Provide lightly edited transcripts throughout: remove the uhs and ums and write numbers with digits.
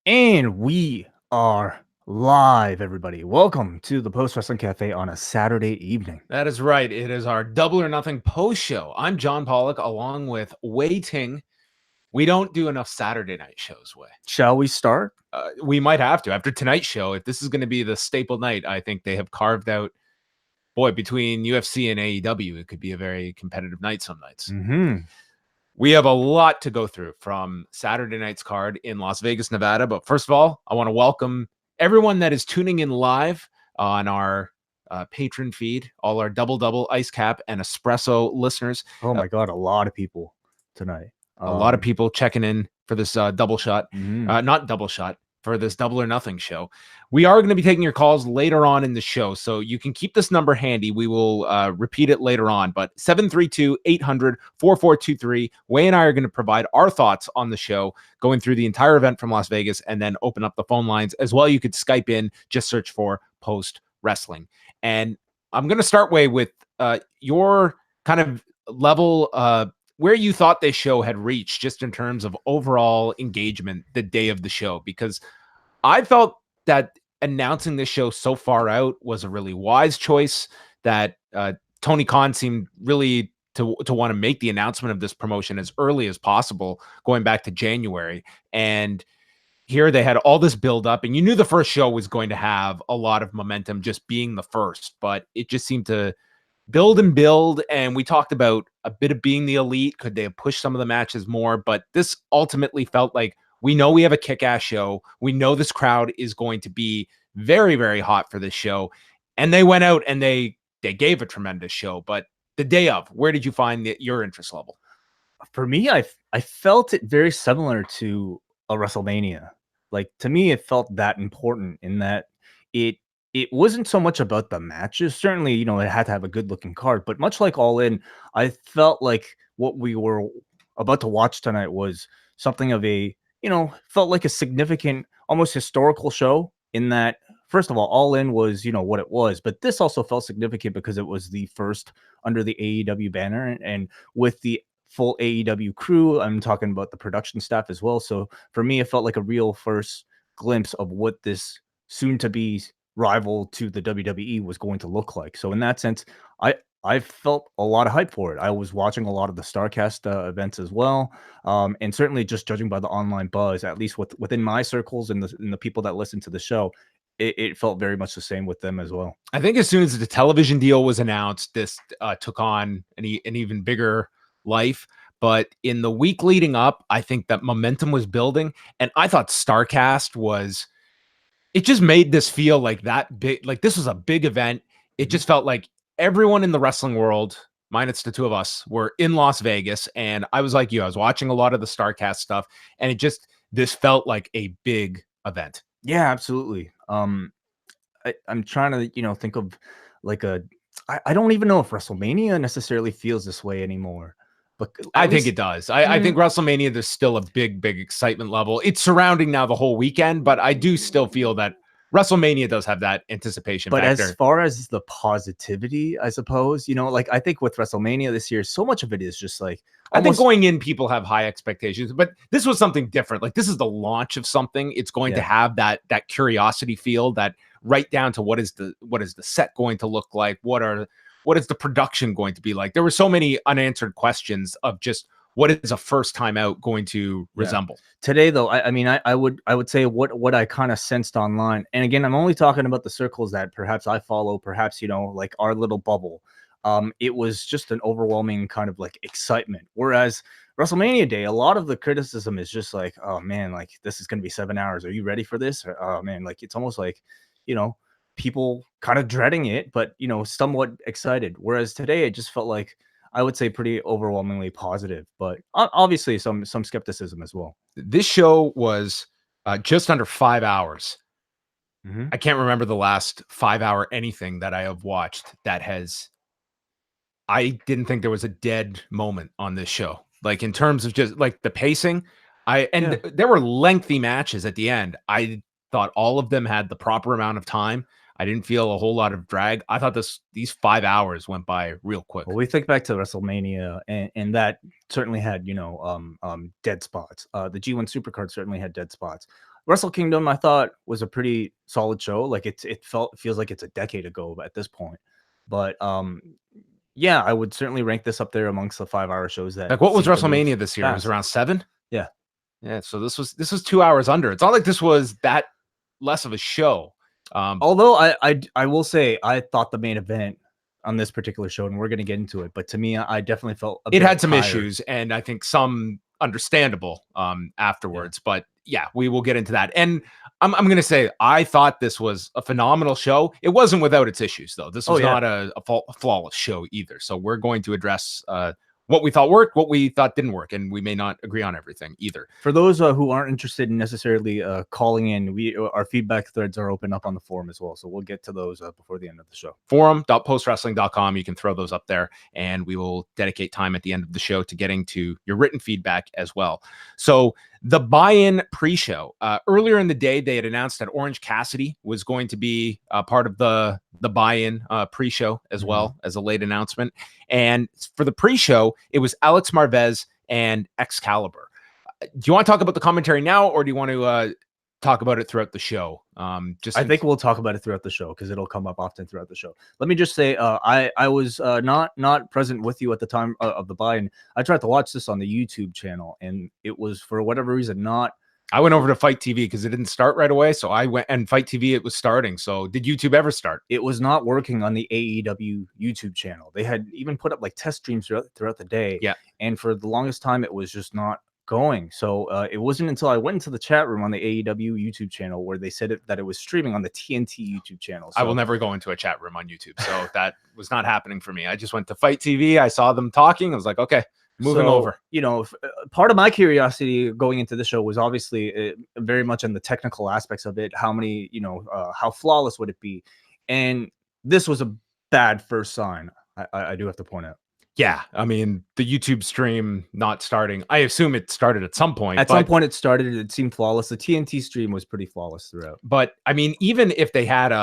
And we are live, everybody. Welcome to the Post Wrestling Cafe on a Saturday evening. That is right. It is our Double or Nothing post show. I'm Jon Pollock along with Ting. We don't do enough Saturday night shows, Way. Shall we start? We might have to after tonight's show. If this is going to be the staple night, I think they have carved out, between UFC and AEW, it could be a very competitive night some nights. We have a lot to go through from Saturday night's card in Las Vegas, Nevada. But first of all, I want to welcome everyone that is tuning in live on our patron feed, all our double ice cap and espresso listeners. Oh my God, a lot of people tonight. A lot of people checking in for this double shot, not double shot, for this Double or Nothing show. We are going to be taking your calls later on in the show, so you can keep this number handy. We will repeat it later on, but 732-800-4423. Way and I are going to provide our thoughts on the show, going through the entire event from Las Vegas, and then open up the phone lines as well. You could Skype in, just search for Post Wrestling. And I'm going to start, Way, with your kind of level where you thought this show had reached just in terms of overall engagement the day of the show, because I felt that announcing this show so far out was a really wise choice, that Tony Khan seemed really to want to make the announcement of this promotion as early as possible, going back to January. And here they had all this build up, and you knew the first show was going to have a lot of momentum just being the first, but it just seemed to build and build. And we talked about a bit of being the elite. Could they have pushed some of the matches more? But this ultimately felt like, we know we have a kick-ass show. We know this crowd is going to be very, very hot for this show. And they went out and they gave a tremendous show. But the day of, where did you find your interest level? For me, I felt it very similar to a WrestleMania. Like, to me, it felt that important in that it wasn't so much about the matches. Certainly, it had to have a good looking card, but much like All In, I felt like what we were about to watch tonight was something of a, felt like a significant, almost historical show in that, first of all In was, what it was, but this also felt significant because it was the first under the AEW banner, and with the full AEW crew. I'm talking about the production staff as well. So for me, it felt like a real first glimpse of what this soon to be rival to the WWE was going to look like. So in that sense, I felt a lot of hype for it. I was watching a lot of the StarCast events as well, and certainly just judging by the online buzz, at least within my circles and the people that listen to the show, it felt very much the same with them as well. I think as soon as the television deal was announced, this took on an even bigger life. But in the week leading up, I think that momentum was building, and I thought StarCast it just made this feel like that big, like this was a big event. It just felt like everyone in the wrestling world, minus the two of us, were in Las Vegas. And I was like you, I was watching a lot of the StarCast stuff, and this felt like a big event. Yeah, absolutely. I'm trying to, think of like I don't even know if WrestleMania necessarily feels this way anymore. But I think it does. I think WrestleMania, there's still a big excitement level. It's surrounding now the whole weekend, but I do still feel that WrestleMania does have that anticipation factor. But as far as the positivity, I suppose, like I think with WrestleMania this year, so much of it is just like, I think going in, people have high expectations, but this was something different. Like, this is the launch of something. It's going to have that curiosity feel, that right down to what is the set going to look like? What is the production going to be like? There were so many unanswered questions of just what is a first time out going to resemble. Today, though, I would say what I kind of sensed online, and again, I'm only talking about the circles that perhaps I follow, perhaps, like our little bubble. It was just an overwhelming kind of like excitement. Whereas WrestleMania Day, a lot of the criticism is just like, oh man, like this is going to be 7 hours. Are you ready for this? Or, oh man, like it's almost like, people kind of dreading it, but somewhat excited. Whereas today, it just felt like, I would say, pretty overwhelmingly positive, but obviously some skepticism as well. This show was just under 5 hours. I can't remember the last 5 hour anything that I have watched I didn't think there was a dead moment on this show. Like, in terms of just like the pacing, there were lengthy matches at the end. I thought all of them had the proper amount of time. I didn't feel a whole lot of drag. I thought these 5 hours went by real quick. Well, we think back to WrestleMania, and that certainly had dead spots. The G1 Supercard certainly had dead spots. Wrestle Kingdom, I thought, was a pretty solid show. Like it feels like it's a decade ago at this point. But yeah, I would certainly rank this up there amongst the 5-hour shows that. Like, what was seem to move WrestleMania this year? It was fast. around 7. Yeah. Yeah. So this was 2 hours under. It's not like this was that less of a show. Although I will say I thought the main event on this particular show, and we're going to get into it, but to me, I definitely felt it had some tired. issues, and I think some understandable afterwards. Yeah. But yeah, we will get into that. And I'm going to say I thought this was a phenomenal show. It wasn't without its issues, though. This was not a flawless show either. So we're going to address what we thought worked, what we thought didn't work, and we may not agree on everything either. For those who aren't interested in necessarily calling in, our feedback threads are open up on the forum as well, so we'll get to those before the end of the show. Forum.postwrestling.com. You can throw those up there, and we will dedicate time at the end of the show to getting to your written feedback as well. So the buy-in pre-show. Earlier in the day, they had announced that Orange Cassidy was going to be part of the buy-in pre-show as well as a late announcement. And for the pre-show, it was Alex Marvez and Excalibur. Do you want to talk about the commentary now, or do you want to talk about it throughout the show? I think we'll talk about it throughout the show because it'll come up often throughout the show. Let me just say, I was not present with you at the time of the buy-in. I tried to watch this on the YouTube channel, and it was, for whatever reason, not. I went over to Fight TV because it didn't start right away. So I went, and Fight TV, it was starting. So did YouTube ever start? It was not working on the AEW YouTube channel. They had even put up like test streams throughout the day. Yeah. And for the longest time, it was just not going. So it wasn't until I went into the chat room on the AEW YouTube channel where they said that it was streaming on the TNT YouTube channel. So I will never go into a chat room on YouTube. So that was not happening for me. I just went to Fight TV. I saw them talking. I was like, okay. Moving over. Part of my curiosity going into the show was obviously very much in the technical aspects of it. How many, how flawless would it be? And this was a bad first sign. I do have to point out. Yeah, I mean, the YouTube stream not starting. I assume it started at some point. At some point, it started. It seemed flawless. The TNT stream was pretty flawless throughout. But I mean, even if they had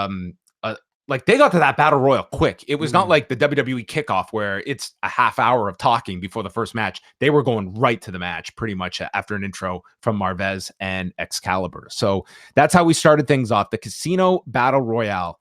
like they got to that battle royal quick. It was not like the WWE kickoff where it's a half hour of talking before the first match. They were going right to the match pretty much after an intro from Marvez and Excalibur. So that's how we started things off. The Casino Battle Royale.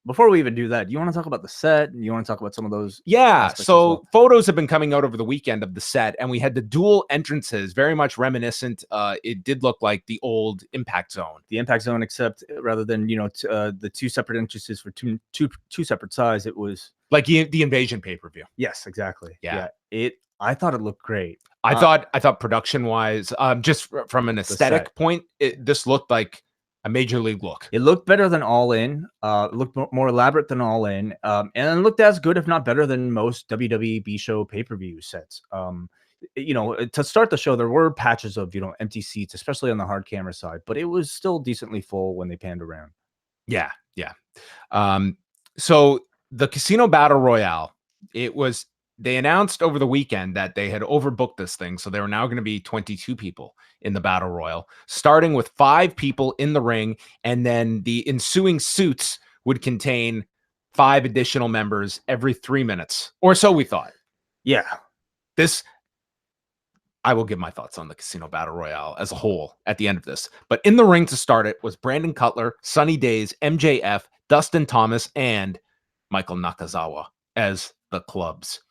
Before we even do that, do you want to talk about the set? You want to talk about some of those? Yeah. So photos have been coming out over the weekend of the set, and we had the dual entrances, very much reminiscent. It did look like the old Impact Zone. The Impact Zone, except rather than the two separate entrances for two separate sides, it was like the Invasion pay-per-view. Yes, exactly. Yeah. I thought it looked great. I thought production wise, just from an aesthetic point, this looked like a major league look. It looked better than All In. It looked more elaborate than All In, and it looked as good, if not better, than most WWE show pay-per-view sets. To start the show, there were patches of empty seats, especially on the hard camera side, but it was still decently full when they panned around. Yeah. So the Casino Battle Royale, they announced over the weekend that they had overbooked this thing. So there were now going to be 22 people in the Battle Royal, starting with 5 people in the ring. And then the ensuing suits would contain 5 additional members every 3 minutes, or so we thought. Yeah. I will give my thoughts on the Casino Battle Royale as a whole at the end of this. But in the ring to start it was Brandon Cutler, Sunny Days, MJF, Dustin Thomas, and Michael Nakazawa as the clubs.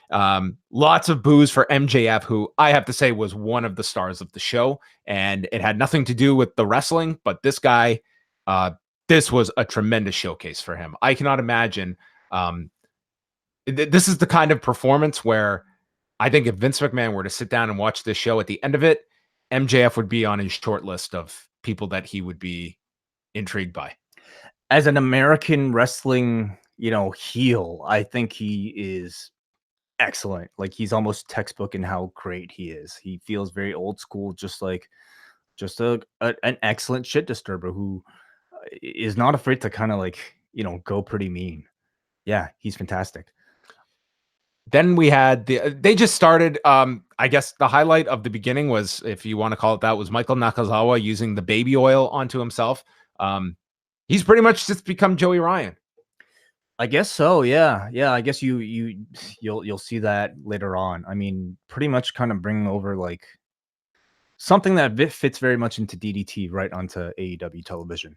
Lots of boos for MJF, who I have to say was one of the stars of the show, and it had nothing to do with the wrestling, but this guy, this was a tremendous showcase for him. I cannot imagine. This is the kind of performance where I think if Vince McMahon were to sit down and watch this show at the end of it, MJF would be on his short list of people that he would be intrigued by. As an American wrestling, heel, I think he is excellent. Like, he's almost textbook in how great he is. He feels very old school, just an excellent shit disturber who is not afraid to kind of go pretty mean. Yeah, he's fantastic. Then we had they just started. I guess the highlight of the beginning was, if you want to call it that, was Michael Nakazawa using the baby oil onto himself. He's pretty much just become Joey Ryan. I guess so. Yeah. Yeah. I guess you'll see that later on. I mean, pretty much kind of bring over like something that fits very much into DDT right onto AEW television.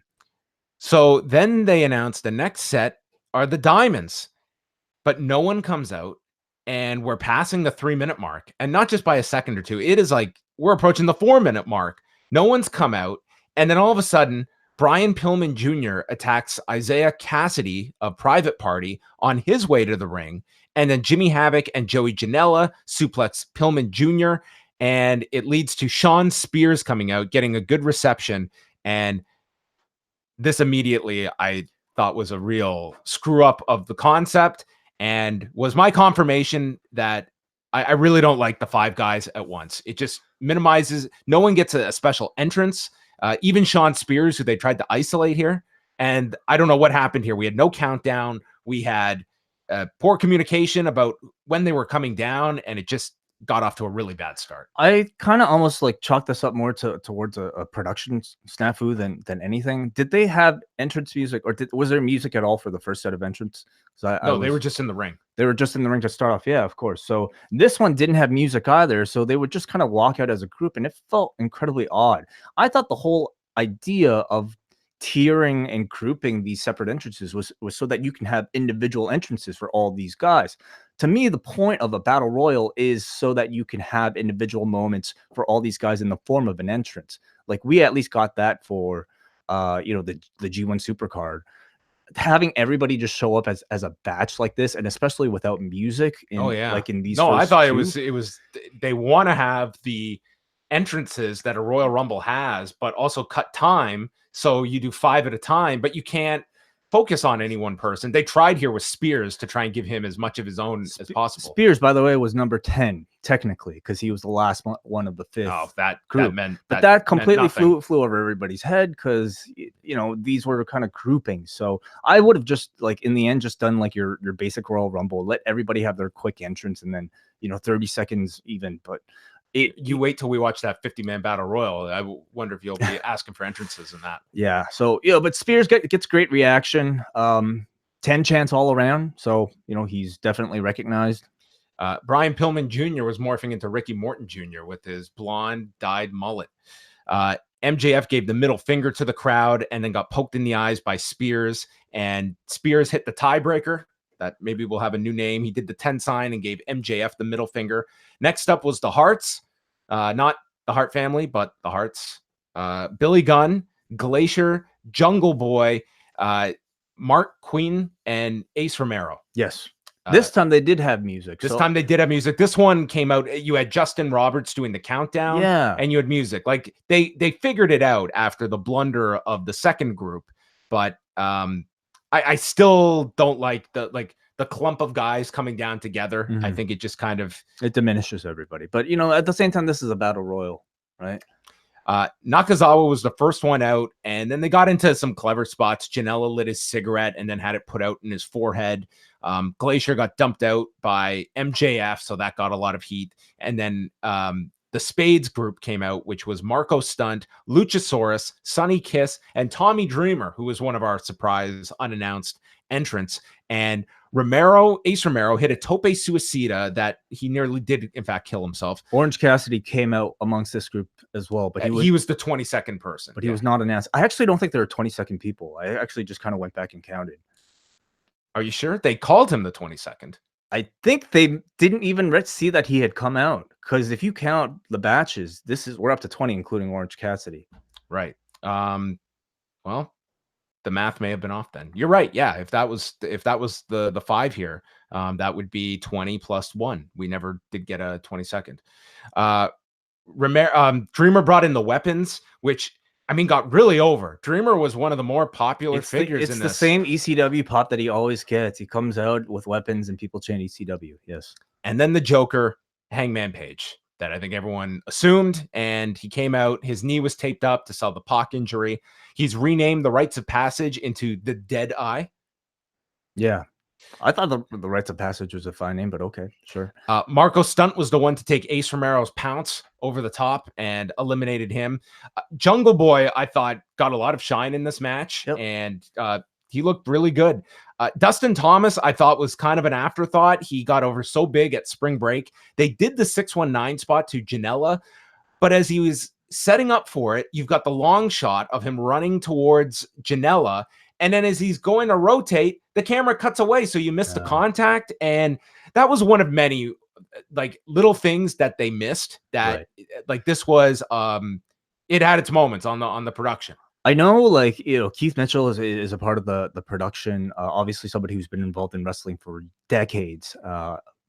So then they announced the next set are the Diamonds, but no one comes out, and we're passing the 3-minute mark, and not just by a second or two. It is like we're approaching the 4-minute mark. No one's come out, and then all of a sudden, Brian Pillman Jr. attacks Isaiah Cassidy, a Private Party, on his way to the ring, and then Jimmy Havoc and Joey Janela suplex Pillman Jr., and it leads to Sean Spears coming out, getting a good reception, and this immediately I thought was a real screw up of the concept and was my confirmation that I really don't like the 5 guys at once. It just minimizes. No one gets a special entrance. Even Sean Spears, who they tried to isolate here. And I don't know what happened here. We had no countdown. We had poor communication about when they were coming down, and it just got off to a really bad start. I kind of almost like chalk this up more towards a production snafu than anything. Did they have entrance music, or was there music at all for the first set of entrance? No, they were just in the ring. They were just in the ring to start off. Yeah, of course. So this one didn't have music either. So they would just kind of walk out as a group, and it felt incredibly odd. I thought the whole idea of tiering and grouping these separate entrances was so that you can have individual entrances for all these guys. To me, the point of a battle royal is so that you can have individual moments for all these guys in the form of an entrance. Like we at least got that for the G1 Supercard. Having everybody just show up as a batch like this, and especially without music like in these I thought it was they want to have the entrances that a Royal Rumble has, but also cut time. So you do 5 at a time, but you can't focus on any one person. They tried here with Spears to try and give him as much of his own as possible. Spears, by the way, was number 10 technically because he was the last one of the 5th. Oh, that group. That completely flew over everybody's head because these were kind of groupings. So I would have just like in the end just done like your basic Royal Rumble, let everybody have their quick entrance, and then 30 seconds even. But you wait till we watch that 50-man battle royal. I wonder if you'll be asking for entrances in that. Yeah. So but Spears gets great reaction. 10 chants all around. So he's definitely recognized. Brian Pillman Jr. was morphing into Ricky Morton Jr. with his blonde dyed mullet. MJF gave the middle finger to the crowd and then got poked in the eyes by Spears, and Spears hit the tiebreaker. That maybe will have a new name. He did the 10 sign and gave MJF the middle finger. Next up was the Hearts, not the Hart family, but the Hearts. Billy Gunn, Glacier, Jungle Boy, Mark Queen, and Ace Romero. Yes. This time they did have music. This one came out. You had Justin Roberts doing the countdown. Yeah. And you had music. Like they figured it out after the blunder of the second group. But I still don't like the clump of guys coming down together. Mm-hmm. I think it just kind of it diminishes everybody. But at the same time, this is a battle royal, right? Nakazawa was the first one out, and then they got into some clever spots. Janela lit his cigarette and then had it put out in his forehead. Glacier got dumped out by MJF, so that got a lot of heat. And then the Spades group came out, which was Marco Stunt, Luchasaurus, Sonny Kiss, and Tommy Dreamer, who was one of our surprise unannounced entrants. And Ace Romero hit a tope suicida that he nearly did, in fact, kill himself. Orange Cassidy came out amongst this group as well, but he was the 22nd person. But he was not announced. I actually don't think there were 22nd people. I actually just kind of went back and counted. Are you sure? They called him the 22nd. I think they didn't even see that he had come out, because if you count the batches, we're up to 20, including Orange Cassidy. Right. Well, the math may have been off then. You're right. Yeah. If that was the 5 here, that would be 20 plus 1. We never did get a 22nd. Dreamer brought in the weapons, which got really over. Dreamer was one of the more popular figures in this. It's the same ECW pop that he always gets. He comes out with weapons and people chant ECW. Yes. And then the Joker, Hangman Page, that I think everyone assumed. And he came out. His knee was taped up to sell the Pac injury. He's renamed the Rites of Passage into the Dead Eye. Yeah. I thought the rites of passage was a fine name, but okay, sure. Marco Stunt was the one to take Ace Romero's pounce over the top and eliminated him. Jungle Boy, I thought, got a lot of shine in this match, Yep. and he looked really good. Dustin Thomas, I thought, was kind of an afterthought. He got over so big at Spring Break. They did the 619 spot to Janela, but as he was setting up for it, you've got the long shot of him running towards Janela. And then as he's going to rotate, the camera cuts away. So you miss the contact. And that was one of many like little things that they missed that like this was it had its moments on the production. I know, like, Keith Mitchell is a part of the production. Obviously, somebody who's been involved in wrestling for decades.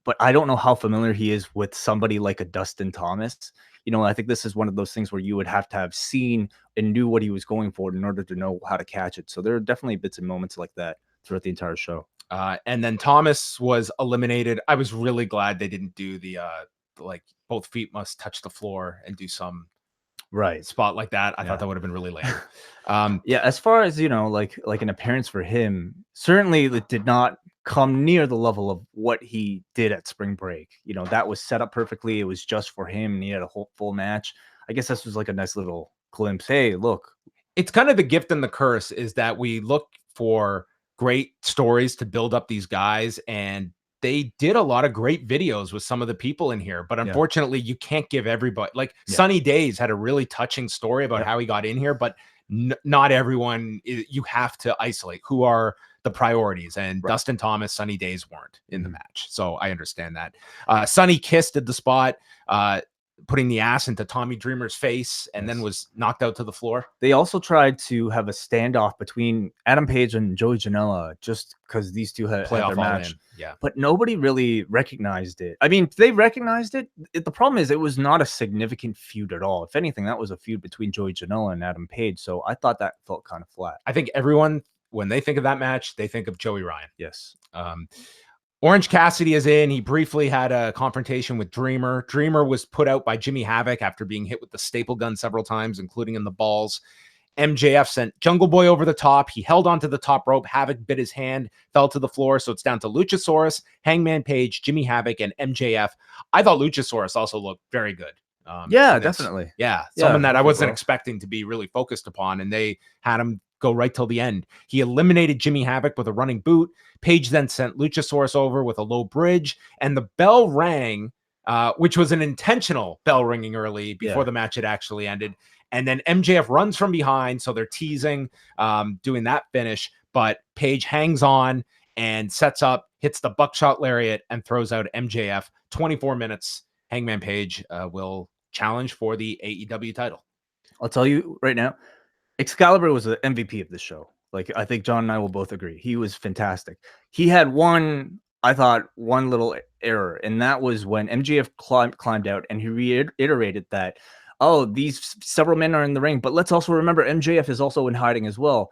But I don't know how familiar he is with somebody like a Dustin Thomas. I think this is one of those things where you would have to have seen and knew what he was going for in order to know how to catch it. So there are definitely bits and moments like that throughout the entire show. And then Thomas was eliminated. I was really glad they didn't do the like both feet must touch the floor and do some spot like that. I thought that would have been really lame. Yeah, as far as like an appearance for him, certainly it did not come near the level of what he did at Spring Break. That was set up perfectly. It was just for him, and he had a whole full match. I guess this was like a nice little glimpse. Hey, look, it's kind of the gift and the curse is that we look for great stories to build up these guys, and they did a lot of great videos with some of the people in here, but unfortunately you can't give everybody like Sunny Days had a really touching story about how he got in here, but not everyone you have to isolate who are the priorities, and Dustin Thomas, Sunny Days weren't in the match. So I understand that. Sunny Kiss did the spot, putting the ass into Tommy Dreamer's face and then was knocked out to the floor. They also tried to have a standoff between Adam Page and Joey Janela just because these two had their match. Yeah. But nobody really recognized it. I mean, they recognized it. The problem is it was not a significant feud at all. If anything, that was a feud between Joey Janela and Adam Page. So I thought that felt kind of flat. I think everyone, when they think of that match, they think of Joey Ryan. Yes. Orange Cassidy is in. He briefly had a confrontation with Dreamer. Dreamer was put out by Jimmy Havoc after being hit with the staple gun several times, including in the balls. MJF sent Jungle Boy over the top. He held onto the top rope. Havoc bit his hand, fell to the floor. So it's down to Luchasaurus, Hangman Page, Jimmy Havoc, and MJF. I thought Luchasaurus also looked very good. Yeah, definitely. Yeah, someone that I wasn't expecting to be really focused upon, and they had him go right till the end. He eliminated Jimmy Havoc with a running boot. Page then sent Luchasaurus over with a low bridge, and the bell rang, which was an intentional bell ringing early before the match had actually ended. And then MJF runs from behind, so they're teasing, doing that finish, but Page hangs on and sets up, hits the buckshot lariat, and throws out MJF. 24 minutes, Hangman Page will challenge for the AEW title. I'll tell you right now, Excalibur was the MVP of this show. Like, I think John and I will both agree. He was fantastic. He had one little error, and that was when MJF climbed out and he reiterated that, these several men are in the ring, but let's also remember MJF is also in hiding as well.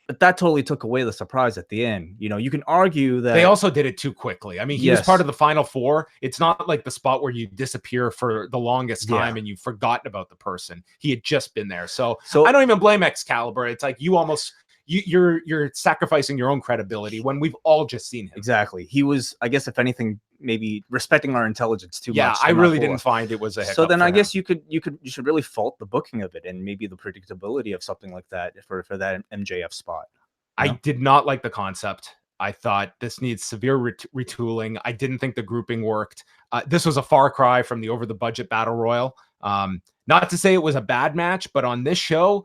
But that totally took away the surprise at the end. You can argue that they also did it too quickly. I mean, he was part of the final four. It's not like the spot where you disappear for the longest time and you've forgotten about the person. He had just been there. So I don't even blame Excalibur. It's like you're sacrificing your own credibility when we've all just seen him. Exactly. He was, I guess, if anything, maybe respecting our intelligence too much. Yeah, I really didn't find it was a hiccup. So then I guess you should really fault the booking of it and maybe the predictability of something like that for that MJF spot. I did not like the concept. I thought this needs severe retooling. I didn't think the grouping worked. This was a far cry from the over the budget battle royal. Not to say it was a bad match, but on this show,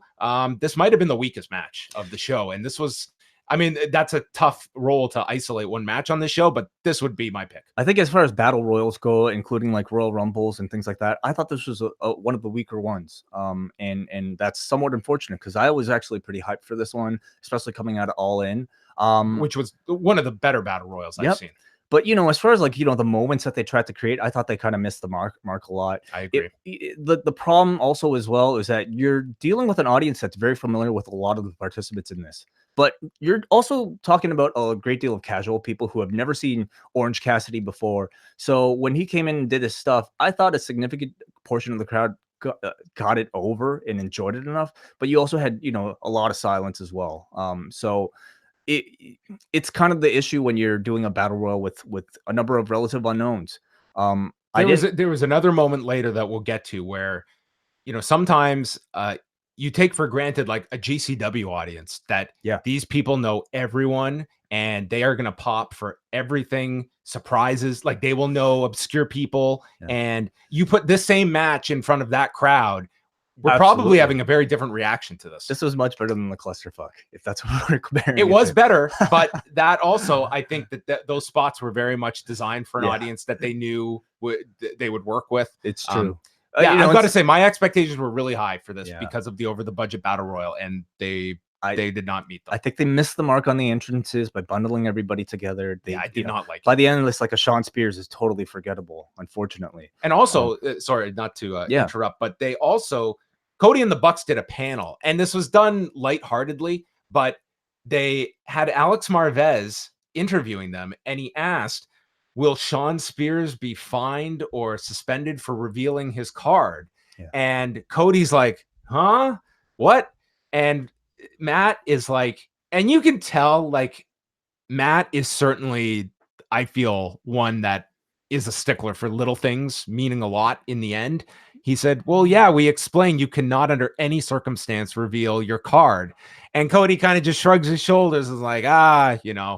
this might have been the weakest match of the show. And this was, I mean, that's a tough role to isolate one match on this show, but this would be my pick. I think as far as battle royals go, including like Royal Rumbles and things like that, I thought this was one of the weaker ones. And that's somewhat unfortunate because I was actually pretty hyped for this one, especially coming out of All In. Which was one of the better battle royals I've seen. But, as far as like, the moments that they tried to create, I thought they kind of missed the mark a lot. I agree. The problem also as well is that you're dealing with an audience that's very familiar with a lot of the participants in this. But you're also talking about a great deal of casual people who have never seen Orange Cassidy before. So when he came in and did his stuff, I thought a significant portion of the crowd got it over and enjoyed it enough. But you also had, a lot of silence as well. So it's kind of the issue when you're doing a battle royal with a number of relative unknowns. There was another moment later that we'll get to where, sometimes you take for granted like a GCW audience that these people know everyone and they are going to pop for everything, surprises, like they will know obscure people. And you put this same match in front of that crowd, we're probably having a very different reaction to this. This was much better than the clusterfuck, if that's what we're comparing. It was better, but that also, I think that those spots were very much designed for an audience that they knew they would work with. It's true. I've got to say, my expectations were really high for this because of the over the budget battle royal, and they did not meet them. I think they missed the mark on the entrances by bundling everybody together. I did not like. By the end, it's like a Sean Spears is totally forgettable, unfortunately. And also, sorry, not to interrupt, but they also, Cody and the Bucks did a panel, and this was done lightheartedly, but they had Alex Marvez interviewing them, and he asked, will Sean Spears be fined or suspended for revealing his card? And Cody's like, huh? What? And Matt is like, and you can tell, like, Matt is certainly, I feel, one that is a stickler for little things meaning a lot in the end. He said, well, yeah, we explained you cannot under any circumstance reveal your card. And Cody kind of just shrugs his shoulders and is like,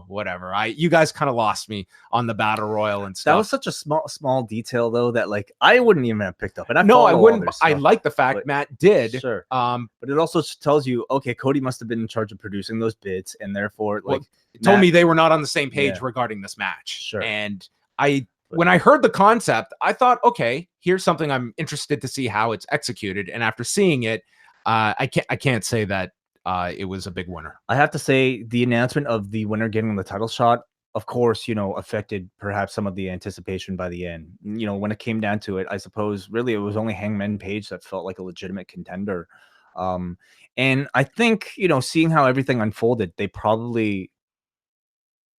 whatever. You guys kind of lost me on the battle royal and stuff. That was such a small detail though, that like I wouldn't even have picked up. And I wouldn't. I like the fact Matt did. Sure. But it also tells you, okay, Cody must have been in charge of producing those bits, and therefore, like, it told me they were not on the same page regarding this match. Sure. And when I heard the concept, I thought, okay, here's something I'm interested to see how it's executed. And after seeing it, I can't say that it was a big winner. I have to say the announcement of the winner getting the title shot, of course, affected perhaps some of the anticipation by the end. When it came down to it, I suppose really it was only Hangman Page that felt like a legitimate contender. And I think, seeing how everything unfolded, they probably,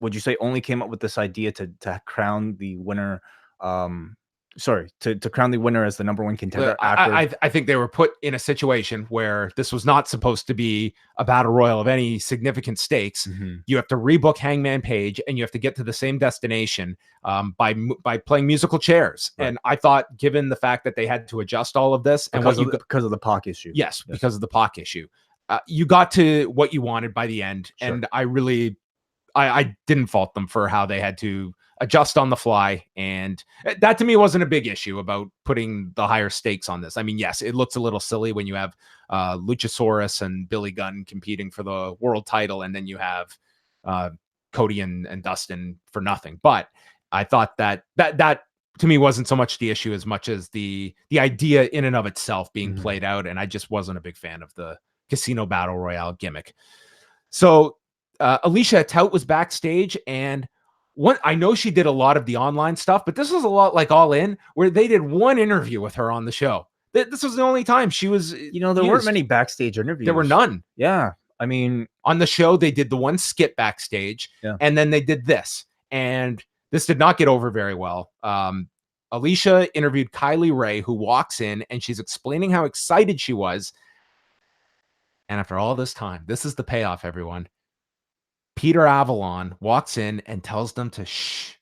would you say, only came up with this idea to crown the winner, to crown the winner as the number one contender after? I think they were put in a situation where this was not supposed to be a battle royal of any significant stakes. Mm-hmm. You have to rebook Hangman Page, and you have to get to the same destination by playing musical chairs. Right. And I thought, given the fact that they had to adjust all of this, because of the Pac issue. Yes, because of the Pac issue. You got to what you wanted by the end, and I didn't fault them for how they had to adjust on the fly. And that to me wasn't a big issue about putting the higher stakes on this. I mean, yes, it looks a little silly when you have Luchasaurus and Billy Gunn competing for the world title, and then you have Cody and Dustin for nothing. But I thought that to me wasn't so much the issue as much as the idea in and of itself being played out. And I just wasn't a big fan of the Casino Battle Royale gimmick. So Alicia Tout was backstage, and I know she did a lot of the online stuff, but this was a lot like All In, where they did one interview with her on the show. This was the only time she was, there weren't many backstage interviews. There were none. Yeah. I mean, on the show, they did the one skit backstage, and then they did this, and this did not get over very well. Alicia interviewed Kylie Ray, who walks in, and she's explaining how excited she was. And after all this time, this is the payoff, everyone. Peter Avalon walks in and tells them to shh.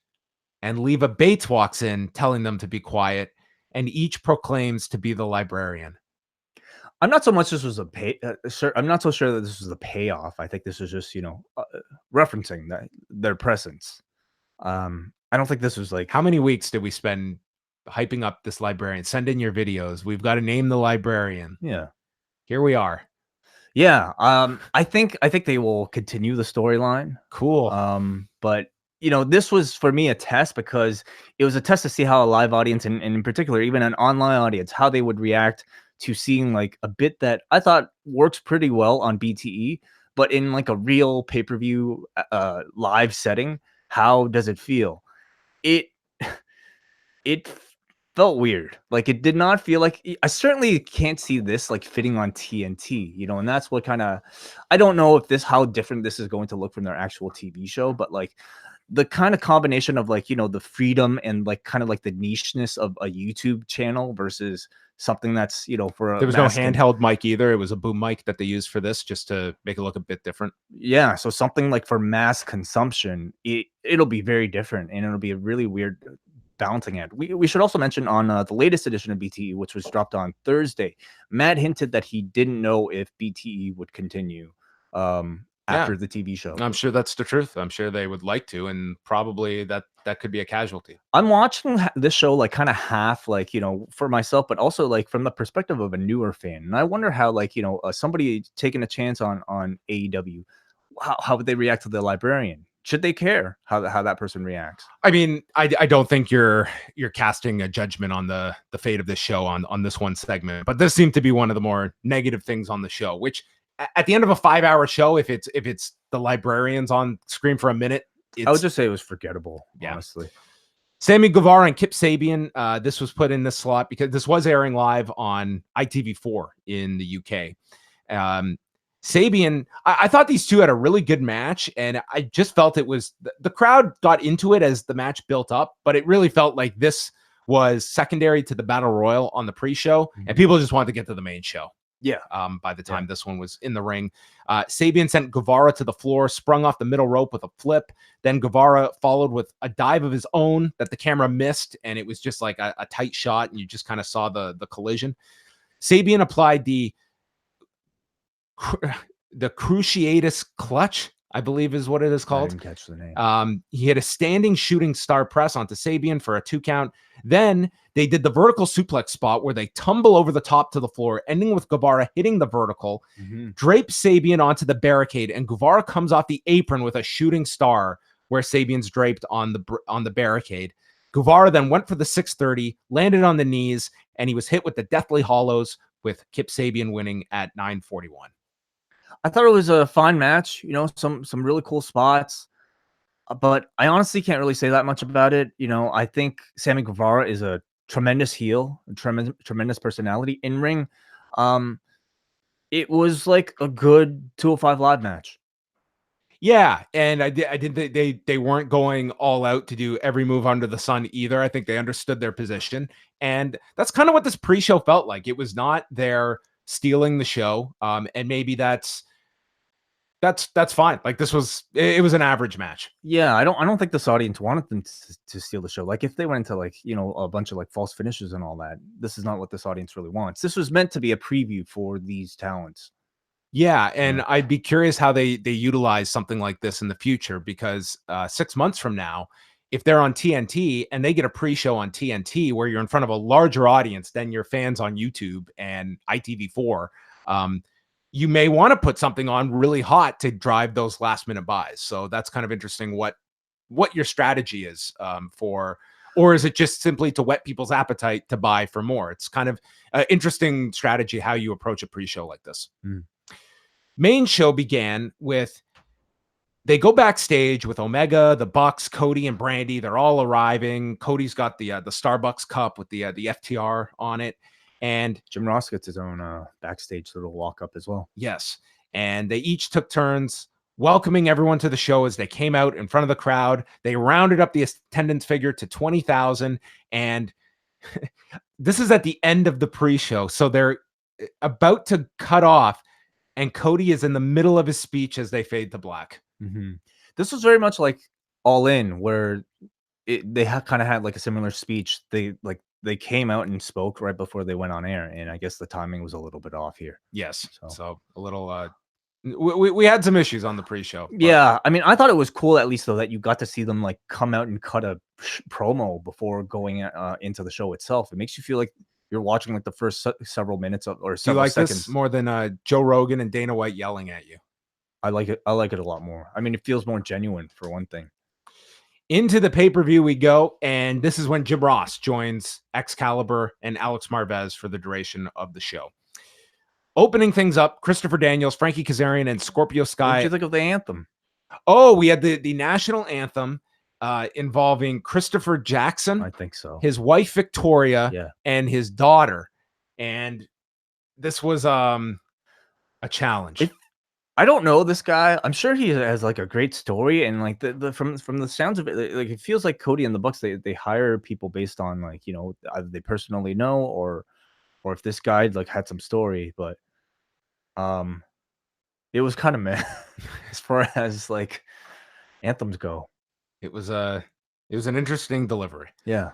And Leva Bates walks in telling them to be quiet. And each proclaims to be the librarian. I'm not so much this was a I'm not so sure that this was a payoff. I think this is just, referencing their presence. I don't think this was like... How many weeks did we spend hyping up this librarian? Send in your videos. We've got to name the librarian. Yeah. Here we are. Yeah, I think they will continue the storyline. Cool. But this was for me a test, because it was a test to see how a live audience, and in particular even an online audience, how they would react to seeing like a bit that I thought works pretty well on BTE, but in like a real pay-per-view live setting, how does it feel? It felt weird. Like, it did not feel like... I certainly can't see this like fitting on TNT, and that's what kind of... I don't know if how different this is going to look from their actual TV show, but like the kind of combination of like, the freedom and like kind of like the nicheness of a YouTube channel versus something that's, for a There was no mass handheld mic either. It was a boom mic that they used for this just to make it look a bit different. Yeah, so something like for mass consumption, it'll be very different and it'll be a really weird balancing act. We should also mention on the latest edition of BTE, which was dropped on Thursday, Matt hinted that he didn't know if BTE would continue after the TV show. I'm sure that's the truth. I'm sure they would like to, and probably that could be a casualty. I'm watching this show like kind of half, like, for myself, but also like from the perspective of a newer fan. And I wonder how, like, somebody taking a chance on AEW, how would they react to the librarian? Should they care how that person reacts? I mean, I don't think you're casting a judgment on the fate of this show on this one segment, but this seemed to be one of the more negative things on the show, which at the end of a 5-hour show, if it's the librarians on screen for a minute, I would just say it was forgettable, honestly. Sammy Guevara and Kip Sabian, this was put in this slot because this was airing live on ITV4 in the UK. Sabian, I thought these two had a really good match, and I just felt it was the crowd got into it as the match built up, but it really felt like this was secondary to the Battle Royal on the pre-show, and people just wanted to get to the main show. Yeah. By the time this one was in the ring, Sabian sent Guevara to the floor, sprung off the middle rope with a flip. Then Guevara followed with a dive of his own that the camera missed, and it was just like a tight shot, and you just kind of saw the collision. Sabian applied the cruciatus clutch, I believe is what it is called. I didn't catch the name. He hit a standing shooting star press onto Sabian for a 2 count. Then they did the vertical suplex spot where they tumble over the top to the floor, ending with Guevara hitting the vertical, drape Sabian onto the barricade, and Guevara comes off the apron with a shooting star where Sabian's draped on the barricade. Guevara then went for the 630, landed on the knees, and he was hit with the Deathly Hollows, with Kip Sabian winning at 9:41. I thought it was a fine match, some really cool spots, but I honestly can't really say that much about it. I think Sammy Guevara is a tremendous heel, a tremendous personality in ring. It was like a good 205 Live match. Yeah, and I did they weren't going all out to do every move under the sun either. I think they understood their position, and that's kind of what this pre-show felt like. It was not their stealing the show, and maybe that's fine. Like it was an average match. Yeah, I don't think this audience wanted them to steal the show. Like if they went into like, a bunch of like false finishes and all that, this is not what this audience really wants. This was meant to be a preview for these talents. Yeah, and I'd be curious how they utilize something like this in the future, because 6 months from now, if they're on TNT and they get a pre-show on TNT where you're in front of a larger audience than your fans on YouTube and ITV4, you may want to put something on really hot to drive those last minute buys. So that's kind of interesting what your strategy is for, or is it just simply to whet people's appetite to buy for more? It's kind of an interesting strategy how you approach a pre-show like this. Main show began with, they go backstage with Omega, the Bucks, Cody, and Brandy. They're all arriving. Cody's got the Starbucks cup with the FTR on it. And Jim Ross gets his own backstage little walk up as well. Yes. And they each took turns welcoming everyone to the show as they came out in front of the crowd. They rounded up the attendance figure to 20,000. And this is at the end of the pre-show. So they're about to cut off, and Cody is in the middle of his speech as they fade to black. This was very much like All In, where they kind of had like a similar speech. They came out and spoke right before they went on air, and I guess the timing was a little bit off here. Yes, so a little. We had some issues on the pre-show. Yeah, I mean, I thought it was cool at least though that you got to see them like come out and cut a promo before going into the show itself. It makes you feel like you're watching like the first several minutes or several seconds. This more than Joe Rogan and Dana White yelling at you? I like it. I like it a lot more. I mean, it feels more genuine for one thing. Into the pay-per-view we go, and this is when Jim Ross joins Excalibur and Alex Marvez for the duration of the show. Opening things up, Christopher Daniels, Frankie Kazarian, and Scorpio Sky. What did you think of the anthem? Oh, we had the national anthem involving Christopher Jackson. I think so. His wife Victoria, and his daughter, and this was a challenge. I don't know this guy. I'm sure he has like a great story, and like the from the sounds of it, like it feels like Cody and the Bucks they hire people based on like either they personally know or if this guy like had some story, but um it was kind of meh as far as like anthems go. It was an interesting delivery. Yeah.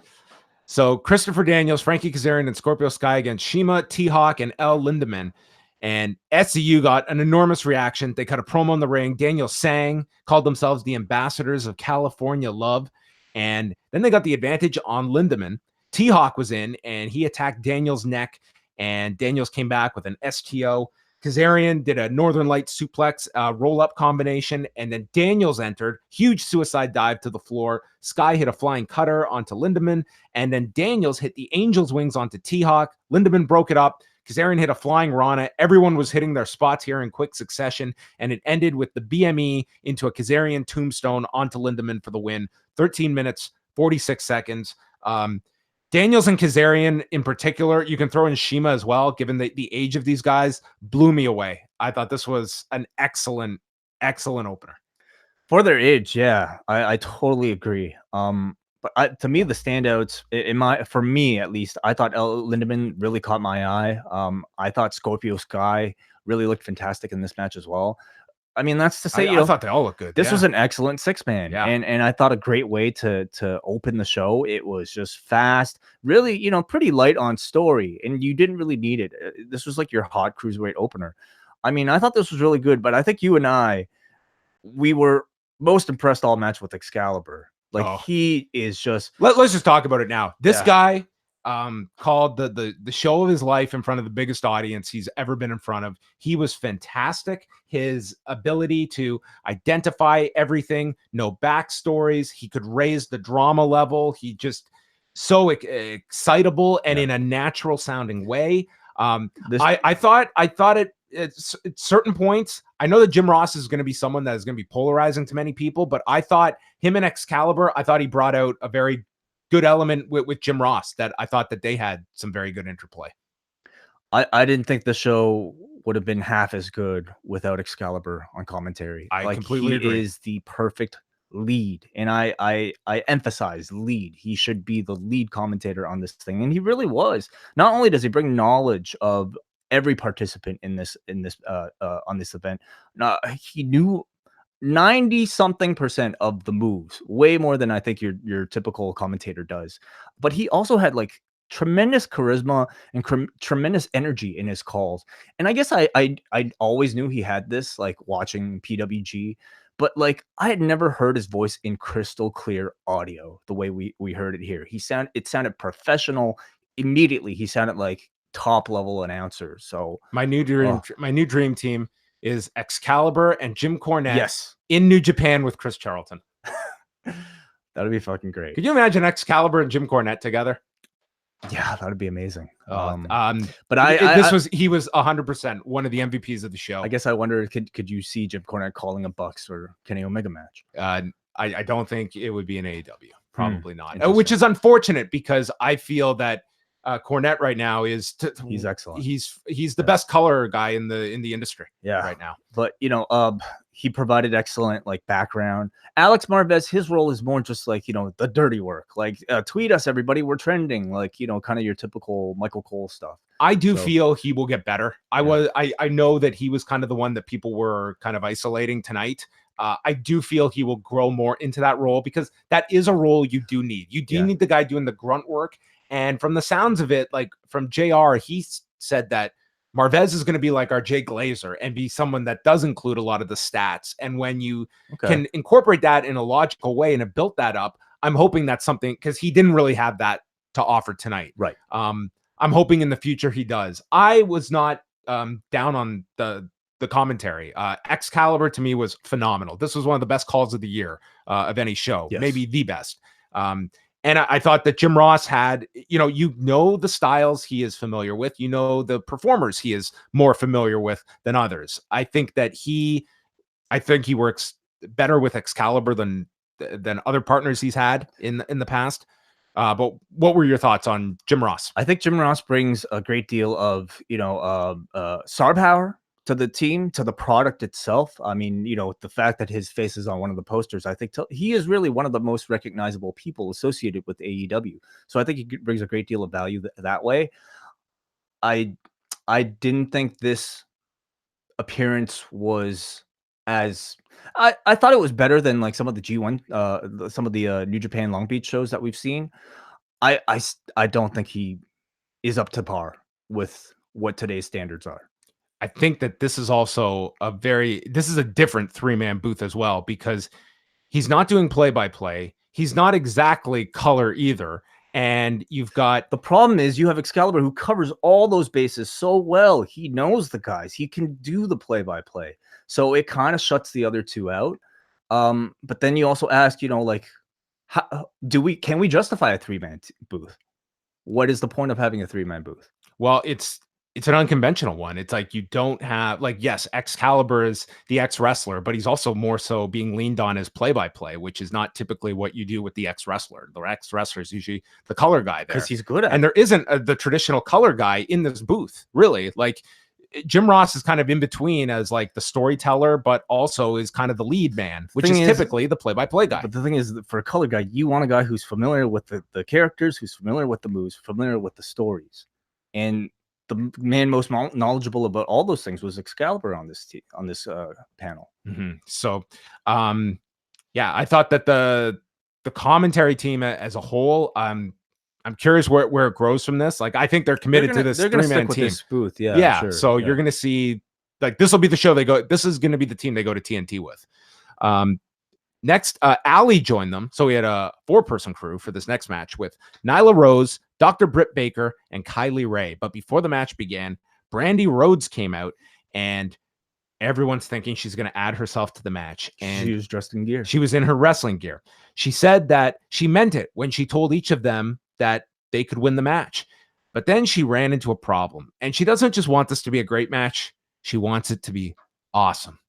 So Christopher Daniels, Frankie Kazarian, and Scorpio Sky against Shima, T-Hawk, and El Lindemann. And SCU got an enormous reaction. They cut a promo in the ring. Daniels sang, called themselves the ambassadors of California love. And then they got the advantage on Lindemann. T-Hawk was in, and he attacked Daniels' neck. And Daniels came back with an STO. Kazarian did a Northern Light suplex roll-up combination, and then Daniels entered. Huge suicide dive to the floor. Sky hit a flying cutter onto Lindemann, and then Daniels hit the Angel's wings onto T-Hawk. Lindemann broke it up. Kazarian hit a flying Rana. Everyone was hitting their spots here in quick succession, and it ended with the BME into a Kazarian tombstone onto Lindemann for the win. 13 minutes, 46 seconds. Daniels and Kazarian in particular, you can throw in Shima as well, given the age of these guys, blew me away. I thought this was an excellent opener. For their age, yeah, I totally agree. But to me, the standouts for me at least, I thought Lindemann really caught my eye. I thought Scorpio Sky really looked fantastic in this match as well. I mean, that's to say, I thought they all looked good. This was an excellent 6-man, Yeah. and I thought a great way to open the show. It was just fast, really, pretty light on story, and you didn't really need it. This was like your hot cruiserweight opener. I mean, I thought this was really good, but I think you and we were most impressed all match with Excalibur. Like he is just. Let's just talk about it now. This guy called the show of his life in front of the biggest audience he's ever been in front of. He was fantastic. His ability to identify everything, know backstories. He could raise the drama level. He just so excitable and in a natural sounding way. I thought at certain points, I know that Jim Ross is going to be someone that is going to be polarizing to many people, but I thought him and Excalibur, I thought he brought out a very good element with Jim Ross that I thought that they had some very good interplay. I didn't think the show would have been half as good without Excalibur on commentary. I completely agree. He is the perfect lead, and I emphasize lead. He should be the lead commentator on this thing, and he really was. Not only does he bring knowledge of every participant on this event, he knew 90-something% of the moves, way more than I think your typical commentator does. But he also had like tremendous charisma and tremendous energy in his calls. And I guess I always knew he had this, like watching PWG, but like I had never heard his voice in crystal clear audio the way we heard it here. It sounded professional immediately. He sounded like top level announcer. So my new dream team is Excalibur and Jim Cornette. Yes. In New Japan with Chris Charlton. That'd be fucking great. Could you imagine Excalibur and Jim Cornette together? Yeah, that would be amazing. But he was 100% one of the MVPs of the show. I guess I wonder, could you see Jim Cornette calling a Bucks or Kenny Omega match? I don't think it would be an AEW. Probably not. Which is unfortunate because I feel that Cornette right now is he's excellent. He's the best color guy in the industry right now. But he provided excellent like background. Alex Marvez, his role is more just like the dirty work. Like tweet us, everybody, we're trending. Like kind of your typical Michael Cole stuff. I do feel he will get better. I know that he was kind of the one that people were kind of isolating tonight. I do feel he will grow more into that role because that is a role you do need. You do need the guy doing the grunt work. And from the sounds of it, like from JR, he said that Marvez is going to be like our Jay Glazer and be someone that does include a lot of the stats. And when you can incorporate that in a logical way and have built that up, I'm hoping that's something because he didn't really have that to offer tonight. Right. I'm hoping in the future he does. I was not down on the commentary. Excalibur to me was phenomenal. This was one of the best calls of the year of any show, maybe the best. And I thought that Jim Ross had, the styles he is familiar with, the performers he is more familiar with than others. I think he works better with Excalibur than other partners he's had in the past. But what were your thoughts on Jim Ross? I think Jim Ross brings a great deal of, star power. to the team, to the product itself. I mean, the fact that his face is on one of the posters, I think he is really one of the most recognizable people associated with AEW. So I think he brings a great deal of value that way. I didn't think this appearance was as I thought it was better than like some of the G1 some of the New Japan Long Beach shows that we've seen. I don't think he is up to par with what today's standards are. I think that this is also this is a different 3-man booth as well, because he's not doing play-by-play. He's not exactly color either. And you've got the problem is you have Excalibur, who covers all those bases so well. He knows the guys. He can do the play-by-play. So it kind of shuts the other two out. But then you also ask, like, can we justify a 3-man booth? What is the point of having a 3-man booth? Well, it's an unconventional one. It's like you don't have, like, yes, Excalibur is the ex-wrestler, but he's also more so being leaned on as play-by-play, which is not typically what you do with the ex-wrestler. The ex-wrestler is usually the color guy there. Because he's good at it. And there isn't the traditional color guy in this booth, really. Like, Jim Ross is kind of in between as like the storyteller, but also is kind of the lead man, which is typically the play-by-play guy. But the thing is, for a color guy, you want a guy who's familiar with the characters, who's familiar with the moves, familiar with the stories. And the man most knowledgeable about all those things was Excalibur on this panel. Mm-hmm. So, yeah, I thought that the commentary team as a whole, I'm curious where it grows from this. Like, I think they're committed to this 3-man team. This booth, yeah. Sure, so you're gonna see, like, this will be the show they go. This is gonna be the team they go to TNT with. Next, Allie joined them. So we had a 4-person crew for this next match with Nyla Rose, Dr. Britt Baker, and Kylie Ray. But before the match began, Brandy Rhodes came out, and everyone's thinking she's going to add herself to the match. And she was dressed in gear. She was in her wrestling gear. She said that she meant it when she told each of them that they could win the match. But then she ran into a problem. And she doesn't just want this to be a great match. She wants it to be awesome.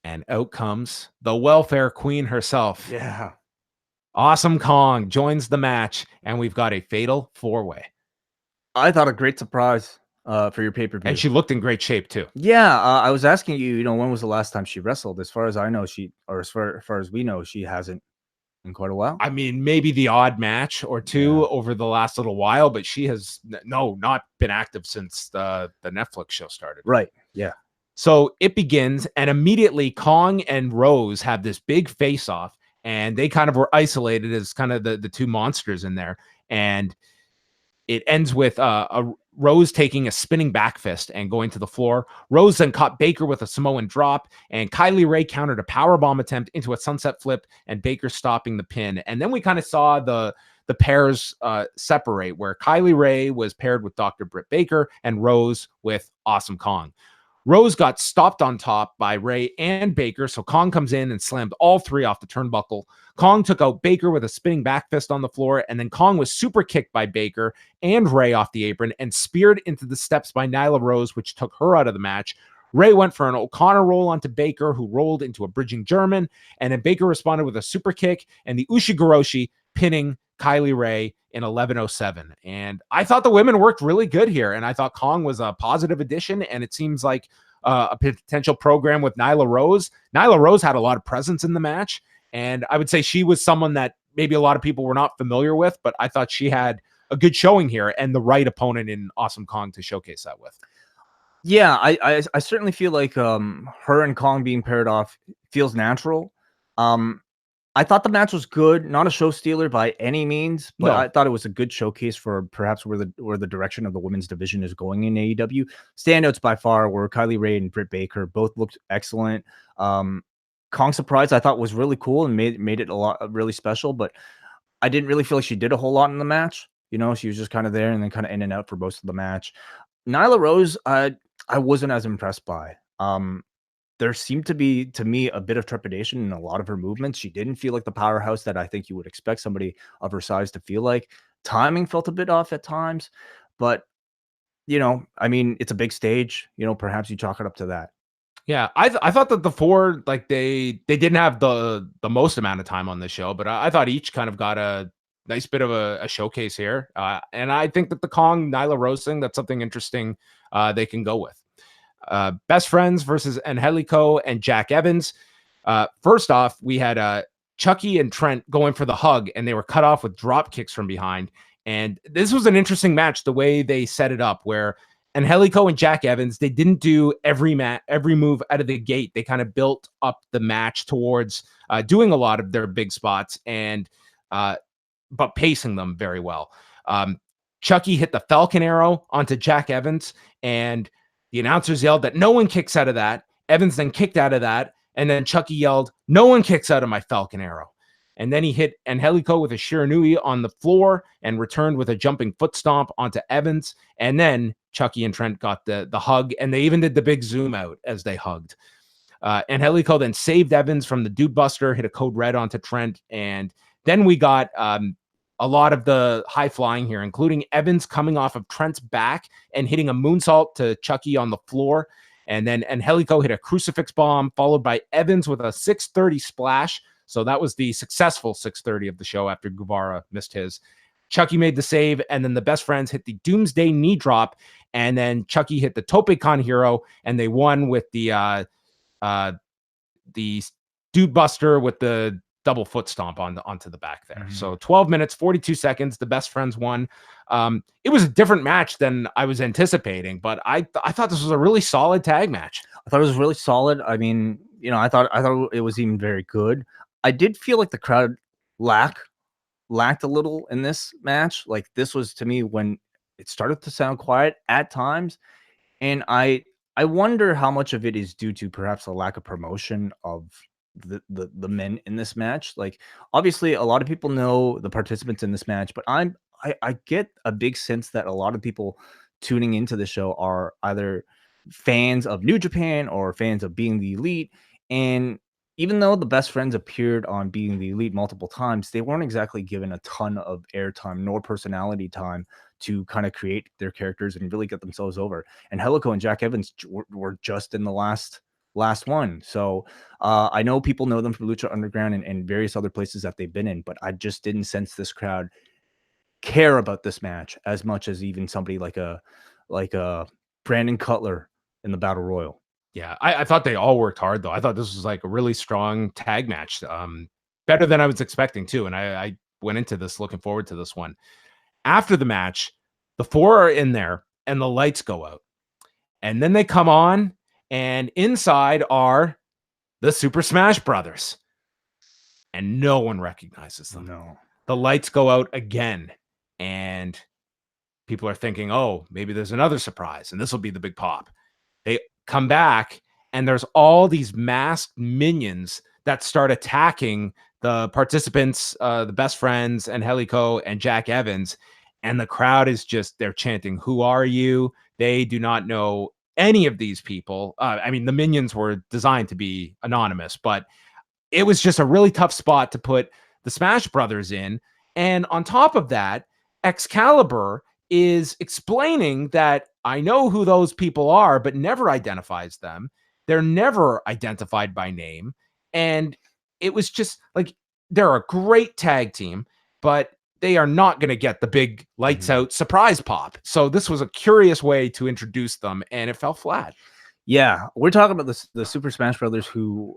And out comes the welfare queen herself. Yeah. Awesome Kong joins the match, and we've got a fatal 4-way. I thought a great surprise for your pay-per-view. And she looked in great shape too. Yeah, I was asking you, when was the last time she wrestled? As far as I know, as far as we know, she hasn't in quite a while. I mean, maybe the odd match or two over the last little while, but she has not been active since the Netflix show started. Right. Yeah. So it begins, and immediately Kong and Rose have this big face-off, and they kind of were isolated as kind of the two monsters in there. And it ends with a Rose taking a spinning back fist and going to the floor. Rose then caught Baker with a Samoan drop, and Kylie Ray countered a powerbomb attempt into a sunset flip, and Baker stopping the pin. And then we kind of saw the pairs separate, where Kylie Ray was paired with Dr. Britt Baker and Rose with Awesome Kong. Rose got stopped on top by Ray and Baker, so Kong comes in and slammed all three off the turnbuckle. Kong took out Baker with a spinning back fist on the floor, and then Kong was super kicked by Baker and Ray off the apron and speared into the steps by Nyla Rose, which took her out of the match. Ray went for an O'Connor roll onto Baker, who rolled into a bridging German, and then Baker responded with a super kick and the Ushigoroshi, pinning Kylie Ray in 11:07. And I thought the women worked really good here, and I thought Kong was a positive addition, and it seems like a potential program with Nyla Rose. Nyla Rose had a lot of presence in the match, and I would say she was someone that maybe a lot of people were not familiar with, but I thought she had a good showing here and the right opponent in Awesome Kong to showcase that with. Yeah, I certainly feel like her and Kong being paired off feels natural. I thought the match was good, not a show stealer by any means, but I thought it was a good showcase for perhaps where the direction of the women's division is going in AEW. Standouts by far were Kylie Ray and Britt Baker. Both looked excellent. Kong's surprise I thought was really cool and made it a lot really special, but I didn't really feel like she did a whole lot in the match. She was just kind of there and then kind of in and out for most of the match. Nyla Rose, I wasn't as impressed by. There seemed to be, to me, a bit of trepidation in a lot of her movements. She didn't feel like the powerhouse that I think you would expect somebody of her size to feel like. Timing felt a bit off at times, but, I mean, it's a big stage. Perhaps you chalk it up to that. Yeah, I thought that the four, like, they didn't have the most amount of time on the show, but I thought each kind of got a nice bit of a showcase here. And I think that the Kong Nyla Rose thing, that's something interesting they can go with. Best Friends versus Angelico and Jack Evans. First off, we had Chucky and Trent going for the hug, and they were cut off with drop kicks from behind. And this was an interesting match, the way they set it up, where Angelico and Jack Evans, they didn't do every move out of the gate. They kind of built up the match towards doing a lot of their big spots and but pacing them very well. Chucky hit the Falcon Arrow onto Jack Evans, and the announcers yelled that no one kicks out of that. Evans then kicked out of that, and then Chucky yelled, "No one kicks out of my Falcon Arrow." And then he hit Angelico with a Shiranui on the floor and returned with a jumping foot stomp onto Evans. And then Chucky and Trent got the hug, and they even did the big zoom out as they hugged. Angelico then saved Evans from the Dude Buster, hit a code red onto Trent, and then we got a lot of the high flying here, including Evans coming off of Trent's back and hitting a moonsault to Chucky on the floor. And then Angelico hit a crucifix bomb, followed by Evans with a 630 splash. So that was the successful 630 of the show after Guevara missed his. Chucky made the save, and then the Best Friends hit the Doomsday knee drop, and then Chucky hit the Tope Con Hero, and they won with the Dude Buster with the double foot stomp onto the back there. So 12 minutes, 42 seconds. The Best Friends won. It was a different match than I was anticipating, but I thought this was a really solid tag match. I thought it was really solid. I mean, I thought it was even very good. I did feel like the crowd lacked a little in this match. Like, this was, to me, when it started to sound quiet at times, and I wonder how much of it is due to perhaps a lack of promotion of the men in this match. Like, obviously a lot of people know the participants in this match, but I get a big sense that a lot of people tuning into the show are either fans of New Japan or fans of Being the Elite. And even though the Best Friends appeared on Being the Elite multiple times, they weren't exactly given a ton of airtime nor personality time to kind of create their characters and really get themselves over. And Angelico and Jack Evans were just in the last one. So I know people know them from Lucha Underground and various other places that they've been in, but I just didn't sense this crowd care about this match as much as even somebody like a Brandon Cutler in the Battle Royal. Yeah, I thought they all worked hard, though. I thought this was like a really strong tag match, better than I was expecting, too. And I went into this looking forward to this one. After the match, the four are in there, and the lights go out. And then they come on, and inside are the Super Smash Brothers. And no one recognizes them. No. The lights go out again, and people are thinking, oh, maybe there's another surprise, and this will be the big pop. They come back, and there's all these masked minions that start attacking the participants, the Best Friends, Angelico and Jack Evans. And the crowd is just, they're chanting, "Who are you?" They do not know any of these people. I mean, the minions were designed to be anonymous, but it was just a really tough spot to put the Smash Brothers in. And on top of that, Excalibur is explaining that I know who those people are, but never identifies them. They're never identified by name. And it was just like, they're a great tag team, but they are not going to get the big lights out surprise pop. So this was a curious way to introduce them, and it fell flat. Yeah, we're talking about the Super Smash Brothers, who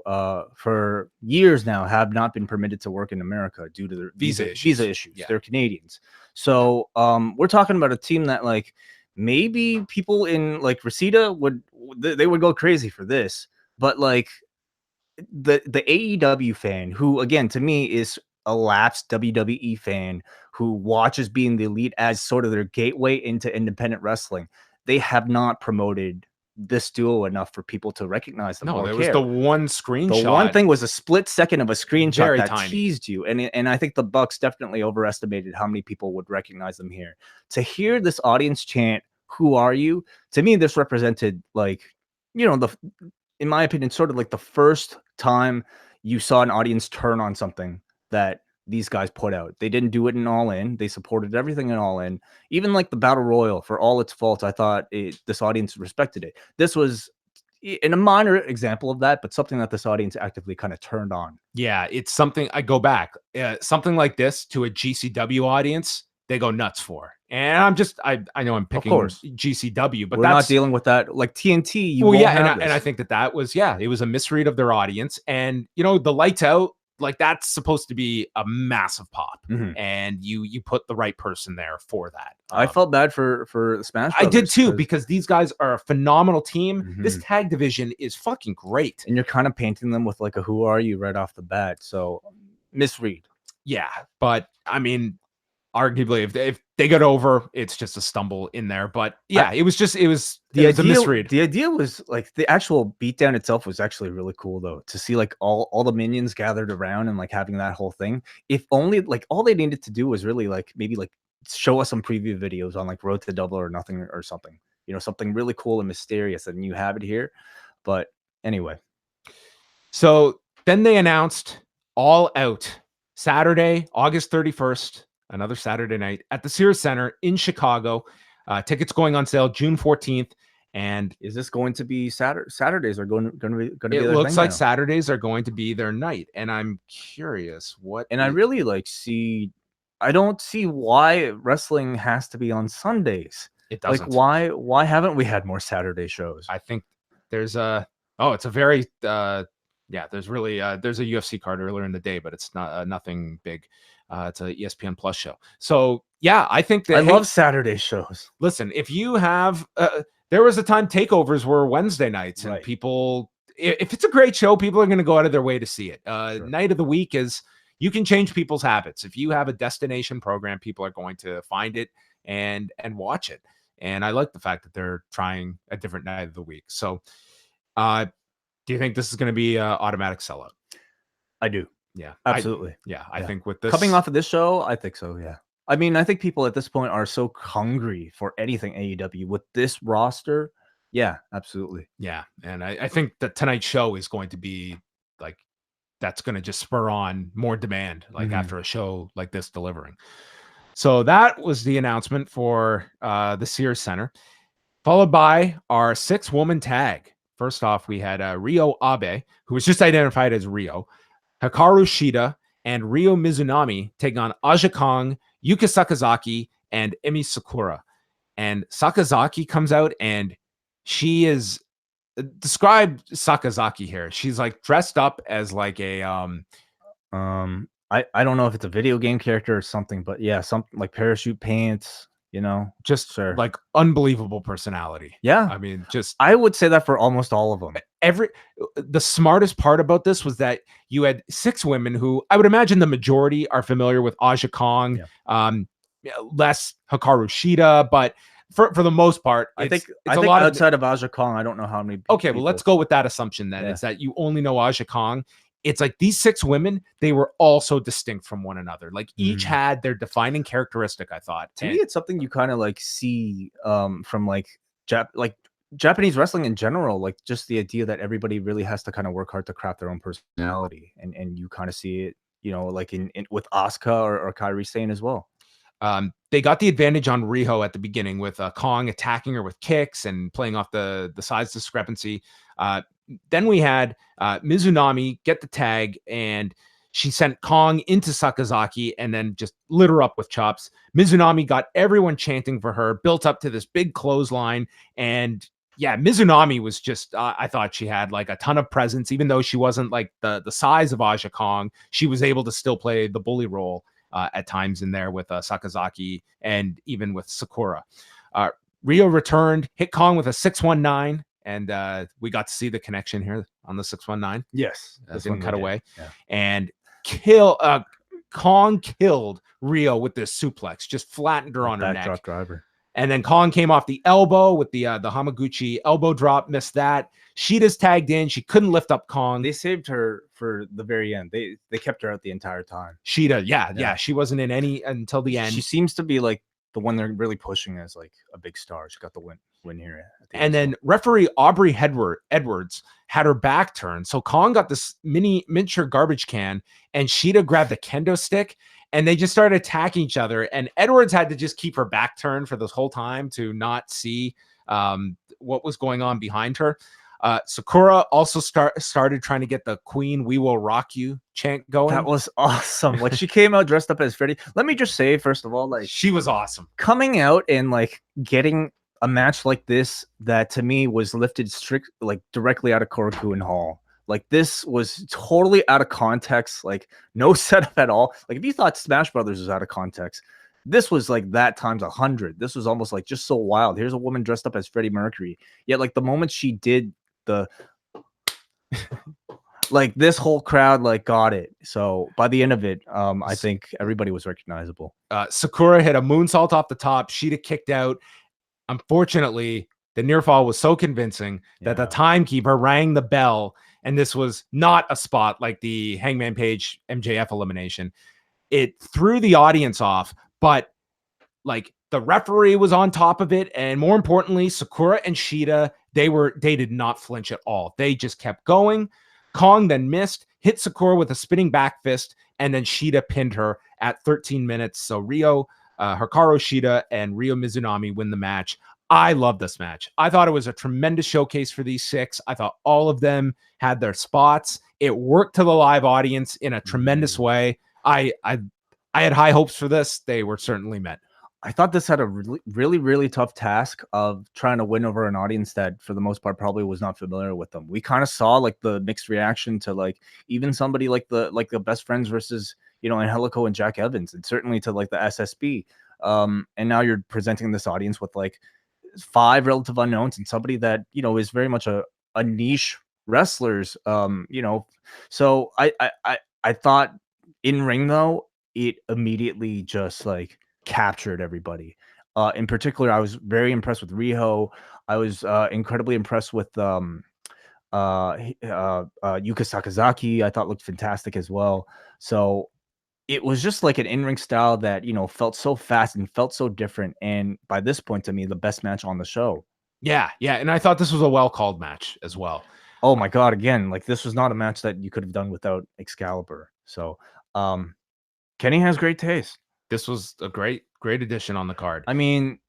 for years now have not been permitted to work in America due to their visa issues. Yeah. They're Canadians. So we're talking about a team that, like, maybe people in like Reseda would go crazy for this, but like the AEW fan, who again to me is a lapsed WWE fan who watches Being the Elite as sort of their gateway into independent wrestling, they have not promoted this duo enough for people to recognize them. No, there care. was the one screenshot. The one thing was a split second of a screenshot Very that tiny. teased you, and I think the Bucks definitely overestimated how many people would recognize them here. To hear this audience chant, "Who are you?" To me, this represented, like, in my opinion, sort of like the first time you saw an audience turn on something that these guys put out. They didn't do it in All In. They supported everything in All In. Even like the Battle Royal, for all its faults, I thought this audience respected it. This was in a minor example of that, but something that this audience actively kind of turned on. Yeah, it's something I go back. Something like this to a GCW audience, they go nuts for. And I know I'm picking course. GCW, but we're not dealing with that. Like TNT, you well, won't yeah, have and I this. think that was it was a misread of their audience, and the lights out, like that's supposed to be a massive pop, Mhm. and you put the right person there for that. I felt bad for Smash I did Brothers too, because these guys are a phenomenal team. This Mhm. tag division is fucking great. and you're kind of painting them with like a who are you right off the bat. So misread. Yeah, but I mean, arguably, if they get over, it's just a stumble in there. But yeah, it was a misread. The idea was like the actual beatdown itself was actually really cool though, to see like all the minions gathered around and like having that whole thing. If only like all they needed to do was really like maybe like show us some preview videos on like Road to Double or Nothing or something. Something really cool and mysterious, and you have it here. But anyway, So then they announced All Out Saturday, August 31st, another Saturday night at the Sears Center in Chicago. Tickets going on sale June 14th. And is this going to be Saturdays are going to be it their looks thing like now? Saturdays are going to be their night. And I'm curious what. And I really I don't see why wrestling has to be on Sundays. It Like doesn't. why haven't we had more Saturday shows? I think there's it's a very there's really there's a UFC card earlier in the day, but it's not nothing big. It's a ESPN Plus show. So yeah, I think that I love Saturday shows. Listen, if you have there was a time takeovers were Wednesday nights, and Right. people, if it's a great show, people are going to go out of their way to see it. Sure. Night of the week is, you can change people's habits. If you have a destination program, people are going to find it and watch it. And I like the fact that they're trying a different night of the week. So do you think this is going to be an automatic sellout? I do. Yeah, Absolutely. I think with this coming off of this show, I think so. Yeah. I mean, I think people at this point are so hungry for anything AEW with this roster. Yeah, absolutely. Yeah, and I think that tonight's show is going to be like, that's going to just spur on more demand, like after a show like this delivering. So that was the announcement for the Sears Center, followed by our 6-woman tag. First off, we had Ryo Abe, who was just identified as Ryo, Hikaru Shida, and Ryo Mizunami taking on Aja Kong, Yuka Sakazaki, and Emi Sakura. And Sakazaki comes out, and she is, describe Sakazaki here. She's like dressed up as like a I don't know if it's a video game character or something, but yeah, something like parachute pants, just sure. like unbelievable personality. Yeah. I mean, just I would say that for almost all of them. The smartest part about this was that you had 6 women who I would imagine the majority are familiar with Aja Kong, less Hikaru Shida, but for the most part, I think a lot outside of Aja Kong, I don't know how many. Okay, well, let's go with that assumption then. Is that you only know Aja Kong. It's like these 6 women, they were all so distinct from one another. Like each had their defining characteristic, I thought. To me, it's something you kind of like see from like Japanese wrestling in general, like just the idea that everybody really has to kind of work hard to craft their own personality. And you kind of see it, like in with Asuka or Kairi Sane as well. They got the advantage on Riho at the beginning with Kong attacking her with kicks and playing off the size discrepancy. Then we had Mizunami get the tag, and she sent Kong into Sakazaki and then just lit her up with chops. Mizunami got everyone chanting for her, built up to this big clothesline. And yeah, Mizunami was just, I thought she had like a ton of presence, even though she wasn't like the size of Aja Kong. She was able to still play the bully role at times in there with Sakazaki and even with Sakura. Rio returned, hit Kong with a 619. And we got to see the connection here on the 619. Yes. Didn't cut away. Yeah. And Kong killed Rio with this suplex, just flattened her on her neck. Backdrop driver. And then Kong came off the elbow with the Hamaguchi elbow drop, missed that. Shida's tagged in. She couldn't lift up Kong. They saved her for the very end. They kept her out the entire time. Shida, yeah. She wasn't in any until the end. She seems to be like the one they're really pushing as like a big star. She got the win here. And then referee Aubrey Edwards had her back turned. So Kong got this miniature garbage can, and Shida grabbed a kendo stick, and they just started attacking each other. And Edwards had to just keep her back turned for this whole time to not see what was going on behind her. Sakura also started trying to get the Queen We Will Rock You chant going. That was awesome. Like, she came out dressed up as Freddy. Let me just say, first of all, like, she was awesome. Coming out and like getting a match like this that to me was lifted directly out of Korakuen Hall. Like, this was totally out of context, like no setup at all. Like, if you thought Smash Brothers was out of context, this was like that times 100. This was almost like just so wild. Here's a woman dressed up as Freddie Mercury. Yet, like, the moment she did the like, this whole crowd like got it. So by the end of it, I think everybody was recognizable. Sakura hit a moonsault off the top. She'd kicked out. Unfortunately, the near fall was so convincing that the timekeeper rang the bell, and this was not a spot like the Hangman Page MJF elimination. It threw the audience off, but like, the referee was on top of it, and more importantly, Sakura and Shida, they did not flinch at all. They just kept going. Kong then missed, hit Sakura with a spinning back fist, and then Shida pinned her at 13 minutes. So Hikaru Shida and Ryo Mizunami win the match. I love this match. I thought it was a tremendous showcase for these 6. I thought all of them had their spots. It worked to the live audience in a tremendous way. I had high hopes for this. They were certainly met. I thought this had a really tough task of trying to win over an audience that, for the most part, probably was not familiar with them. We kind of saw like the mixed reaction to like even somebody like the Best Friends versus, Angelico and Jack Evans, and certainly to like the SSB. And now you're presenting this audience with like 5 relative unknowns and somebody that is very much a niche wrestlers. So I thought in ring though, it immediately just like captured everybody. In particular, I was very impressed with Riho. I was incredibly impressed with Yuka Sakazaki. I thought looked fantastic as well. So it was just like an in-ring style that felt so fast and felt so different. And by this point, to me, the best match on the show. Yeah, and I thought this was a well-called match as well. Oh my god! Again, like, this was not a match that you could have done without Excalibur. So Kenny has great taste. This was a great addition on the card. I mean,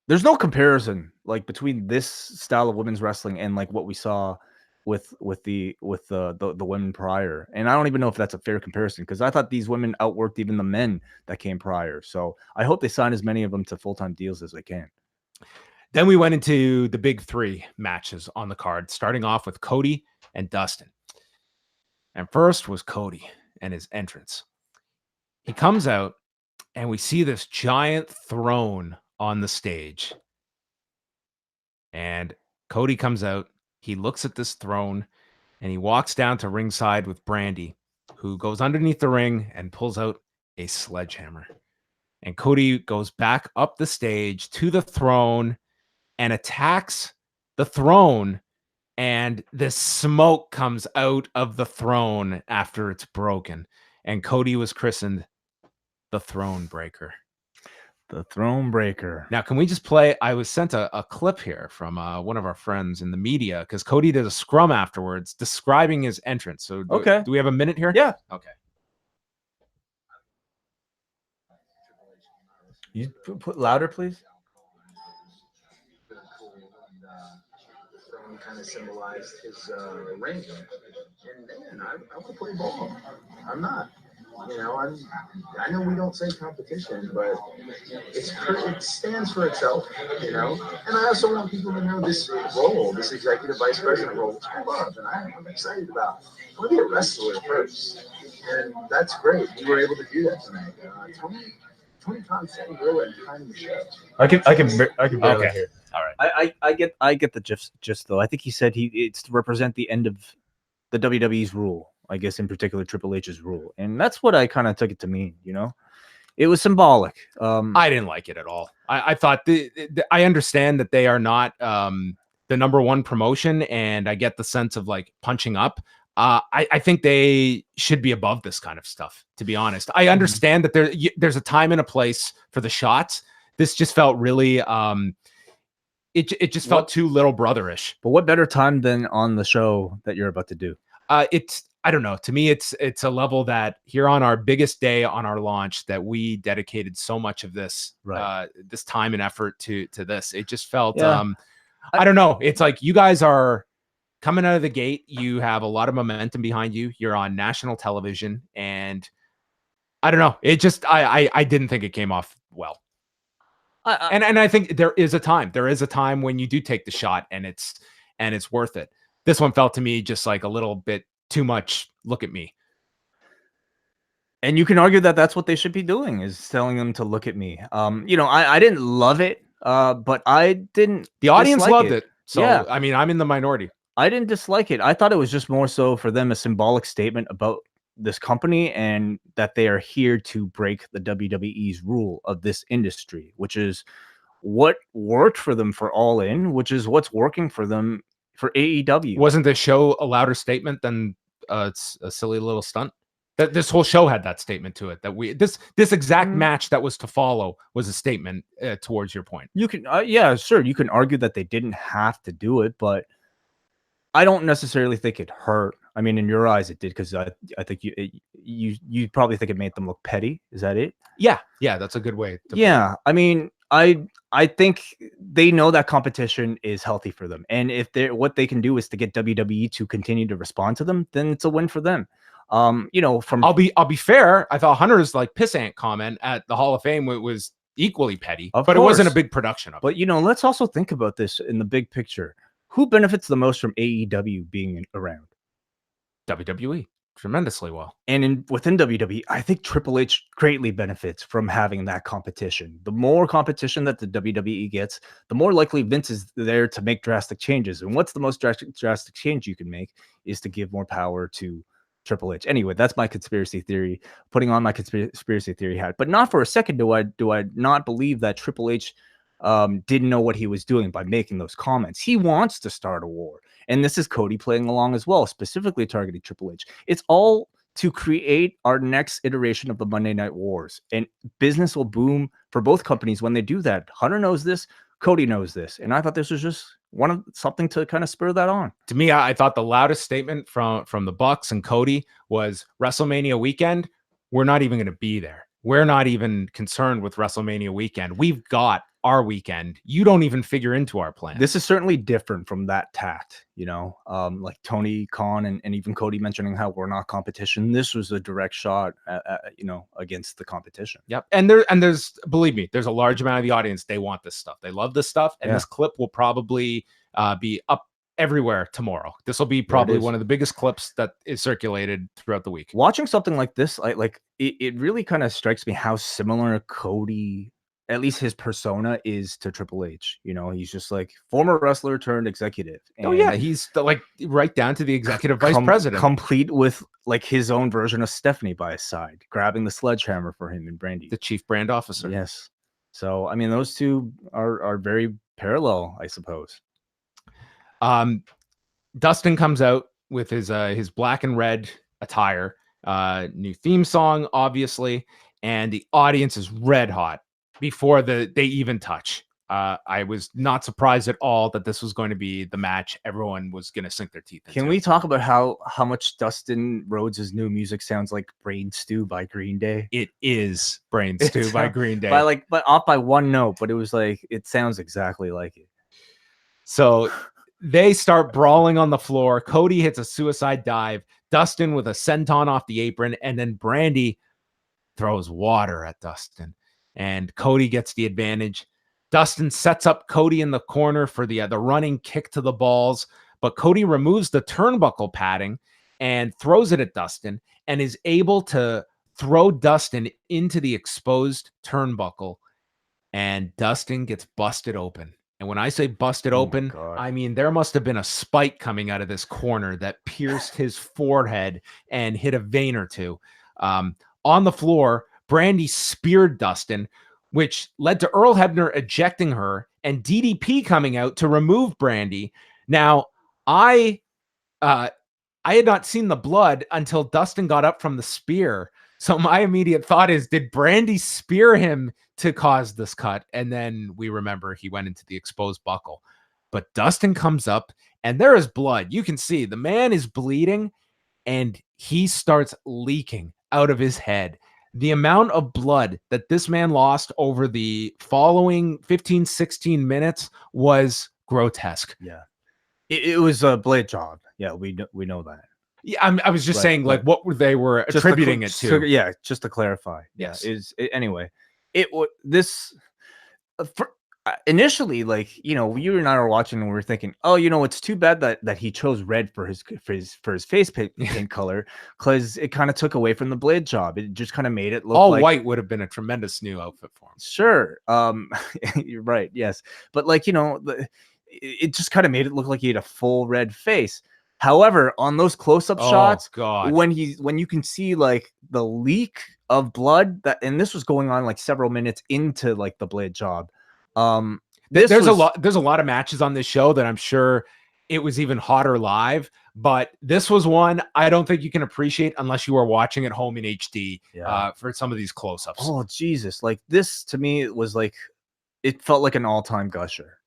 there's no comparison like between this style of women's wrestling and like what we saw with the women prior. And I don't even know if that's a fair comparison, because I thought these women outworked even the men that came prior. So I hope they sign as many of them to full-time deals as they can. Then we went into the big 3 matches on the card, starting off with Cody and Dustin. And first was Cody and his entrance. He comes out, and we see this giant throne on the stage. And Cody comes out. He looks at this throne, and he walks down to ringside with Brandy, who goes underneath the ring and pulls out a sledgehammer. And Cody goes back up the stage to the throne and attacks the throne. And this smoke comes out of the throne after it's broken. And Cody was christened the Throne Breaker. The Throne Breaker. Now, can we just play? I was sent a clip here from one of our friends in the media, because Cody did a scrum afterwards describing his entrance. So do we have a minute here? Yeah. Okay. You put louder, please. Kind of symbolized his reign, and man, I want to play ball. I'm not. I know we don't say competition, but it stands for itself, And I also want people to know this role, this executive vice president role, which I love, and I'm excited about. I want to be a wrestler first, and that's great. You were able to do that tonight. Tony Khan said really behind the show. I can barely hear. All right. I get the gist though. I think he said it's to represent the end of the WWE's rule. I guess in particular Triple H's rule, and that's what I kind of took it to mean. It was symbolic. I didn't like it at all. I thought I understand that they are not the number 1 promotion, and I get the sense of like punching up. I think they should be above this kind of stuff, to be honest. I understand that there's a time and a place for the shots. This just felt really it just felt too little brotherish. But what better time than on the show that you're about to do? I don't know. To me, it's a level that here on our biggest day on our launch that we dedicated so much of this this time and effort to this. It just felt I don't know. It's like you guys are coming out of the gate. You have a lot of momentum behind you. You're on national television, and I don't know. It just I didn't think it came off well. And I think there is a time. There is a time when you do take the shot, and it's worth it. This one felt to me just like a little bit too much. Look at me. And you can argue that that's what they should be doing, is telling them to look at me. I didn't love it, but I didn't. The audience dislike loved it. So, yeah. I mean, I'm in the minority. I didn't dislike it. I thought it was just more so for them a symbolic statement about this company and that they are here to break the WWE's rule of this industry, which is what worked for them for All In, which is what's working for them for AEW. Wasn't the show a louder statement than it's a silly little stunt? That this whole show had that statement to it. That this exact match that was to follow was a statement towards your point. You can, yeah, sure. You can argue that they didn't have to do it, but I don't necessarily think it hurt. I mean, in your eyes, it did, because I think you probably think it made them look petty. Is that it? Yeah, that's a good way. Yeah, I mean, I think they know that competition is healthy for them, and if what they can do is to get WWE to continue to respond to them, then it's a win for them. I'll be fair. I thought Hunter's like pissant comment at the Hall of Fame was equally petty, but course. It wasn't a big production of it. But let's also think about this in the big picture. Who benefits the most from AEW being around? WWE tremendously well. And within WWE, I think Triple H greatly benefits from having that competition. The more competition that the WWE gets, the more likely Vince is there to make drastic changes. And what's the most drastic change you can make is to give more power to Triple H. Anyway, that's my conspiracy theory, putting on my conspiracy theory hat. But not for a second do I not believe that Triple H didn't know what he was doing by making those comments. He wants to start a war. And this is Cody playing along as well, specifically targeting Triple H. It's all to create our next iteration of the Monday Night Wars. And business will boom for both companies when they do that. Hunter knows this. Cody knows this. And I thought this was just something to kind of spur that on. To me, I thought the loudest statement from the Bucks and Cody was WrestleMania weekend. We're not even going to be there. We're not even concerned with WrestleMania weekend. We've got our weekend. You don't even figure into our plan. This is certainly different from that tact, like Tony Khan and even Cody mentioning how we're not competition. This was a direct shot against the competition. Yep. And there's believe me, there's a large amount of the audience. They want this stuff. They love this stuff. And this clip will probably be up everywhere tomorrow. This will be probably one of the biggest clips that is circulated throughout the week. Watching something like this, it really kind of strikes me how similar Cody, at least his persona, is to Triple H. He's just like former wrestler turned executive. And he's like right down to the executive vice president, complete with like his own version of Stephanie by his side, grabbing the sledgehammer for him and Brandy, the chief brand officer. Yes. So I mean, those two are very parallel, I suppose. Dustin comes out with his black and red attire, new theme song, obviously, and the audience is red hot before they even touch. I was not surprised at all that this was going to be the match everyone was going to sink their teeth into. Can we talk about how much Dustin Rhodes' new music sounds like Brain Stew by Green Day? It is Brain Stew by Green Day. But off by one note, but it was like, it sounds exactly like it. So they start brawling on the floor. Cody hits a suicide dive. Dustin with a senton off the apron, and then Brandy throws water at Dustin, and Cody gets the advantage. Dustin sets up Cody in the corner for the running kick to the balls, but Cody removes the turnbuckle padding and throws it at Dustin, and is able to throw Dustin into the exposed turnbuckle, and Dustin gets busted open. And when I say busted open, I mean there must have been a spike coming out of this corner that pierced his forehead and hit a vein or two. On the floor, Brandy speared Dustin, which led to Earl Hebner ejecting her and DDP coming out to remove Brandy. Now, I had not seen the blood until Dustin got up from the spear. So my immediate thought is, did Brandy spear him to cause this cut? And then we remember he went into the exposed buckle. But Dustin comes up and there is blood. You can see the man is bleeding and he starts leaking out of his head. The amount of blood that this man lost over the following 15, 16 minutes was grotesque. Yeah. It was a blade job. Yeah, we know that. Yeah, I was just Right, saying, like, right. what were they were Just to attributing it to? yeah, just to clarify. Yes. Anyway, it was this initially, like, you and I were watching and we were thinking, oh, it's too bad that he chose red for his face paint color, because it kind of took away from the blade job. It just kind of made it look All like white would have been a tremendous new outfit for him. Sure. You're right. Yes, but like it just kind of made it look like he had a full red face. However, on those close-up shots, God, when you can see like the leak of blood, and this was going on like several minutes into like the blade job. There's a lot of matches on this show that I'm sure it was even hotter live, but this was one I don't think you can appreciate unless you are watching at home in HD for some of these close-ups. Oh Jesus! Like this to me, it was like it felt like an all-time gusher.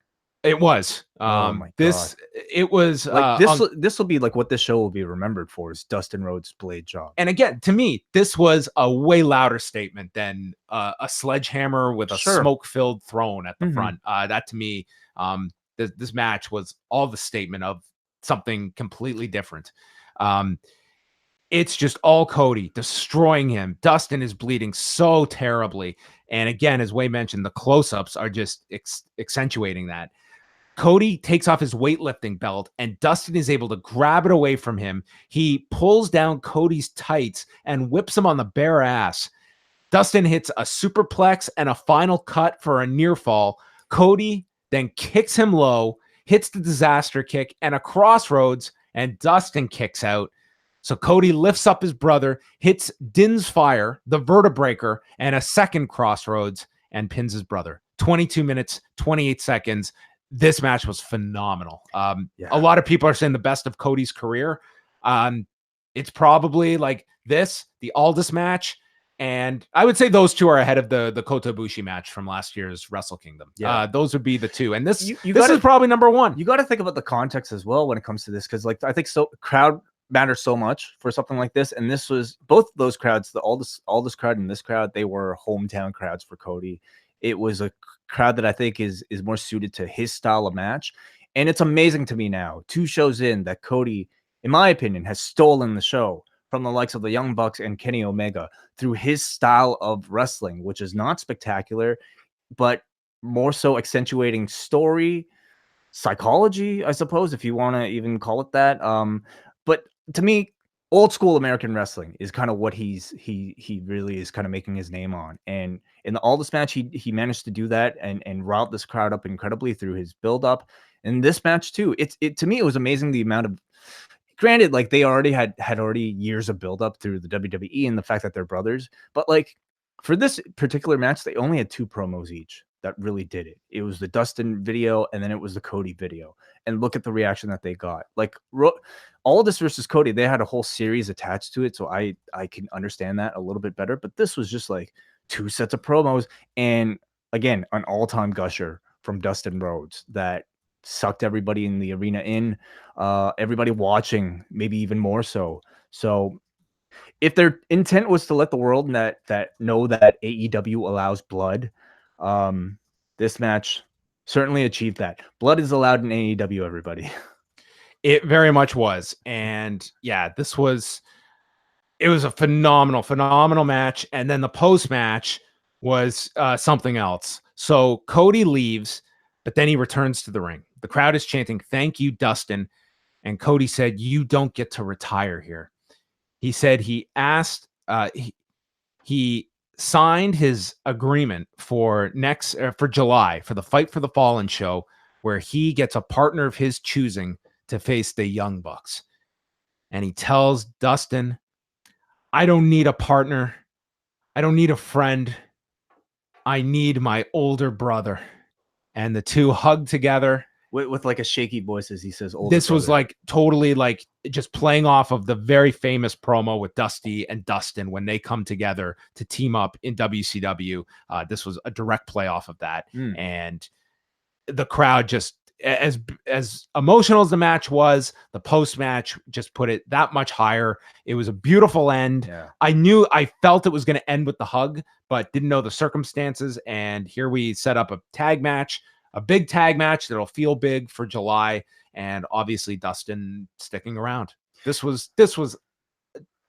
It was. Oh my God. It was like this will be like what this show will be remembered for, is Dustin Rhodes' blade job. And again, to me, this was a way louder statement than a sledgehammer with a smoke-filled throne at the front. That to me, this match was all the statement of something completely different. It's just all Cody destroying him. Dustin is bleeding so terribly. And again, as Wei mentioned, the close-ups are just accentuating that. Cody takes off his weightlifting belt and Dustin is able to grab it away from him. He pulls down Cody's tights and whips him on the bare ass. Dustin hits a superplex and a final cut for a near fall. Cody then kicks him low, hits the disaster kick and a crossroads, and Dustin kicks out. So Cody lifts up his brother, hits Din's Fire, the Vertebreaker, and a second crossroads, and pins his brother. 22 minutes, 28 seconds. This match was phenomenal. A lot of people are saying the best of Cody's career. It's probably like the Aldis match, and I would say those two are ahead of the Kota Ibushi match from last year's Wrestle Kingdom. Those would be the two, and this is probably number one. You got to think about the context as well when it comes to this, because like I think crowd matters so much for something like this, and this was both those crowds, the Aldis crowd and this crowd, they were hometown crowds for Cody. It was a crowd that I think is more suited to his style of match. And it's amazing to me now, 2 shows in, that Cody, in my opinion, has stolen the show from the likes of the Young Bucks and Kenny Omega through his style of wrestling, which is not spectacular, but more so accentuating story, psychology, I suppose, if you want to even call it that. But to me, old school American wrestling is kind of what he really is kind of making his name on. And in the Aldis match, he managed to do that and riled this crowd up incredibly through his build up. And this match too, to me, it was amazing the amount of, granted, like they already had years of build up through the WWE and the fact that they're brothers, but like for this particular match, they only had 2 promos each that really did it. It was the Dustin video and then it was the Cody video. And look at the reaction that they got. Like Aldis versus Cody, they had a whole series attached to it, so I can understand that a little bit better. But this was just like 2 sets of promos, and again, an all-time gusher from Dustin Rhodes that sucked everybody in the arena in, everybody watching, maybe even more so. So if their intent was to let the world that know that AEW allows blood, this match certainly achieved that. Blood is allowed in AEW, everybody. It very much was. And yeah, it was a phenomenal match. And then the post match was something else. So Cody leaves, but then he returns to the ring. The crowd is chanting, "Thank you, Dustin." And Cody said, "You don't get to retire here." He said he asked, he signed his agreement for July for the Fight for the Fallen show, where he gets a partner of his choosing to face the Young Bucks. And he tells Dustin, "I don't need a partner. I don't need a friend. I need my older brother." And the two hug together. With like a shaky voice as he says, older this brother. Was like totally like just playing off of the very famous promo with Dusty and Dustin when they come together to team up in WCW. This was a direct play off of that. And the crowd just, as emotional as the match was, the post match just put it that much higher. It was a beautiful end. Yeah. I felt it was going to end with the hug, but didn't know the circumstances. And here we set up a tag match, a big tag match that'll feel big for July, and obviously Dustin sticking around. This was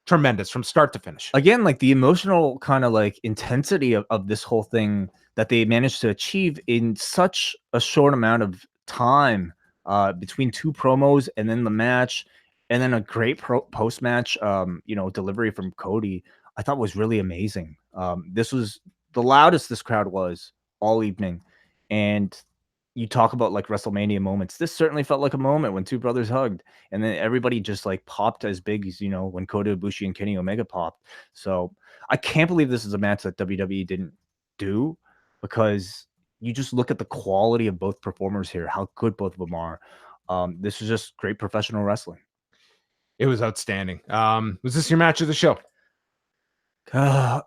tremendous from start to finish. Again, like the emotional kind of like intensity of this whole thing that they managed to achieve in such a short amount of time, between 2 promos and then the match, and then a great post-match, delivery from Cody, I thought was really amazing. This was the loudest this crowd was all evening. And you talk about like WrestleMania moments. This certainly felt like a moment when 2 brothers hugged, and then everybody just like popped as big as, when Kota Ibushi and Kenny Omega popped. So I can't believe this is a match that WWE didn't do, because you just look at the quality of both performers here, how good both of them are. This is just great professional wrestling. It was outstanding. Was this your match of the show?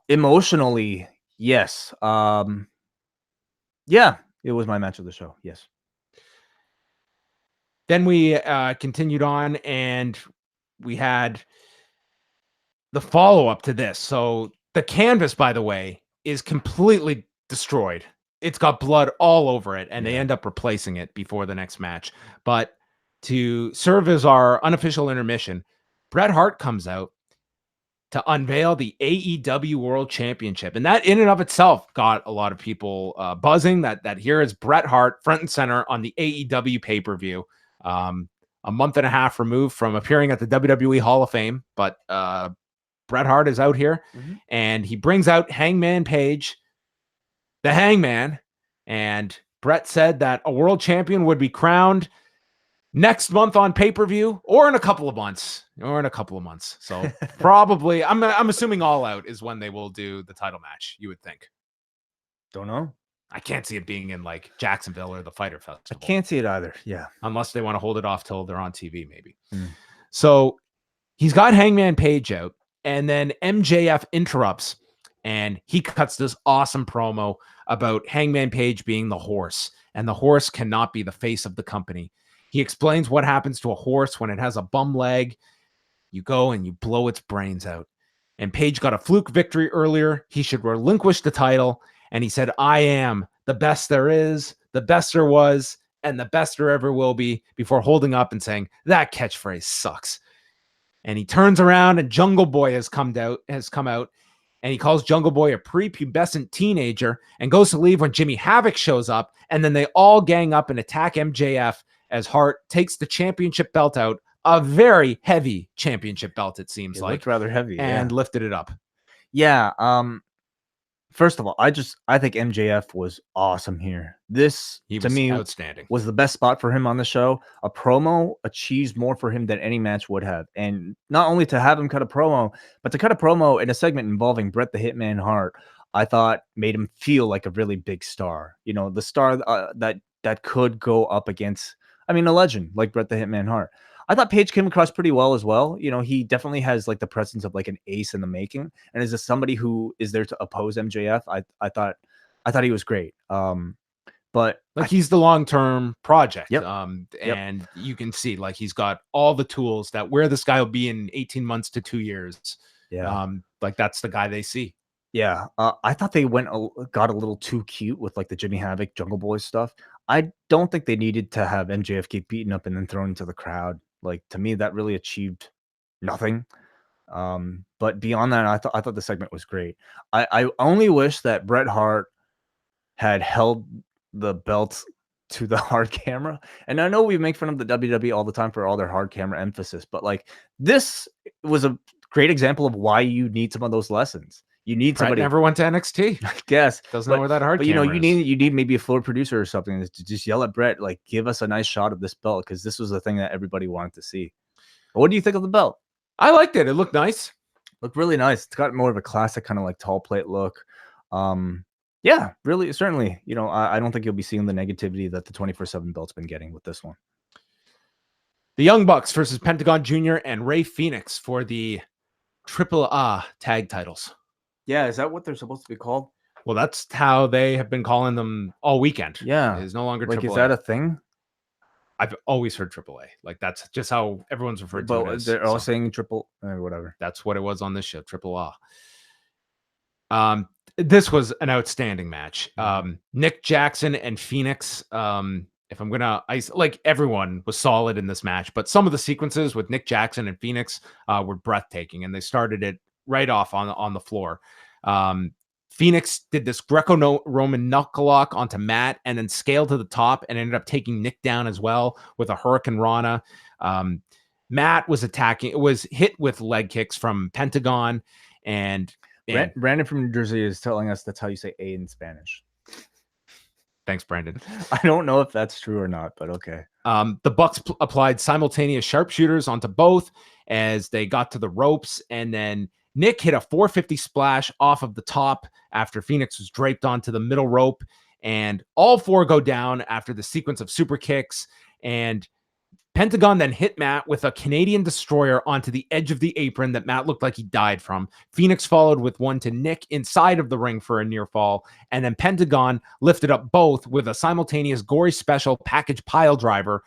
Emotionally, yes. Yeah, it was my match of the show. Yes. Then we continued on, and we had the follow-up to this. So the canvas, by the way, is completely destroyed. It's got blood all over it, and they end up replacing it before the next match. But to serve as our unofficial intermission, Bret Hart comes out to unveil the AEW World Championship. And that in and of itself got a lot of people buzzing, that here is Bret Hart front and center on the AEW pay-per-view. A month and a half removed from appearing at the WWE Hall of Fame, but Bret Hart is out here, and he brings out Hangman Page, the Hangman, and Bret said that a world champion would be crowned next month on pay-per-view, or in a couple of months. So probably, I'm assuming All Out is when they will do the title match, you would think. Don't know. I can't see it being in like Jacksonville or the Fighter Festival. I can't see it either. Yeah. Unless they want to hold it off till they're on TV, maybe. So he's got Hangman Page out, and then MJF interrupts, and he cuts this awesome promo about Hangman Page being the horse, and the horse cannot be the face of the company. He explains what happens to a horse when it has a bum leg. You go and you blow its brains out. And Page got a fluke victory earlier. He should relinquish the title. And he said, I am the best there is, the best there was, and the best there ever will be, before holding up and saying, that catchphrase sucks. And he turns around, and Jungle Boy has come out, and he calls Jungle Boy a prepubescent teenager, and goes to leave when Jimmy Havoc shows up. And then they all gang up and attack MJF as Hart takes the championship belt out, a very heavy championship belt, it seems like. Looked rather heavy. And lifted it up. Yeah. First of all, I think MJF was awesome here. This, to me, outstanding. Was the best spot for him on the show. A promo achieves more for him than any match would have. And not only to have him cut a promo, but to cut a promo in a segment involving Bret the Hitman Hart, I thought made him feel like a really big star. The star that could go up against, a legend like Bret the Hitman Hart. I thought Page came across pretty well as well. He definitely has like the presence of like an ace in the making. And as somebody who is there to oppose MJF, I thought he was great. But he's the long-term project. Yep. And you can see like he's got all the tools that where this guy will be in 18 months to 2 years. Yeah. Like that's the guy they see. Yeah. I thought they got a little too cute with like the Jimmy Havoc Jungle Boy stuff. I don't think they needed to have MJF get beaten up and then thrown into the crowd. Like, to me, that really achieved nothing. But beyond that, I thought the segment was great. I only wish that Bret Hart had held the belt to the hard camera. And I know we make fun of the WWE all the time for all their hard camera emphasis, but like this was a great example of why you need some of those lessons. You need Bret somebody. Never went to NXT. I guess Doesn't know where that hard. But camera you need maybe a floor producer or something to just yell at Bret, like, give us a nice shot of this belt, because this was the thing that everybody wanted to see. But what do you think of the belt? I liked it. It looked nice. Looked really nice. It's got more of a classic kind of like tall plate look. Yeah, really, certainly. I don't think you'll be seeing the negativity that the 24/7 belt's been getting with this one. The Young Bucks versus Pentagon Jr. and Rey Fenix for the AAA tag titles. Yeah, is that what they're supposed to be called? Well, that's how they have been calling them all weekend. Yeah. It's no longer like, AAA. Is that a thing? I've always heard AAA. Like, that's just how everyone's referred to it as. They're all saying triple, whatever. That's what it was on this show, AAA. This was an outstanding match. Nick Jackson and Phoenix. If I'm gonna like, everyone was solid in this match, but some of the sequences with Nick Jackson and Phoenix were breathtaking, and they started it right off on the floor. Phoenix did this Greco-Roman knuckle lock onto Matt, and then scaled to the top, and ended up taking Nick down as well with a Hurricane Rana. Matt was hit with leg kicks from Pentagon, and Brandon from New Jersey is telling us that's how you say A in Spanish. Thanks, Brandon. I don't know if that's true or not, but okay. The Bucks applied simultaneous sharpshooters onto both as they got to the ropes, and then Nick hit a 450 splash off of the top after Phoenix was draped onto the middle rope, and all four go down after the sequence of super kicks, and Pentagon then hit Matt with a Canadian Destroyer onto the edge of the apron that Matt looked like he died from. Phoenix followed with one to Nick inside of the ring for a near fall, and then Pentagon lifted up both with a simultaneous gory special package pile driver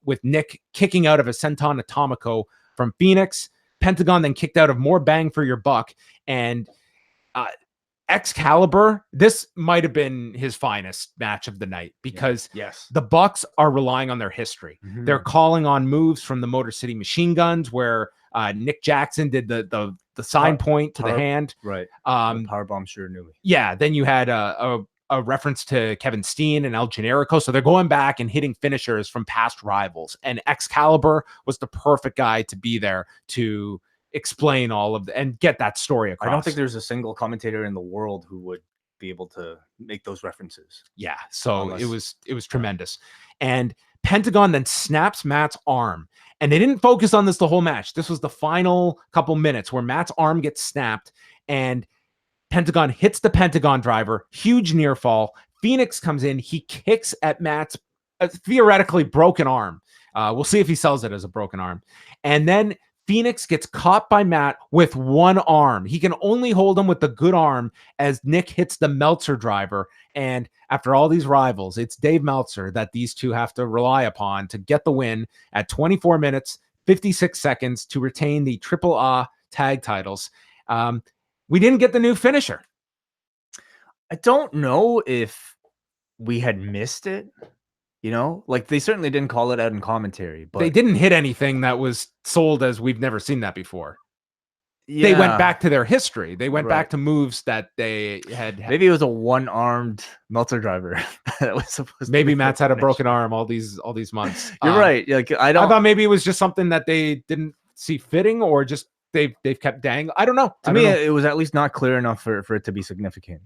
with Nick kicking out of a Senton Atomico from Phoenix. Pentagon then kicked out of more bang for your buck, and Excalibur, this might have been his finest match of the night, because the Bucks are relying on their history. They're calling on moves from the Motor City Machine Guns, where Nick Jackson did the sign point to the hand. Right. Powerbomb sure knew it. Yeah. Then you had a reference to Kevin Steen and El Generico. So they're going back and hitting finishers from past rivals. And Excalibur was the perfect guy to be there to explain all of and get that story across. I don't think there's a single commentator in the world who would be able to make those references. Yeah, so it was tremendous. And Pentagon then snaps Matt's arm, and they didn't focus on this the whole match. This was the final couple minutes where Matt's arm gets snapped, and Pentagon hits the Pentagon driver, huge near fall. Phoenix comes in, he kicks at Matt's theoretically broken arm. We'll see if he sells it as a broken arm. And then Phoenix gets caught by Matt with one arm. He can only hold him with the good arm as Nick hits the Meltzer driver. And after all these rivals, it's Dave Meltzer that these two have to rely upon to get the win at 24 minutes, 56 seconds to retain the AAA tag titles. We didn't get the new finisher. I don't know if we had missed it. You know, like, they certainly didn't call it out in commentary, but they didn't hit anything that was sold as we've never seen that before. Yeah. They went back to their history. They went back to moves that they had. Maybe it was a one-armed Meltzer driver that was supposed. Maybe Matt's had a broken arm all these months. You're right. Like, I thought maybe it was just something that they didn't see fitting, or just they've kept dangling. I don't know. To me, it was at least not clear enough for it to be significant.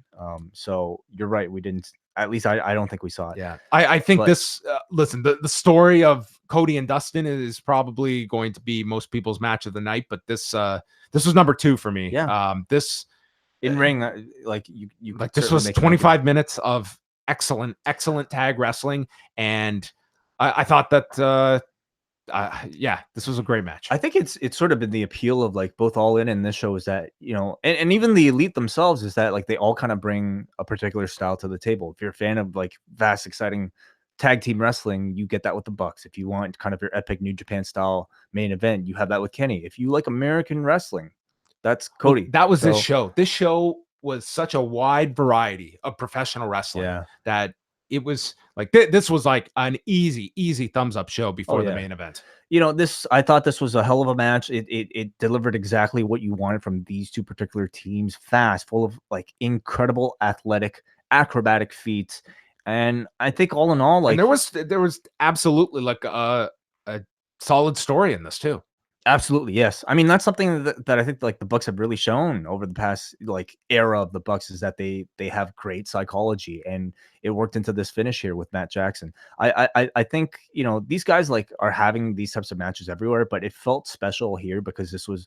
So you're right. We didn't. At least I don't think we saw it. Yeah, I think this. Listen, the story of Cody and Dustin is probably going to be most people's match of the night, but this was number 2 for me. Yeah. This in ring, like you like this was 25 minutes of excellent tag wrestling, and I thought that. This was a great match. I think it's sort of been the appeal of, like, both All In and this show is that, you know, and even the Elite themselves is that, like, they all kind of bring a particular style to the table. If you're a fan of, like, vast, exciting tag team wrestling, you get that with the Bucks. If you want kind of your epic New Japan style main event, you have that with Kenny. If you like American wrestling, that's Cody. Well, that was this show. This show was such a wide variety of professional wrestling that it was like this was like an easy thumbs up show before the main event. You know, I thought this was a hell of a match. It delivered exactly what you wanted from these two particular teams. Fast, full of, like, incredible athletic, acrobatic feats. And I think all in all, like, and there was absolutely like a solid story in this too. Absolutely, yes. I mean, that's something that I think, like, the Bucks have really shown over the past, like, era of the Bucks, is that they have great psychology, and it worked into this finish here with Matt Jackson. I think, you know, these guys, like, are having these types of matches everywhere, but it felt special here because this was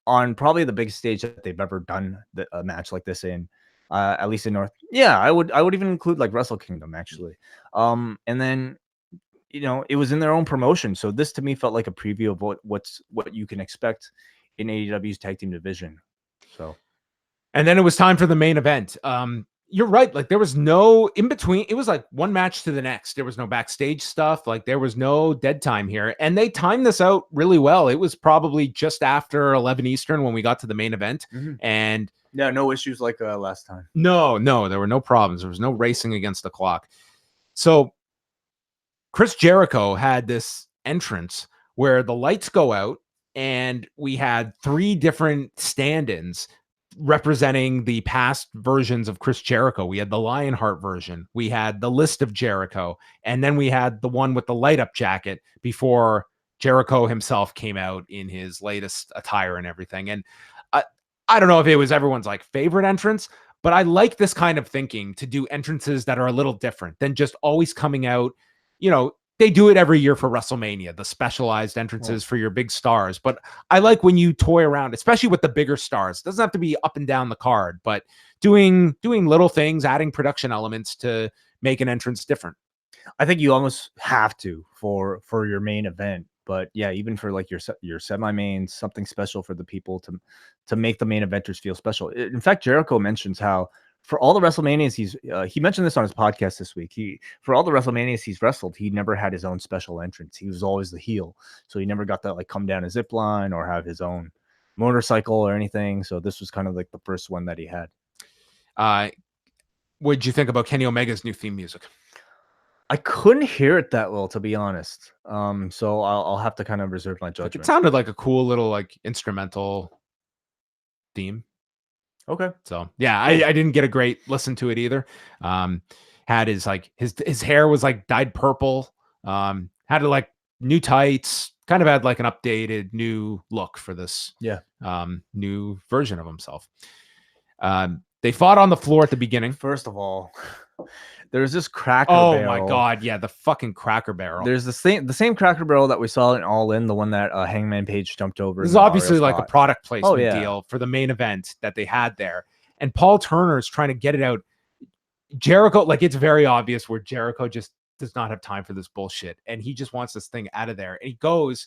on probably the biggest stage that they've ever done a match like this in, at least in North. Yeah, I would even include, like, Wrestle Kingdom, actually. And then, you know, it was in their own promotion. So this to me felt like a preview of what you can expect in AEW's tag team division. So, and then it was time for the main event. You're right. Like there was no in between. It was like one match to the next. There was no backstage stuff. Like there was no dead time here. And they timed this out really well. It was probably just after 11 Eastern when we got to the main event. And yeah, no issues like last time. No, there were no problems. There was no racing against the clock. So Chris Jericho had this entrance where the lights go out and we had 3 different stand-ins representing the past versions of Chris Jericho. We had the Lionheart version, we had the List of Jericho, and then we had the one with the light up jacket before Jericho himself came out in his latest attire and everything. And I don't know if it was everyone's like favorite entrance, but I like this kind of thinking to do entrances that are a little different than just always coming out. You know, they do it every year for WrestleMania, the specialized entrances for your big stars. But I like when you toy around, especially with the bigger stars. It doesn't have to be up and down the card, but doing little things, adding production elements to make an entrance different. I think you almost have to for your main event. But yeah, even for like your semi-mains, something special for the people to make the main eventers feel special. In fact, Jericho mentions how for all the WrestleManias he mentioned this on his podcast this week. For all the WrestleManias he's wrestled, he never had his own special entrance. He was always the heel, so he never got to like come down a zip line or have his own motorcycle or anything. So this was kind of like the first one that he had. What'd you think about Kenny Omega's new theme music? I couldn't hear it that well, to be honest. So I'll have to kind of reserve my judgment. It sounded like a cool little like instrumental theme. Okay. So yeah, I didn't get a great listen to it either. Had his like his hair was like dyed purple. Had like new tights. Kind of had like an updated new look for this. Yeah. New version of himself. They fought on the floor at the beginning. First of all, there's this Cracker Barrel. Oh my God. Yeah. The fucking Cracker Barrel. There's the same Cracker Barrel that we saw in All In, the one that Hangman Page jumped over. This is obviously like a product placement deal for the main event that they had there. And Paul Turner is trying to get it out. Jericho, like it's very obvious where Jericho just does not have time for this bullshit. And he just wants this thing out of there. And he goes,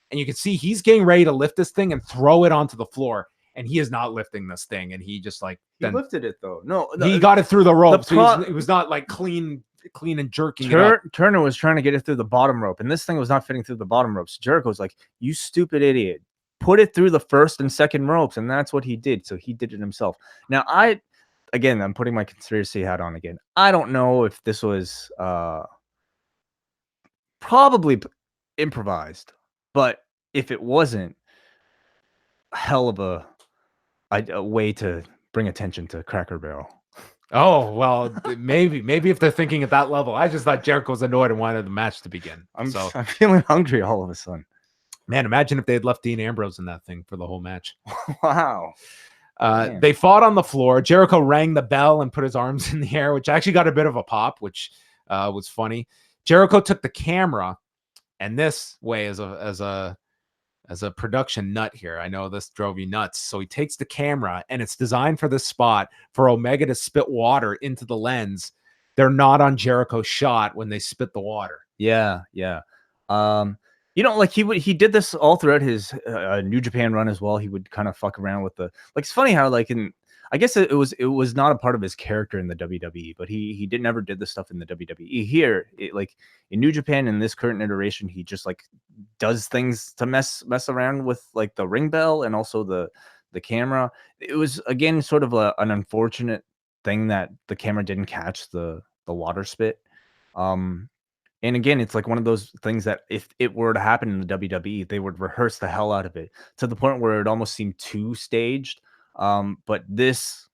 and you can see he's getting ready to lift this thing and throw it onto the floor. And he is not lifting this thing. And he just like he lifted it though. No, he got it through the rope. So it was not like clean and jerking. Turner was trying to get it through the bottom rope, and this thing was not fitting through the bottom ropes. Jericho's like, "You stupid idiot! Put it through the first and second ropes," and that's what he did. So he did it himself. Now I'm putting my conspiracy hat on again. I don't know if this was probably improvised, but if it wasn't, hell of a way to bring attention to Cracker Barrel. Oh, well, maybe if they're thinking at that level. I just thought Jericho was annoyed and wanted the match to begin. I'm feeling hungry all of a sudden. Man, imagine if they had left Dean Ambrose in that thing for the whole match. Wow. They fought on the floor. Jericho rang the bell and put his arms in the air, which actually got a bit of a pop, which was funny. Jericho took the camera, and this way as a production nut here, I know this drove you nuts. So he takes the camera, and it's designed for this spot for Omega to spit water into the lens. They're not on Jericho's shot when they spit the water. Yeah. Like he did this all throughout his New Japan run as well. He would kind of fuck around with it's funny how like I guess it was not a part of his character in the WWE, but he never did this stuff in the WWE. Here, like in New Japan in this current iteration, he just like does things to mess around with like the ring bell and also the camera. It was again sort of an unfortunate thing that the camera didn't catch the water spit. And again, it's like one of those things that if it were to happen in the WWE, they would rehearse the hell out of it to the point where it almost seemed too staged. But this,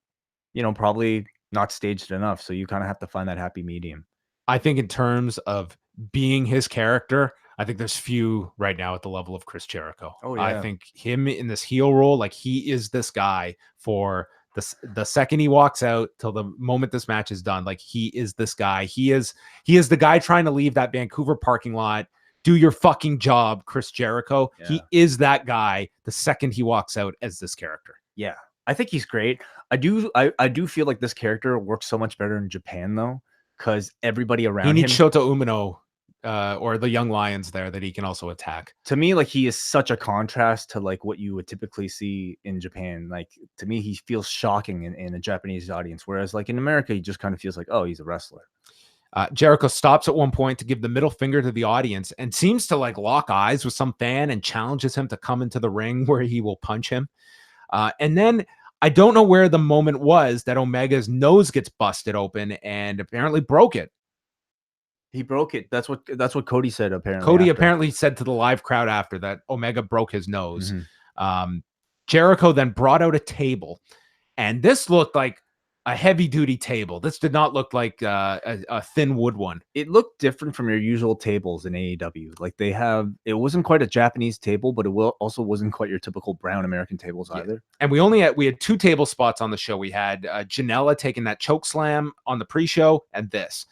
probably not staged enough. So you kind of have to find that happy medium. I think in terms of being his character, I think there's few right now at the level of Chris Jericho. Oh, yeah. I think him in this heel role, like he is this guy for the second he walks out till the moment this match is done. Like he is this guy. He is the guy trying to leave that Vancouver parking lot. Do your fucking job, Chris Jericho. Yeah. He is that guy the second he walks out as this character. Yeah. I think he's great. I do feel like this character works so much better in Japan though, because everybody around him. He needs Shota Umino or the young lions there that he can also attack. To me, like, he is such a contrast to like what you would typically see in Japan. Like, to me, he feels shocking in a Japanese audience, whereas like in America, he just kind of feels like, oh, he's a wrestler. Jericho stops at one point to give the middle finger to the audience and seems to like lock eyes with some fan and challenges him to come into the ring where he will punch him. And then I don't know where the moment was that Omega's nose gets busted open and apparently broke it. He broke it. That's what Cody said, apparently. Cody apparently said to the live crowd after that Omega broke his nose. Jericho then brought out a table, and this looked like a heavy-duty table. This did not look like a thin wood one. It looked different from your usual tables in AEW. Like, it wasn't quite a Japanese table, but it also wasn't quite your typical brown American tables either. And we had 2 table spots on the show. We had Janela taking that choke slam on the pre-show, and this.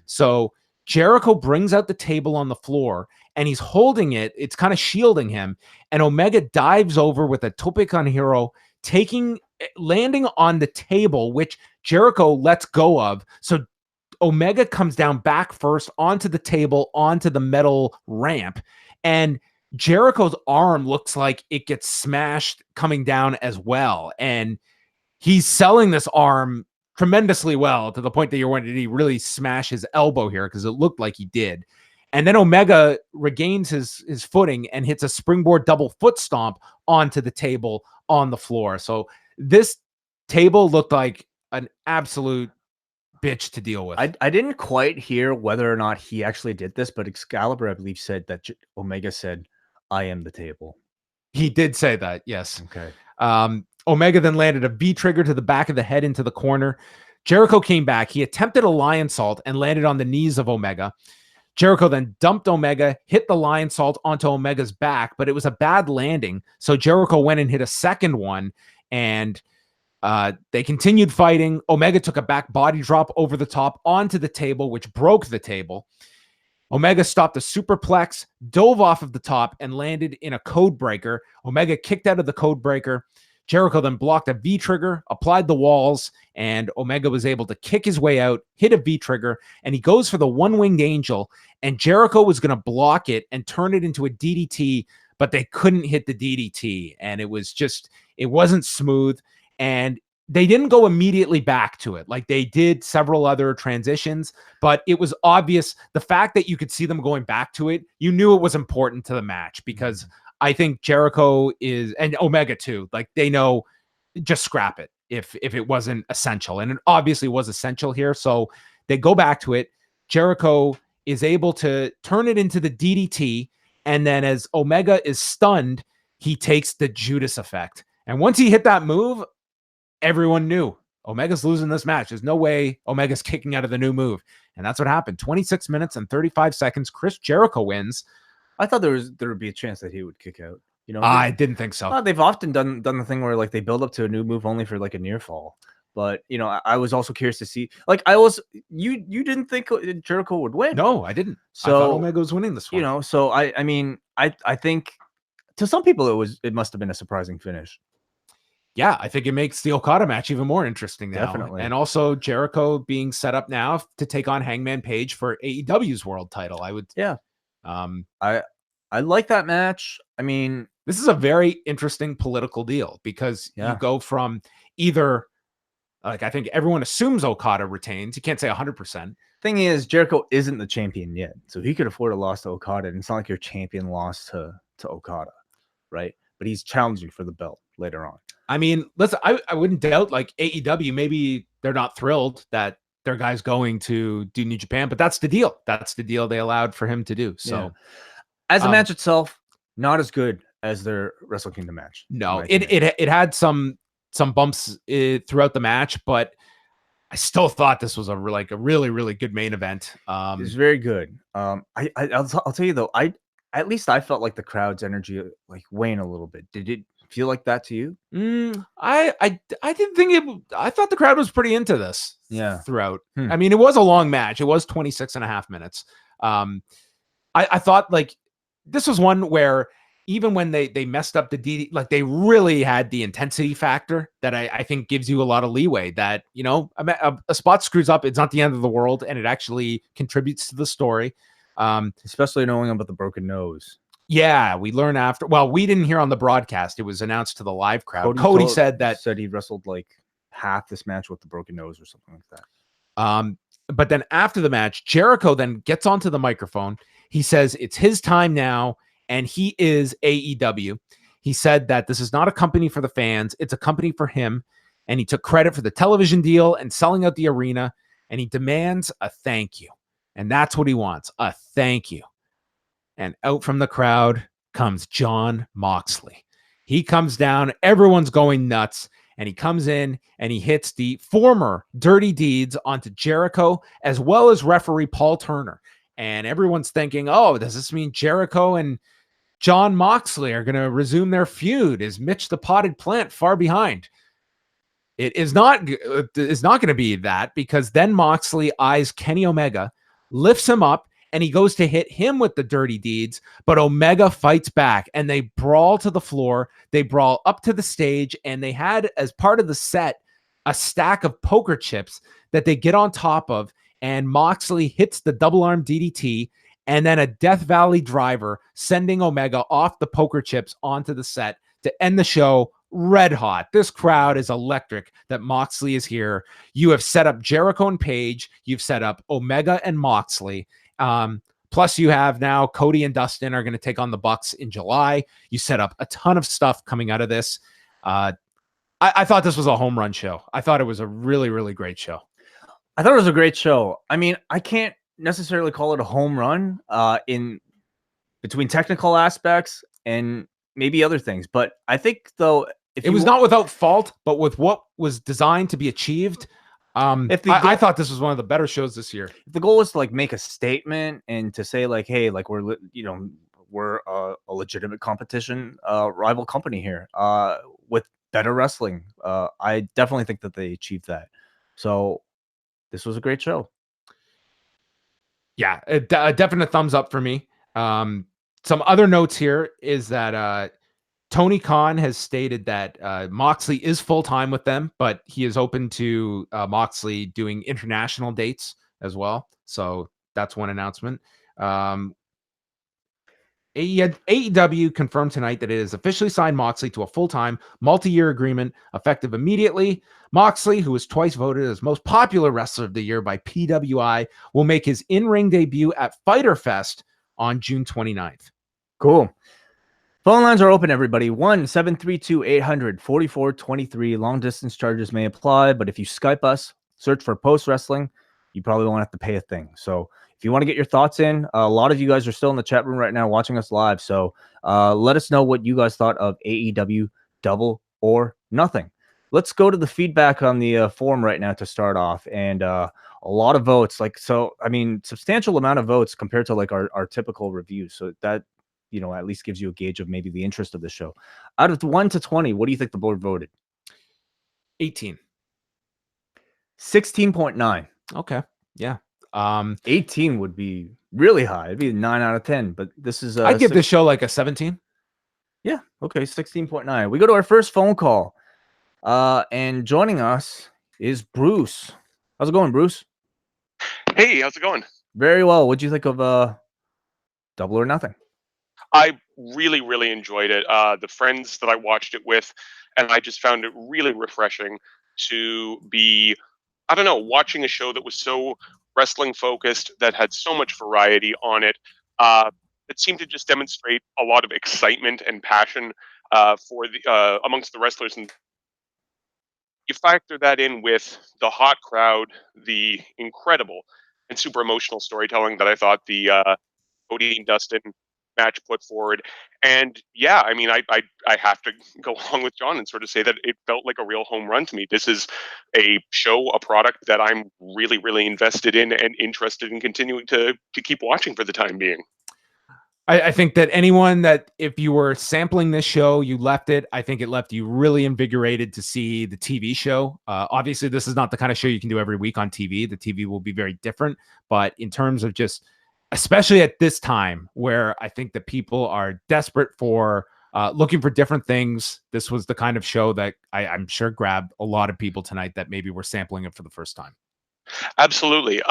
So Jericho brings out the table on the floor, and he's holding it. It's kind of shielding him, and Omega dives over with a tope con hero, landing on the table, which Jericho lets go of. So Omega comes down back first onto the table, onto the metal ramp, and Jericho's arm looks like it gets smashed coming down as well. And he's selling this arm tremendously well, to the point that you're wondering, did he really smash his elbow here? Because it looked like he did. And then Omega regains his footing and hits a springboard double foot stomp onto the table on the floor. So this table looked like an absolute bitch to deal with. I didn't quite hear whether or not he actually did this, but Excalibur, I believe, said that Omega said, "I am the table." He did say that, yes. Okay. Omega then landed a V-trigger to the back of the head into the corner. Jericho came back. He attempted a lion salt and landed on the knees of Omega. Jericho then dumped Omega, hit the lion salt onto Omega's back, but it was a bad landing. So Jericho went and hit a second one, and they continued fighting. Omega took a back body drop over the top onto the table, which broke the table. Omega stopped a superplex, dove off of the top, and landed in a code breaker. Omega kicked out of the code breaker. Jericho then blocked a V-trigger, applied the walls, and Omega was able to kick his way out, hit a V-trigger, and he goes for the one-winged angel, and Jericho was going to block it and turn it into a DDT, but they couldn't hit the DDT, and it wasn't smooth, and they didn't go immediately back to it. Like they did several other transitions, but it was obvious. The fact that you could see them going back to it, you knew it was important to the match, because I think Jericho and Omega too, like they know, just scrap it if it wasn't essential. And it obviously was essential here. So they go back to it. Jericho is able to turn it into the DDT. And then as Omega is stunned, he takes the Judas effect. And once he hit that move, everyone knew Omega's losing this match. There's no way Omega's kicking out of the new move. And that's what happened. 26 minutes and 35 seconds. Chris Jericho wins. I thought there would be a chance that he would kick out. You know, I didn't think so. They've often done the thing where like they build up to a new move only for like a near fall. But you know, I was also curious to see. Like you didn't think Jericho would win? No, I didn't. So I thought Omega was winning this one. You know, so I mean, I think to some people it must have been a surprising finish. Yeah, I think it makes the Okada match even more interesting now. Definitely. And also Jericho being set up now to take on Hangman Page for AEW's world title. I like that match. I mean, this is a very interesting political deal, because you go from either, like, I think everyone assumes Okada retains. You can't say 100%. Thing is, Jericho isn't the champion yet, so he could afford a loss to Okada. And it's not like your champion lost to Okada, right? But he's challenging for the belt later on. I mean, listen, I wouldn't doubt, like, AEW, maybe they're not thrilled that their guy's going to do New Japan, but that's the deal. That's the deal they allowed for him to do. So, as a match itself, not as good as their Wrestle Kingdom match. No, it had some bumps throughout the match, but I still thought this was a really, really good main event. It was very good. I'll tell you though, at least I felt like the crowd's energy like wane a little bit. Did it feel like that to you? I didn't think it. I thought the crowd was pretty into this. Yeah. Throughout. I mean, it was a long match. It was 26 and a half minutes. I thought like this was one where even when they messed up the DD, like they really had the intensity factor that I think gives you a lot of leeway. That, you know, a spot screws up, it's not the end of the world, and it actually contributes to the story. Especially knowing about the broken nose. Yeah, we learn after. Well, we didn't hear on the broadcast. It was announced to the live crowd. Cody said he wrestled like half this match with the broken nose or something like that. But then after the match, Jericho then gets onto the microphone. He says it's his time now, and he is AEW. He said that this is not a company for the fans. It's a company for him. And he took credit for the television deal and selling out the arena. And he demands a thank you. And that's what he wants, a thank you. And out from the crowd comes Jon Moxley. He comes down. Everyone's going nuts. And he comes in and he hits the former Dirty Deeds onto Jericho, as well as referee Paul Turner. And everyone's thinking, oh, does this mean Jericho and Jon Moxley are going to resume their feud? Is Mitch the Potted Plant far behind? It is not going to be that, because then Moxley eyes Kenny Omega, lifts him up, and he goes to hit him with the Dirty Deeds, but Omega fights back, and they brawl to the floor. They brawl up to the stage, and they had, as part of the set, a stack of poker chips that they get on top of, and Moxley hits the double arm DDT, and then a Death Valley driver, sending Omega off the poker chips onto the set to end the show red hot. This crowd is electric that Moxley is here. You have set up Jericho and Page. You've set up Omega and Moxley. Plus you have now Cody and Dustin are going to take on the Bucks in July. You set up a ton of stuff coming out of this. I thought this was a home run show. I thought it was a really, really great show. I thought it was a great show. I mean, I can't necessarily call it a home run in between technical aspects and maybe other things. But I think, though, it was not without fault, but with what was designed to be achieved. I thought this was one of the better shows this year. If the goal was to like make a statement and to say like, hey, like we're a legitimate competition, rival company here with better wrestling. I definitely think that they achieved that. So this was a great show. Yeah, a definite thumbs up for me. Some other notes here is that Tony Khan has stated that Moxley is full-time with them, but he is open to Moxley doing international dates as well. So that's one announcement. AEW confirmed tonight that it has officially signed Moxley to a full-time, multi-year agreement effective immediately. Moxley, who was twice voted as most popular wrestler of the year by PWI, will make his in-ring debut at Fyter Fest on June 29th. Cool. Phone lines are open, everybody. 1-732-800-4423. Long distance charges may apply, but if you Skype us, search for Post Wrestling, you probably won't have to pay a thing. So if you want to get your thoughts in, a lot of you guys are still in the chat room right now watching us live. So let us know what you guys thought of AEW Double or Nothing. Let's go to the feedback on the forum right now to start off. And a lot of votes. Substantial amount of votes compared to like our typical reviews. So that, at least gives you a gauge of maybe the interest of the show. Out of 1 to 20, what do you think the board voted? 18. 16.9. Okay. Yeah. 18 would be really high. It'd be 9 out of 10, but this is I'd give this show like a 17. Yeah. Okay. 16.9. We go to our first phone call. And joining us is Bruce. How's it going, Bruce? Hey, how's it going? Very well. What'd you think of Double or Nothing? I really, really enjoyed it. The friends that I watched it with, and I just found it really refreshing to be, watching a show that was so wrestling focused, that had so much variety on it. It seemed to just demonstrate a lot of excitement and passion for the amongst the wrestlers, and you factor that in with the hot crowd, the incredible and super emotional storytelling that I thought the Cody and Dustin match put forward. And yeah, I have to go along with John and sort of say that it felt like a real home run to me. This is a show, a product that I'm really, really invested in and interested in continuing to keep watching for the time being. I think that anyone that, if you were sampling this show, you left it, I think it left you really invigorated to see the TV show. Obviously, this is not the kind of show you can do every week on TV. The TV will be very different. But in terms of just, especially at this time where I think that people are desperate for looking for different things, this was the kind of show that I'm sure grabbed a lot of people tonight that maybe were sampling it for the first time. Absolutely.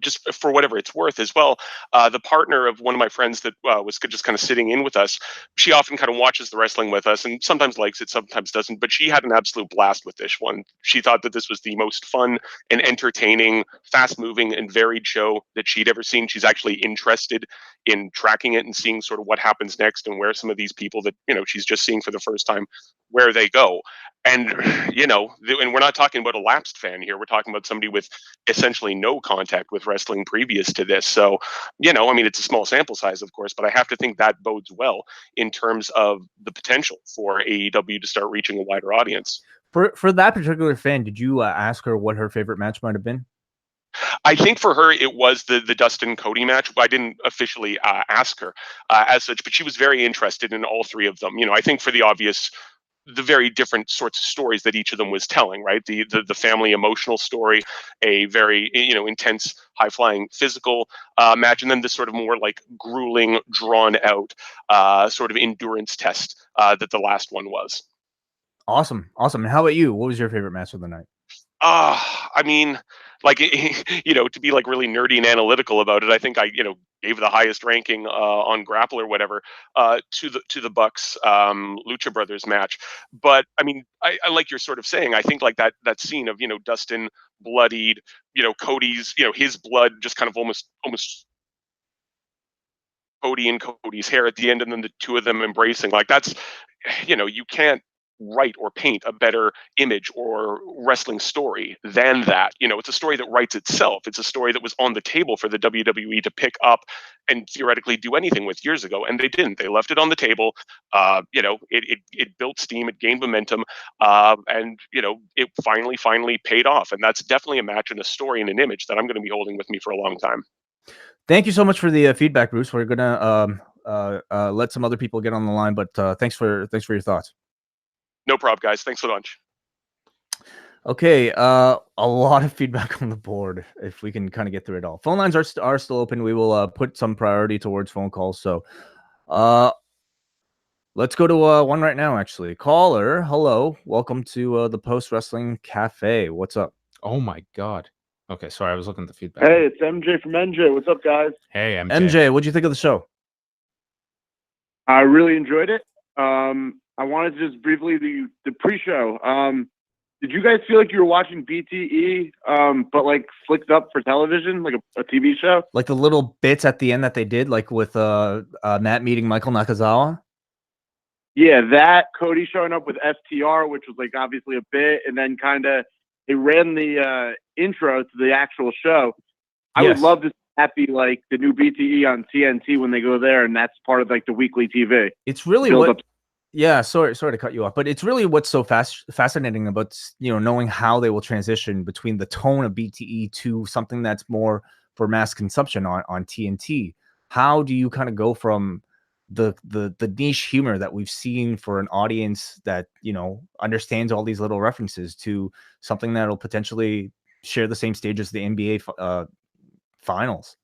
Just for whatever it's worth as well, the partner of one of my friends that was just kind of sitting in with us, she often kind of watches the wrestling with us and sometimes likes it, sometimes doesn't. But she had an absolute blast with this one. She thought that this was the most fun and entertaining, fast moving, and varied show that she'd ever seen. She's actually interested in tracking it and seeing sort of what happens next and where some of these people that, she's just seeing for the first time, where they go. And, and we're not talking about a lapsed fan here. We're talking about somebody with essentially no contact with wrestling previous to this. So, I mean, it's a small sample size, of course, but I have to think that bodes well in terms of the potential for AEW to start reaching a wider audience. For that particular fan, did you ask her what her favorite match might have been? I think for her, it was the Dustin Cody match. I didn't officially ask her as such, but she was very interested in all three of them. I think for the very different sorts of stories that each of them was telling, right? The family emotional story, a very intense, high flying physical match, and then this sort of more like grueling, drawn out sort of endurance test that the last one was. Awesome. And how about you? What was your favorite match of the night? I mean, like to be like really nerdy and analytical about it, I think I gave the highest ranking on Grapple or whatever to the Bucks Lucha Brothers match. But I mean, I like you're sort of saying, I think like that scene of Dustin bloodied, Cody's his blood just kind of almost Cody and Cody's hair at the end, and then the two of them embracing, like that's you can't write or paint a better image or wrestling story than that. It's a story that writes itself. It's a story that was on the table for the WWE to pick up and theoretically do anything with years ago, and they didn't. They left it on the table. It built steam, it gained momentum, and it finally paid off. And that's definitely a match and a story and an image that I'm going to be holding with me for a long time. Thank you so much for the feedback, Bruce. We're gonna let some other people get on the line, but thanks for your thoughts. No problem, guys. Thanks a bunch. Okay, a lot of feedback on the board. If we can kind of get through it all, phone lines are still open. We will put some priority towards phone calls. So, let's go to one right now. Actually, caller, hello, welcome to the Post Wrestling Cafe. What's up? Oh my God. Okay, sorry, I was looking at the feedback. Hey, it's MJ from NJ. What's up, guys? Hey, MJ. MJ, what'd you think of the show? I really enjoyed it. I wanted to just briefly the pre-show. Did you guys feel like you were watching BTE, but like flicked up for television, like a TV show? Like the little bits at the end that they did, like with Matt meeting Michael Nakazawa? Yeah, that Cody showing up with FTR, which was like obviously a bit, and then kind of they ran the intro to the actual show. I would love to see that be like the new BTE on TNT when they go there, and that's part of like the weekly TV. It's really what. Yeah, sorry to cut you off, but it's really what's so fascinating about knowing how they will transition between the tone of BTE to something that's more for mass consumption on TNT. How do you kind of go from the niche humor that we've seen for an audience that understands all these little references to something that'll potentially share the same stage as the NBA finals?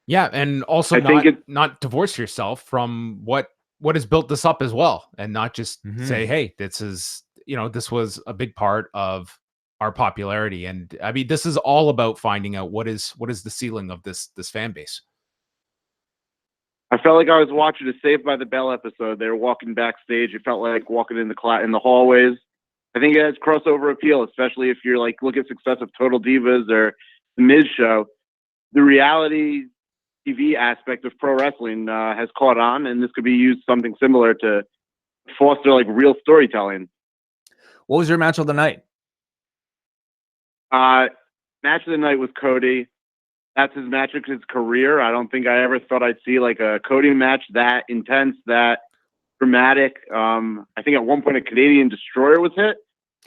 Yeah, and also not divorce yourself from what has built this up as well, and not just say, hey, this is this was a big part of our popularity. And I mean, this is all about finding out what is the ceiling of this fan base. I felt like I was watching a Saved by the Bell episode. They were walking backstage. It felt like walking in the hallways. I think it has crossover appeal, especially if you're like look at success of Total Divas or the Miz show. The reality TV aspect of pro wrestling has caught on, and this could be used something similar to foster like real storytelling. What was your match of the night? Match of the night was Cody. That's his match of his career. I don't think I ever thought I'd see like a Cody match that intense, that dramatic. I think at one point a Canadian Destroyer was hit.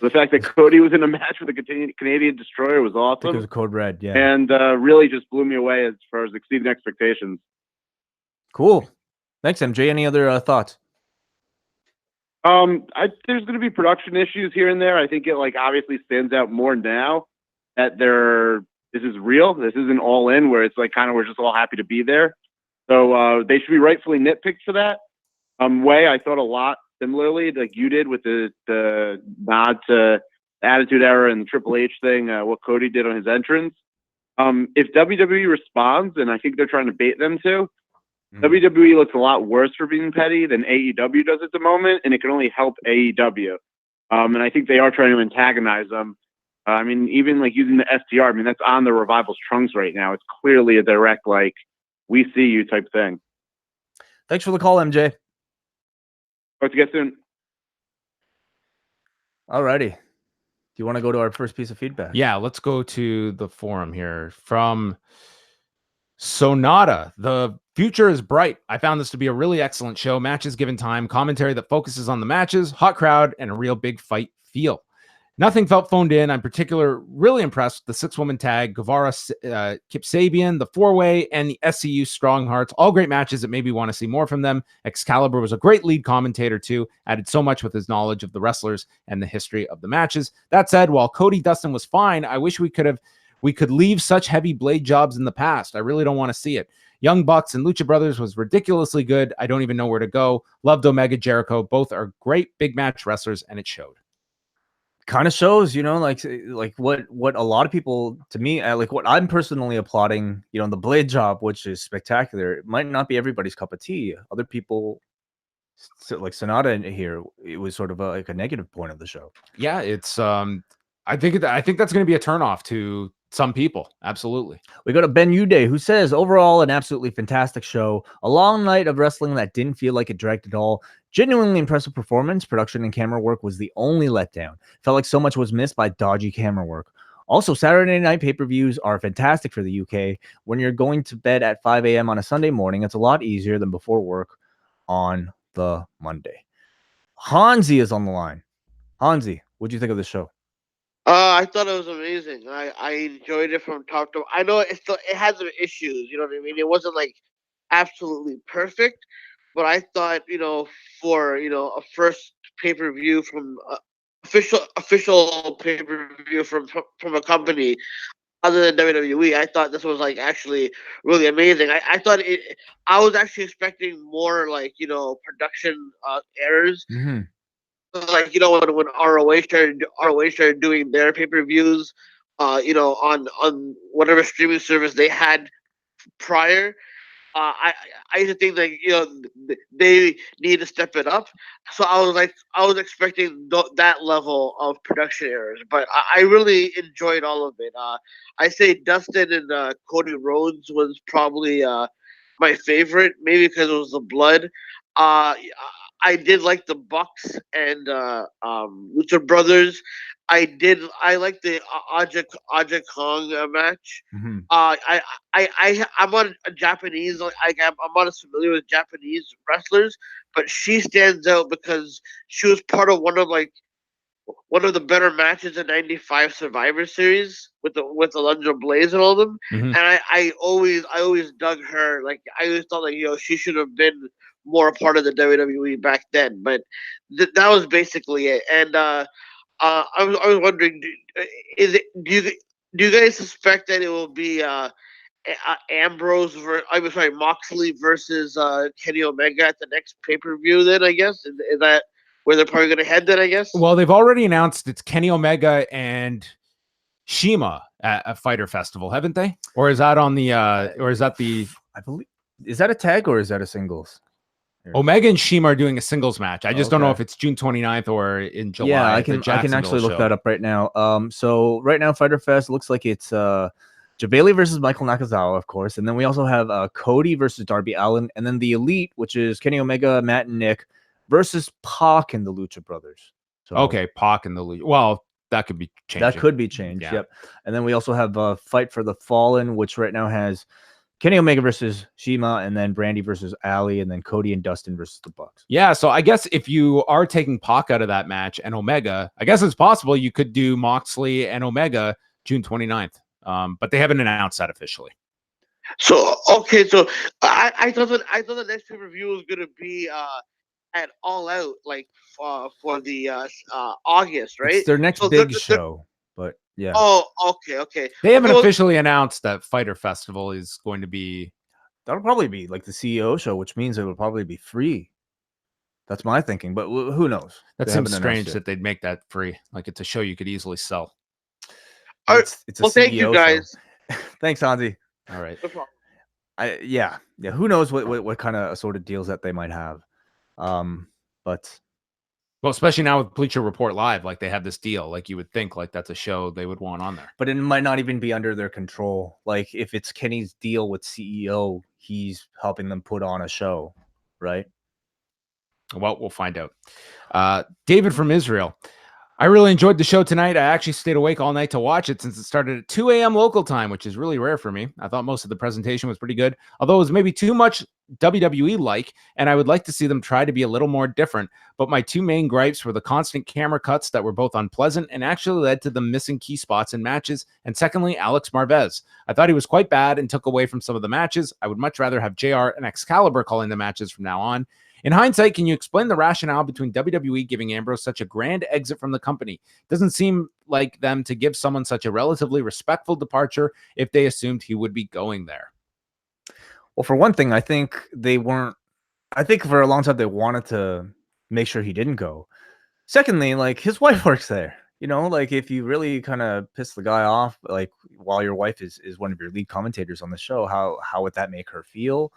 The fact that Cody was in a match with a Canadian Destroyer was awesome. I think it was Code Red, yeah. And really just blew me away as far as exceeding expectations. Cool. Thanks, MJ. Any other thoughts? There's going to be production issues here and there. I think it like obviously stands out more now that this is real. This isn't all in where it's like kind of we're just all happy to be there. So they should be rightfully nitpicked for that. Way I thought a lot similarly like you did with the nod to Attitude Era and the Triple H thing, what Cody did on his entrance. If WWE responds, and I think they're trying to bait them to, WWE looks a lot worse for being petty than AEW does at the moment, and it can only help AEW. And I think they are trying to antagonize them. I mean, even like using the STR, I mean, that's on the Revival's trunks right now. It's clearly a direct, like, we see you type thing. Thanks for the call, MJ. Hope to get soon. Alrighty. Do you want to go to our first piece of feedback? Yeah, let's go to the forum here from Sonata. The future is bright. I found this to be a really excellent show. Matches given time, commentary that focuses on the matches, hot crowd, and a real big fight feel. Nothing felt phoned in. I'm really impressed with the 6-woman tag, Guevara, Kip Sabian, the 4-way, and the SCU Strong Hearts. All great matches that made me want to see more from them. Excalibur was a great lead commentator too. Added so much with his knowledge of the wrestlers and the history of the matches. That said, while Cody Dustin was fine, I wish we could leave such heavy blade jobs in the past. I really don't want to see it. Young Bucks and Lucha Brothers was ridiculously good. I don't even know where to go. Loved Omega, Jericho. Both are great big match wrestlers, and it showed. Kind of shows, like what a lot of people, to me, like what I'm personally applauding, the blade job, which is spectacular. It might not be everybody's cup of tea. Other people, like Sonata here, it was sort of like a negative point of the show. Yeah, it's I think that's going to be a turnoff to some people. Absolutely. We go to Ben Uday, who says, overall, an absolutely fantastic show. A long night of wrestling that didn't feel like it dragged at all. Genuinely impressive performance. Production and camera work was the only letdown. Felt like so much was missed by dodgy camera work. Also, Saturday night pay-per-views are fantastic for the UK. When you're going to bed at 5 a.m. on a Sunday morning, it's a lot easier than before work on the Monday. Hansi is on the line. Hansi, what'd you think of the show? I thought it was amazing. I enjoyed it from top to. I know it had some issues. You know what I mean? It wasn't like absolutely perfect, but I thought for a first pay-per-view from official pay-per-view from a company other than WWE, I thought this was like actually really amazing. I thought I was actually expecting more like production errors. Mm-hmm. Like when ROH started doing their pay-per-views, on whatever streaming service they had prior. I used to think that they need to step it up. So I was expecting that level of production errors, but I really enjoyed all of it. I say Dustin and Cody Rhodes was probably my favorite, maybe because it was the blood. I did like the Bucks and Lucha Brothers. I like the Aja Kong match. Mm-hmm. I'm on a Japanese, I'm not as familiar with Japanese wrestlers, but she stands out because she was part of one of the better matches in '95 Survivor Series with Alundra Blaze and all of them. Mm-hmm. And I always dug her. Like I always thought she should have been more a part of the WWE back then. But that was basically it. And I was wondering, do you guys suspect that it will be Moxley versus Kenny Omega at the next pay-per-view? Then I guess is that where they're probably going to head? Then I guess. Well, they've already announced it's Kenny Omega and Shima at a Fighter Festival, haven't they? Or is that on the? Or is that the? I believe. Is that a tag or is that a singles? Omega and Shima are doing a singles match. I just don't know if it's June 29th or in July. Yeah, I can actually look that up right now. So right now, Fighter Fest looks like it's Javali versus Michael Nakazawa, of course, and then we also have Cody versus Darby Allin, and then the Elite, which is Kenny Omega, Matt and Nick versus Pac and the Lucha Brothers. So, okay, Pac and the Lucha. Well, that could be changed. That could be changed. Yeah. Yep. And then we also have Fight for the Fallen, which right now has Kenny Omega versus Shima, and then Brandy versus Ali, and then Cody and Dustin versus the Bucks. Yeah, so I guess if you are taking Pac out of that match and Omega, I guess it's possible you could do Moxley and Omega June 29th. But they haven't announced that officially. So okay, so I thought the next pay-per-view was gonna be at All Out, like for the August, right? It's their next big show, but yeah. Oh, okay. They haven't officially announced that Fighter Festival is going to be. That'll probably be like the CEO show, which means it will probably be free. That's my thinking, but who knows? That They seems haven't announced strange it. that they'd make that free. Like it's a show you could easily sell. It's a Well, thank you CEO guys. show. Thanks, Hansi. All right. No problem. Yeah. Who knows what kind of assorted deals that they might have. But Well, especially now with Bleacher Report Live, like they have this deal. Like you would think like that's a show they would want on there. but it might not even be under their control. Like if it's Kenny's deal with CEO, he's helping them put on a show, right? Well, we'll find out. David from Israel. I really enjoyed the show tonight. I actually stayed awake all night to watch it since it started at 2 a.m. local time, which is really rare for me. I thought most of the presentation was pretty good, although it was maybe too much WWE-like, and I would like to see them try to be a little more different. But my two main gripes were the constant camera cuts that were both unpleasant and actually led to them missing key spots in matches, and secondly, Alex Marvez. I thought he was quite bad and took away from some of the matches. I would much rather have JR and Excalibur calling the matches from now on. In hindsight, can you explain the rationale between WWE giving Ambrose such a grand exit from the company? It doesn't seem like them to give someone such a relatively respectful departure if they assumed he would be going there. Well, for one thing, I think for a long time they wanted to make sure he didn't go. Secondly, like his wife works there. Like if you really kind of piss the guy off, like while your wife is one of your lead commentators on the show, how would that make her feel?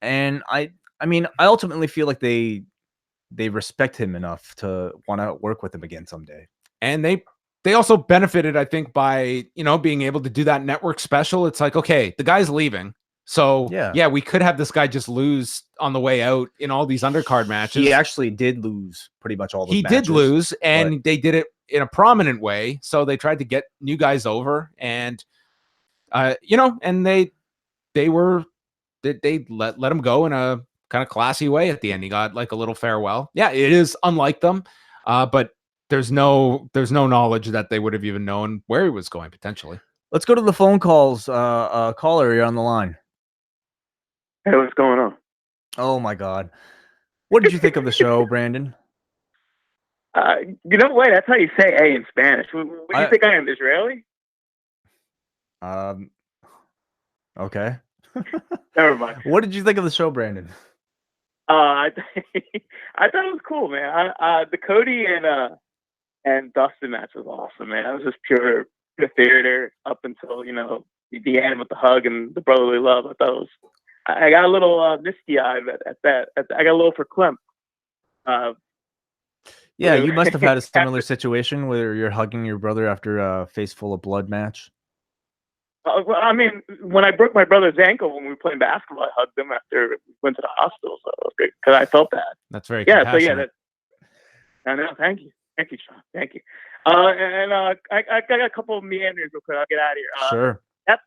And I mean, I ultimately feel like they respect him enough to want to work with him again someday. And they also benefited, I think, by, being able to do that network special. It's like, okay, the guy's leaving. So yeah, we could have this guy just lose on the way out in all these undercard matches. He actually did lose pretty much all the matches. He did lose, and they did it in a prominent way. So they tried to get new guys over, and and they let him go in a kind of classy way at the end. He got like a little farewell. Yeah, it is unlike them, but there's no knowledge that they would have even known where he was going potentially. Let's go to the phone calls. Caller, you're on the line. Hey, what's going on? Oh my God, what did you think of the show, Brandon? You know what? That's how you say "hey" in Spanish. What do you think I am, Israeli? Okay. Never mind. What did you think of the show, Brandon? I thought it was cool, man. The Cody and Dustin match was awesome, man. It was just pure theater up until the end with the hug and the brotherly love. I thought it was. I got a little misty-eyed at that. I got a little verklempt. Yeah, you must have had a similar situation where you're hugging your brother after a face full of blood match. Well, I mean, when I broke my brother's ankle when we were playing basketball, I hugged him after we went to the hospital. So it was great because I felt bad. That's very compassionate. I know. Thank you, Sean. Thank you. I got a couple of meanders real quick. I'll get out of here. Sure. That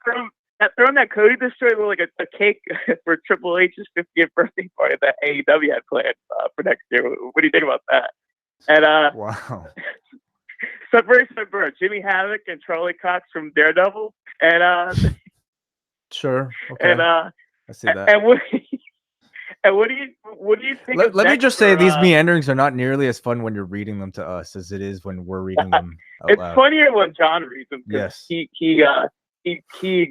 throne that Cody destroyed looked like a cake for Triple H's 50th birthday party that AEW had planned for next year. What do you think about that? And wow. Subvert, Jimmy Havoc and Charlie Cox from Daredevil, and sure, okay. And I see that. And what do you think? Let me just say these meanderings are not nearly as fun when you're reading them to us as it is when we're reading them out it's loud. Funnier when John reads them. Yes, he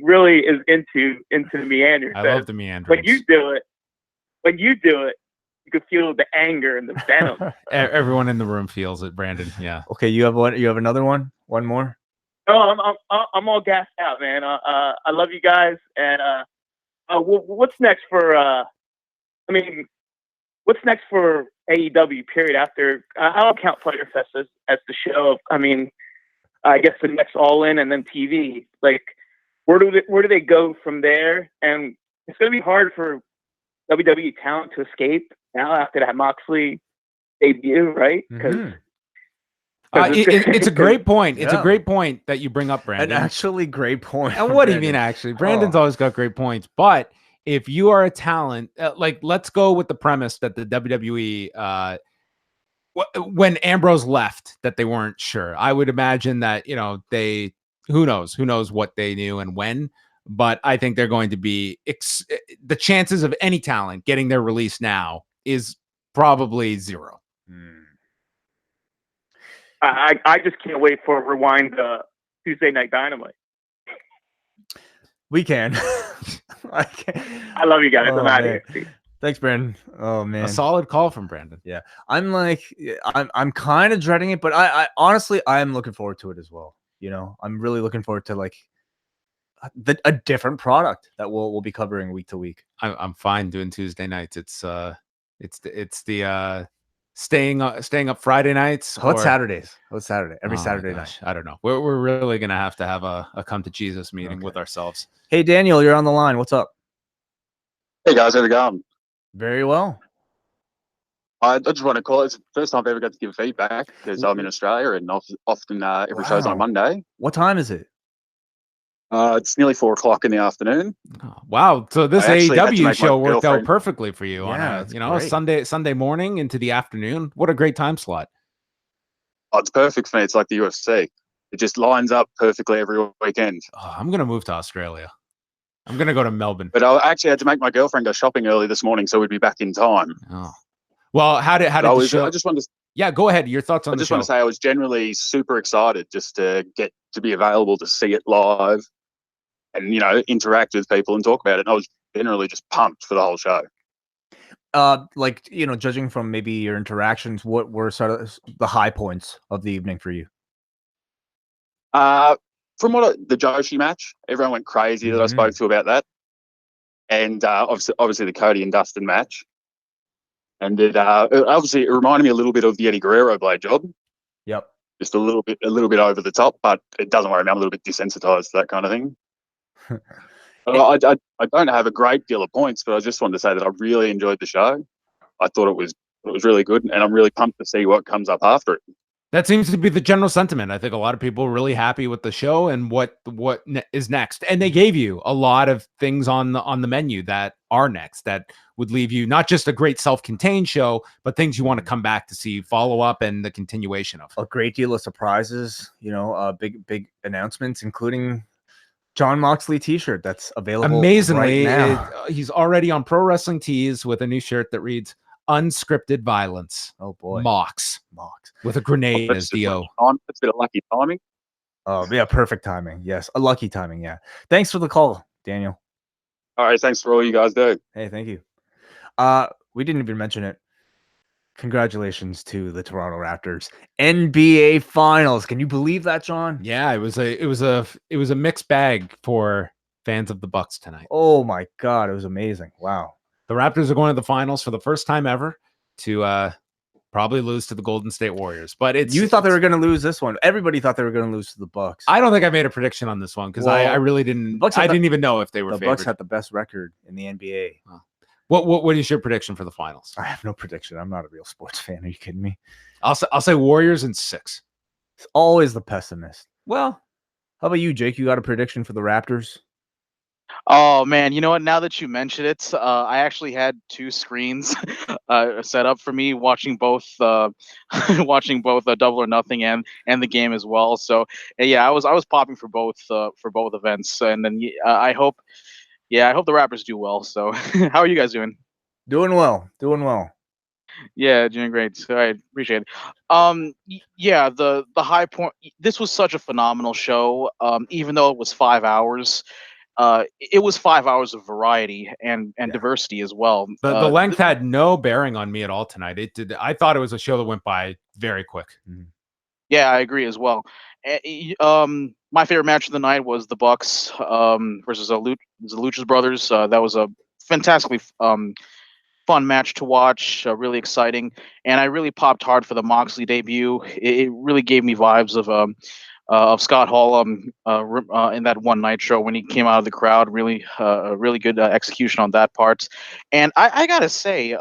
really is into the meanders. I love the meanders. When you do it, you can feel the anger and the venom. Everyone in the room feels it, Brandon. Yeah. Okay, you have one. You have another one. One more. Oh, I'm all gassed out, man. I love you guys. And what's next for? What's next for AEW? Period. After I don't count Fighter Fest as the show. I guess the next All In and then TV. Like, where do they go from there? And it's going to be hard for WWE talent to escape now after that Moxley debut, right? Because it's a great point. It's Yeah. a great point that you bring up, Brandon. An actually great point. And what do you mean, actually? Brandon's always got great points. But if you are a talent, let's go with the premise that the WWE, when Ambrose left, that they weren't sure. I would imagine that, who knows what they knew and when. But I think they're going to be the chances of any talent getting their release now is probably zero. I just can't wait for Rewind Tuesday Night Dynamite. We can. I love you guys. I'm out of here. Thanks, Brandon. Oh man, A solid call from Brandon. I'm kind of dreading it, but I honestly I'm looking forward to it as well. You know, I'm really looking forward to like a different product that we'll be covering week to week. I'm fine doing Tuesday nights. It's the staying up Friday nights. How about or- Saturdays? How about Saturday? Every Oh my Saturday gosh, night. I don't know. We're really gonna have a come to Jesus meeting with ourselves. Hey Daniel, you're on the line. What's up? Hey guys, how's it going? Very well. I just want to call it. It's the first time I've ever got to give feedback because I'm in Australia and often every show's on a Wow. Monday. What time is it? It's nearly 4 o'clock in the afternoon. Oh, wow. So this I actually had to AEW make my show worked out girlfriend- perfectly for you on Yeah, a it's a great. Sunday morning into the afternoon. What a great time slot. Oh, it's perfect for me. It's like the UFC. It just lines up perfectly every weekend. Oh, I'm gonna move to Australia. I'm gonna go to Melbourne. But I actually had to make my girlfriend go shopping early this morning so we'd be back in time. Oh. Well, how did I the show? just wanted to Yeah, go ahead. Your thoughts on I the just show. want to say I was generally super excited just to get to be available to see it live and, you know, interact with people and talk about it. And I was generally just pumped for the whole show. Like, you know, judging from maybe your interactions, what were sort of the high points of the evening for you? From the Joshi match, everyone went crazy that I spoke to about that. And obviously the Cody and Dustin match. And it reminded me a little bit of the Eddie Guerrero blade job. Yep. Just a little bit over the top, but it doesn't worry me. I'm a little bit desensitized to that kind of thing. I don't have a great deal of points, but I just wanted to say that I really enjoyed the show. I thought it was really good, and I'm really pumped to see what comes up after it. That seems to be the general sentiment. I think a lot of people are really happy with the show and what is next. And they gave you a lot of things on the menu that are next that would leave you not just a great self-contained show, but things you want to come back to see, follow up, and the continuation of. A great deal of surprises, you know, big announcements, including Jon Moxley t-shirt that's available Amazingly, right now. He's already on Pro Wrestling Tees with a new shirt that reads "Unscripted Violence." Oh boy, Mox with a grenade as DO. That's a bit of lucky timing. Oh yeah, perfect timing. Yes, a lucky timing. Yeah. Thanks for the call, Daniel. All right, thanks for all you guys do. Hey, thank you. We didn't even mention it. Congratulations to the Toronto Raptors NBA Finals. Can you believe that, John? Yeah, it was a mixed bag for fans of the Bucks tonight. Oh my God, it was amazing. Wow. The Raptors are going to the finals for the first time ever to probably lose to the Golden State Warriors. But you thought they were going to lose this one. Everybody thought they were going to lose to the Bucks. I don't think I made a prediction on this one because I really didn't. I didn't even know if they were. The favored. Bucks had the best record in the NBA. Oh. What is your prediction for the finals? I have no prediction. I'm not a real sports fan. Are you kidding me? I'll say Warriors in 6. It's always the pessimist. Well, how about you, Jake? You got a prediction for the Raptors? Oh man, you know what? Now that you mention it, I actually had 2 screens set up for me, watching both Double or Nothing and the game as well. So yeah, I was popping for both events, and then I hope the Raptors do well. So how are you guys doing? Doing well. Yeah, doing great. All right, appreciate it. Yeah, the high point. This was such a phenomenal show. Even though it was 5 hours. It was 5 hours of variety and diversity as well. The length had no bearing on me at all tonight. It did. I thought it was a show that went by very quick. Yeah, I agree as well. My favorite match of the night was the Bucks versus the Lucha's brothers. That was a fantastically fun match to watch. Really exciting, and I really popped hard for the Moxley debut. It really gave me vibes of Scott Hall in that one Nitro when he came out of the crowd. Really good execution on that part. And I gotta say,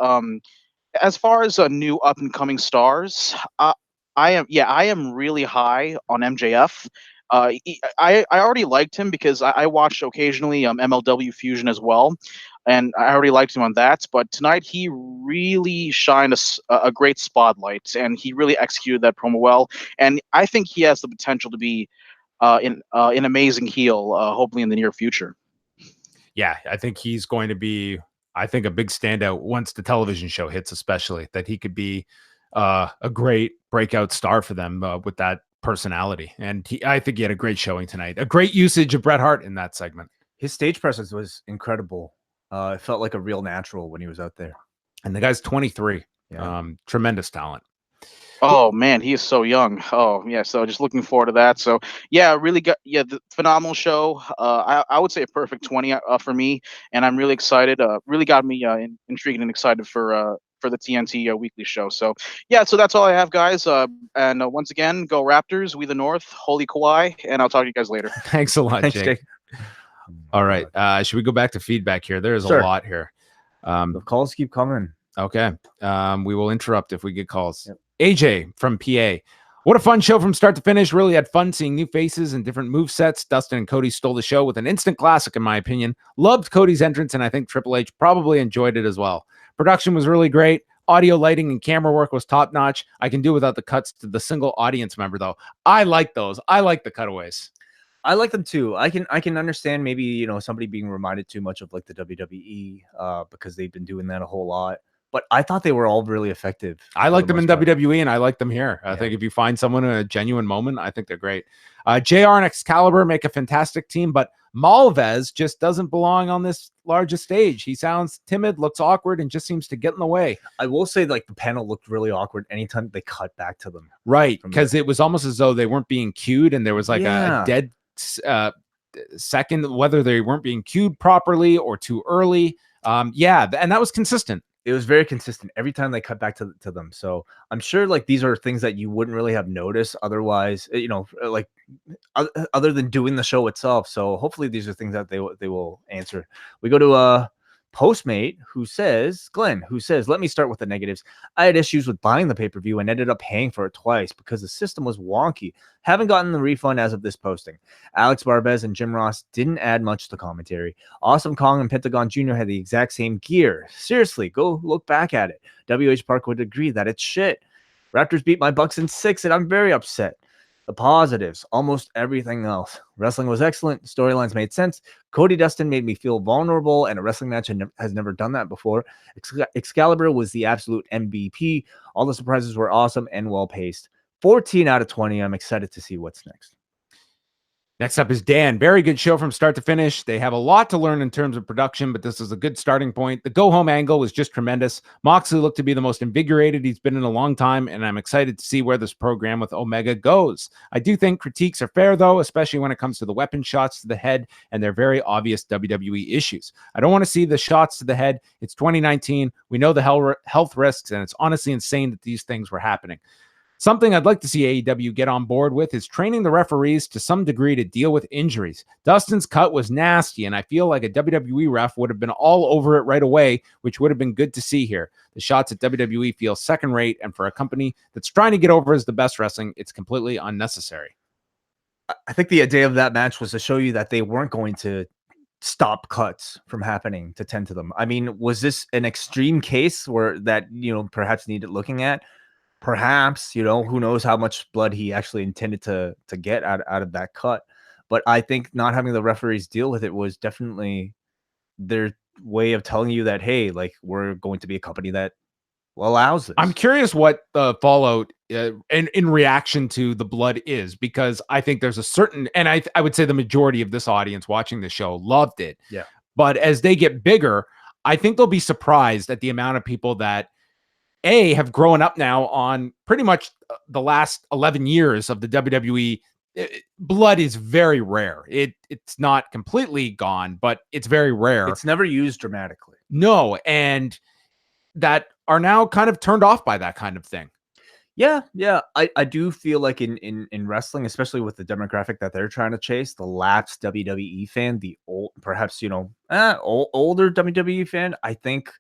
as far as new up and coming stars, I am really high on MJF. I already liked him because I watched occasionally MLW Fusion as well, and I already liked him on that. But tonight he really shined a great spotlight, and he really executed that promo well. And I think he has the potential to be an amazing heel, hopefully in the near future. Yeah, I think he's going to be, a big standout once the television show hits, especially that he could be a great breakout star for them with that personality. And I think he had a great showing tonight. A great usage of Bret Hart in that segment. His stage presence was incredible. It felt like a real natural when he was out there. And the guy's 23. Yeah. Tremendous talent. Oh man, he is so young. Oh yeah, so just looking forward to that. So yeah, really got the phenomenal show. I would say a perfect 20 for me, and I'm really excited. Really got me intrigued and excited for the TNT weekly show. So yeah, so that's all I have, guys. And once again, go Raptors, we the North, holy Kawhi, and I'll talk to you guys later. Thanks a lot, Thanks, Jake. All right, should we go back to feedback here? There's Sure. a lot here. The calls keep coming. Okay, we will interrupt if we get calls. Yep. AJ from PA. What a fun show from start to finish. Really had fun seeing new faces and different move sets. Dustin and Cody stole the show with an instant classic, in my opinion. Loved Cody's entrance, and I think Triple H probably enjoyed it as well. Production was really great. Audio, lighting, and camera work was top-notch. I can do without the cuts to the single audience member, though. I like those. I like the cutaways. I like them too. I can understand maybe, somebody being reminded too much of like the WWE because they've been doing that a whole lot. But I thought they were all really effective. I like them in WWE, and I like them here. I think if you find someone in a genuine moment, I think they're great. JR and Excalibur make a fantastic team, but Malvez just doesn't belong on this largest stage. He sounds timid, looks awkward, and just seems to get in the way. I will say, like, the panel looked really awkward anytime they cut back to them. Right, because it was almost as though they weren't being cued, and there was like a dead second, whether they weren't being cued properly or too early. And that was consistent. It was very consistent every time they cut back to them. So I'm sure like these are things that you wouldn't really have noticed otherwise, like other than doing the show itself. So hopefully these are things that they will answer. We go to Postmate Glenn, who says, let me start with the negatives. I had issues with buying the pay-per-view and ended up paying for it twice because the system was wonky. Haven't gotten the refund as of this posting. Alex Barbez and Jim Ross didn't add much to the commentary. Awesome Kong and Pentagon Jr. had the exact same gear. Seriously, go look back at it. WH Park would agree that it's shit. Raptors beat my Bucks in 6, and I'm very upset. The positives, almost everything else. Wrestling was excellent. Storylines made sense. Cody Dustin made me feel vulnerable, and a wrestling match has never done that before. Excalibur was the absolute MVP. All the surprises were awesome and well-paced. 14 out of 20. I'm excited to see what's next. Next up is Dan. Very good show from start to finish. They have a lot to learn in terms of production, but this is a good starting point. The go-home angle was just tremendous. Moxley looked to be the most invigorated he's been in a long time, and I'm excited to see where this program with Omega goes. I do think critiques are fair, though, especially when it comes to the weapon shots to the head and their very obvious WWE issues. I don't want to see the shots to the head. It's 2019. We know the health risks, and it's honestly insane that these things were happening. Something I'd like to see AEW get on board with is training the referees to some degree to deal with injuries. Dustin's cut was nasty, and I feel like a WWE ref would have been all over it right away, which would have been good to see here. The shots at WWE feel second rate, and for a company that's trying to get over as the best wrestling, it's completely unnecessary. I think the idea of that match was to show you that they weren't going to stop cuts from happening to tend to them. I mean, was this an extreme case where that, perhaps needed looking at? Perhaps, who knows how much blood he actually intended to get out of that cut. But I think not having the referees deal with it was definitely their way of telling you that, hey, like, we're going to be a company that allows this. I'm curious what the fallout in reaction to the blood is, because I think there's a certain, and I would say the majority of this audience watching the show loved it. Yeah. But as they get bigger, I think they'll be surprised at the amount of people that have grown up now on pretty much the last 11 years of the WWE. Blood is very rare. It's not completely gone, but it's very rare. It's never used dramatically. No, and that are now kind of turned off by that kind of thing. Yeah. I do feel like in wrestling, especially with the demographic that they're trying to chase, the lapsed WWE fan, the old, perhaps older WWE fan, I think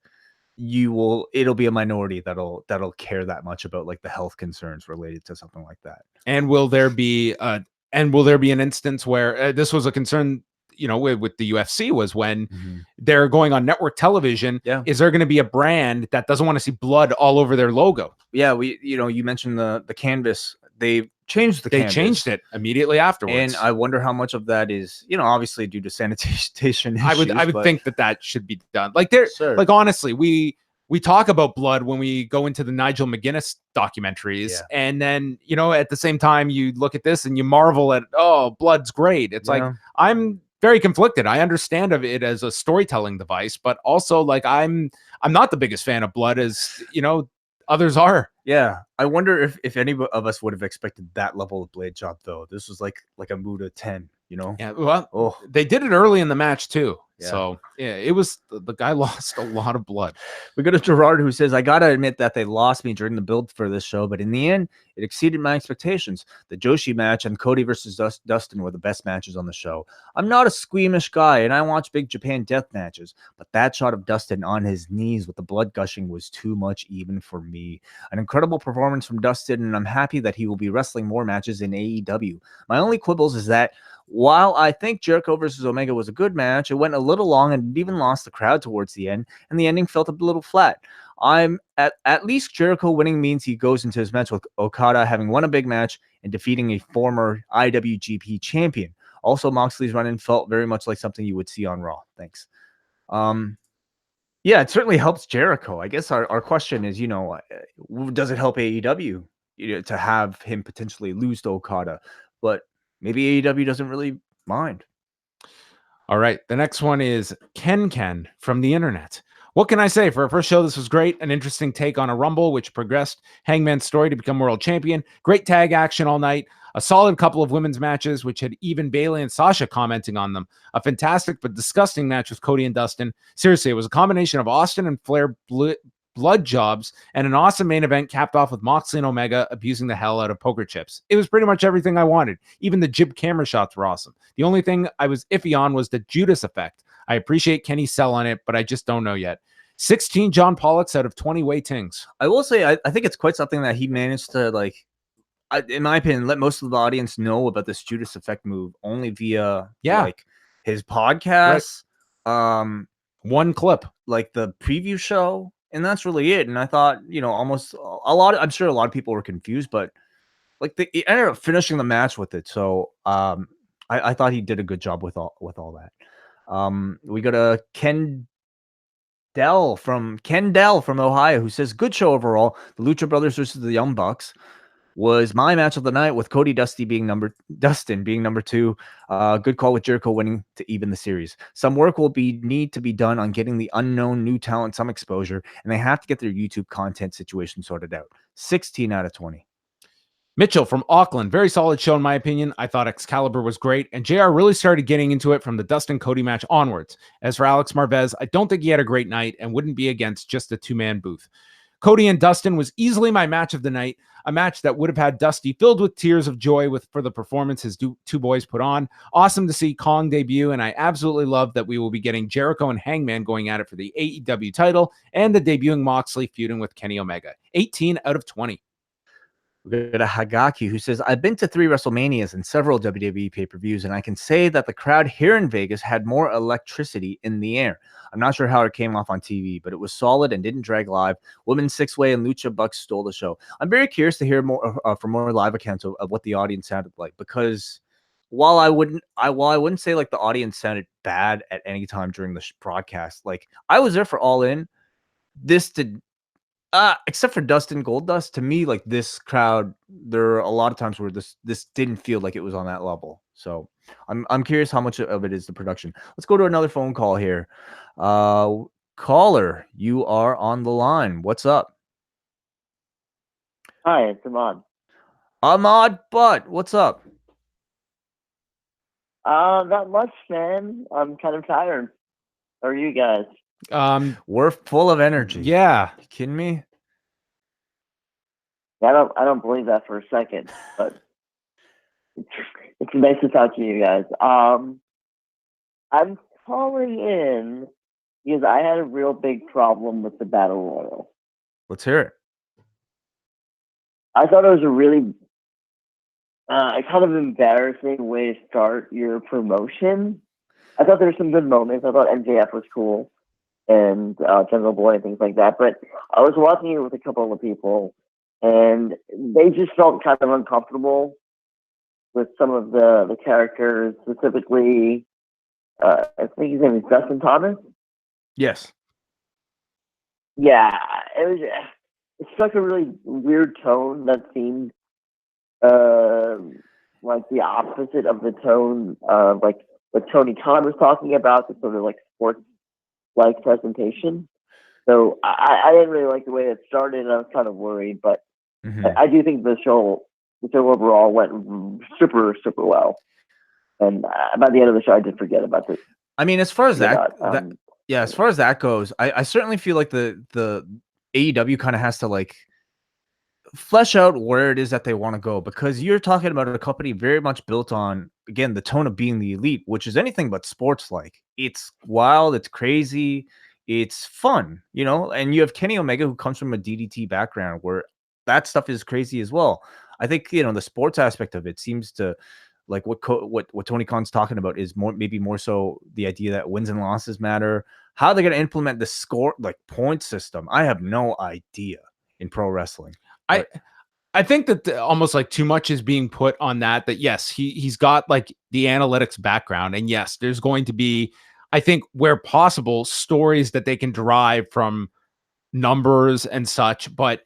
it'll be a minority that'll care that much about like the health concerns related to something like that. And will there be an instance where this was a concern, with the UFC, was when they're going on network television. Yeah. Is there going to be a brand that doesn't want to see blood all over their logo? Yeah. You mentioned the canvas. They changed the canvas. They changed it immediately afterwards. And I wonder how much of that is, obviously due to sanitation issues. I would think that should be done. Like like honestly, we talk about blood when we go into the Nigel McGuinness documentaries. Yeah. And then, at the same time you look at this and you marvel at, oh, blood's great. It's like, I'm very conflicted. I understand of it as a storytelling device, but also like I'm not the biggest fan of blood as others are. Yeah, I wonder if any of us would have expected that level of blade job though. This was like a Muda 10, Yeah, well, they did it early in the match too. Yeah. So yeah, it was the guy lost a lot of blood. We go to Gerard, who says, I gotta admit that they lost me during the build for this show, but in the end, it exceeded my expectations. The Joshi match and Cody versus Dustin were the best matches on the show. I'm not a squeamish guy, and I watch Big Japan death matches, but that shot of Dustin on his knees with the blood gushing was too much even for me. An incredible performance from Dustin, and I'm happy that he will be wrestling more matches in AEW. My only quibbles is that while I think Jericho versus Omega was a good match, it went a little long and even lost the crowd towards the end, and the ending felt a little flat. I'm at least Jericho winning means he goes into his match with Okada having won a big match and defeating a former IWGP champion. Also, Moxley's run-in felt very much like something you would see on Raw. Thanks. Yeah, it certainly helps Jericho. I guess our question is, does it help AEW to have him potentially lose to Okada? But maybe AEW doesn't really mind. All right. The next one is Ken from the internet. What can I say? For our first show, this was great. An interesting take on a Rumble, which progressed Hangman's story to become world champion. Great tag action all night. A solid couple of women's matches, which had even Bayley and Sasha commenting on them. A fantastic but disgusting match with Cody and Dustin. Seriously, it was a combination of Austin and Flair blood jobs and an awesome main event capped off with Moxley and Omega abusing the hell out of poker chips. It was pretty much everything I wanted. Even the jib camera shots were awesome. The only thing I was iffy on was the Judas effect. I appreciate Kenny's sell on it, but I just don't know yet. 16 John Pollocks out of 20 Wei Tings. I will say, I think it's quite something that he managed to, in my opinion, let most of the audience know about this Judas effect move only via his podcast, one clip, like the preview show, and that's really it. And I thought, almost I'm sure a lot of people were confused, but he ended up finishing the match with it. So I thought he did a good job with all that. We go to Ken Dell from Ohio, who says, good show overall. The Lucha Brothers versus the Young Bucks was my match of the night, with Cody Dustin being number 2. Good call with Jericho winning to even the series. Some work will need to be done on getting the unknown new talent some exposure, and they have to get their YouTube content situation sorted out. 16 out of 20. Mitchell from Auckland, very solid show in my opinion. I thought Excalibur was great, and JR really started getting into it from the Dustin Cody match onwards. As for Alex Marvez, I don't think he had a great night and wouldn't be against just a two-man booth. Cody and Dustin was easily my match of the night, a match that would have had Dusty filled with tears of joy for the performance his two boys put on. Awesome to see Kong debut, and I absolutely love that we will be getting Jericho and Hangman going at it for the AEW title, and the debuting Moxley feuding with Kenny Omega. 18 out of 20. We go to Hagaki, who says, I've been to 3 WrestleManias and several WWE pay-per-views, and I can say that the crowd here in Vegas had more electricity in the air. I'm not sure how it came off on TV, but it was solid and didn't drag live. Women's 6-way and Lucha Bucks stole the show. I'm very curious to hear more from more live accounts of what the audience sounded like, because while I wouldn't say like the audience sounded bad at any time during the broadcast, like I was there for All In. This did. Except for Dustin Goldust, to me, like this crowd, there are a lot of times where this didn't feel like it was on that level. So I'm curious how much of it is the production. Let's go to another phone call here. Caller, you are on the line. What's up? Hi, it's Ahmad. Ahmad Butt, what's up? Not much, man. I'm kind of tired. How are you guys? We're full of energy. Yeah. You kidding me? I don't believe that for a second, but it's nice to talk to you guys. I'm calling in because I had a real big problem with the Battle Royal. Let's hear it. I thought it was a really kind of embarrassing way to start your promotion. I thought there were some good moments. I thought MJF was cool, and Jungle Boy and things like that. But I was watching it with a couple of people, and they just felt kind of uncomfortable with some of the characters, specifically, I think his name is Dustin Thomas. Yes. Yeah, it struck a really weird tone that seemed like the opposite of the tone of like what Tony Khan was talking about, the sort of like sports-like presentation. So I didn't really like the way it started, and I was kind of worried, but I do think the show overall went super, super well. And by the end of the show, I did forget about this. I mean, as far as as far as that goes, I certainly feel like the AEW kind of has to like flesh out where it is that they want to go, because you're talking about a company very much built on, again, the tone of being the elite, which is anything but sports like. It's wild, it's crazy, it's fun, you know. And you have Kenny Omega, who comes from a DDT background where that stuff is crazy as well. I think, you know, the sports aspect of it seems to like what Tony Khan's talking about is maybe more so the idea that wins and losses matter. How they're going to implement the score, like point system, I have no idea in pro wrestling. I think that almost like too much is being put on that yes, he's got like the analytics background, and yes, there's going to be, I think, where possible, stories that they can derive from numbers and such, but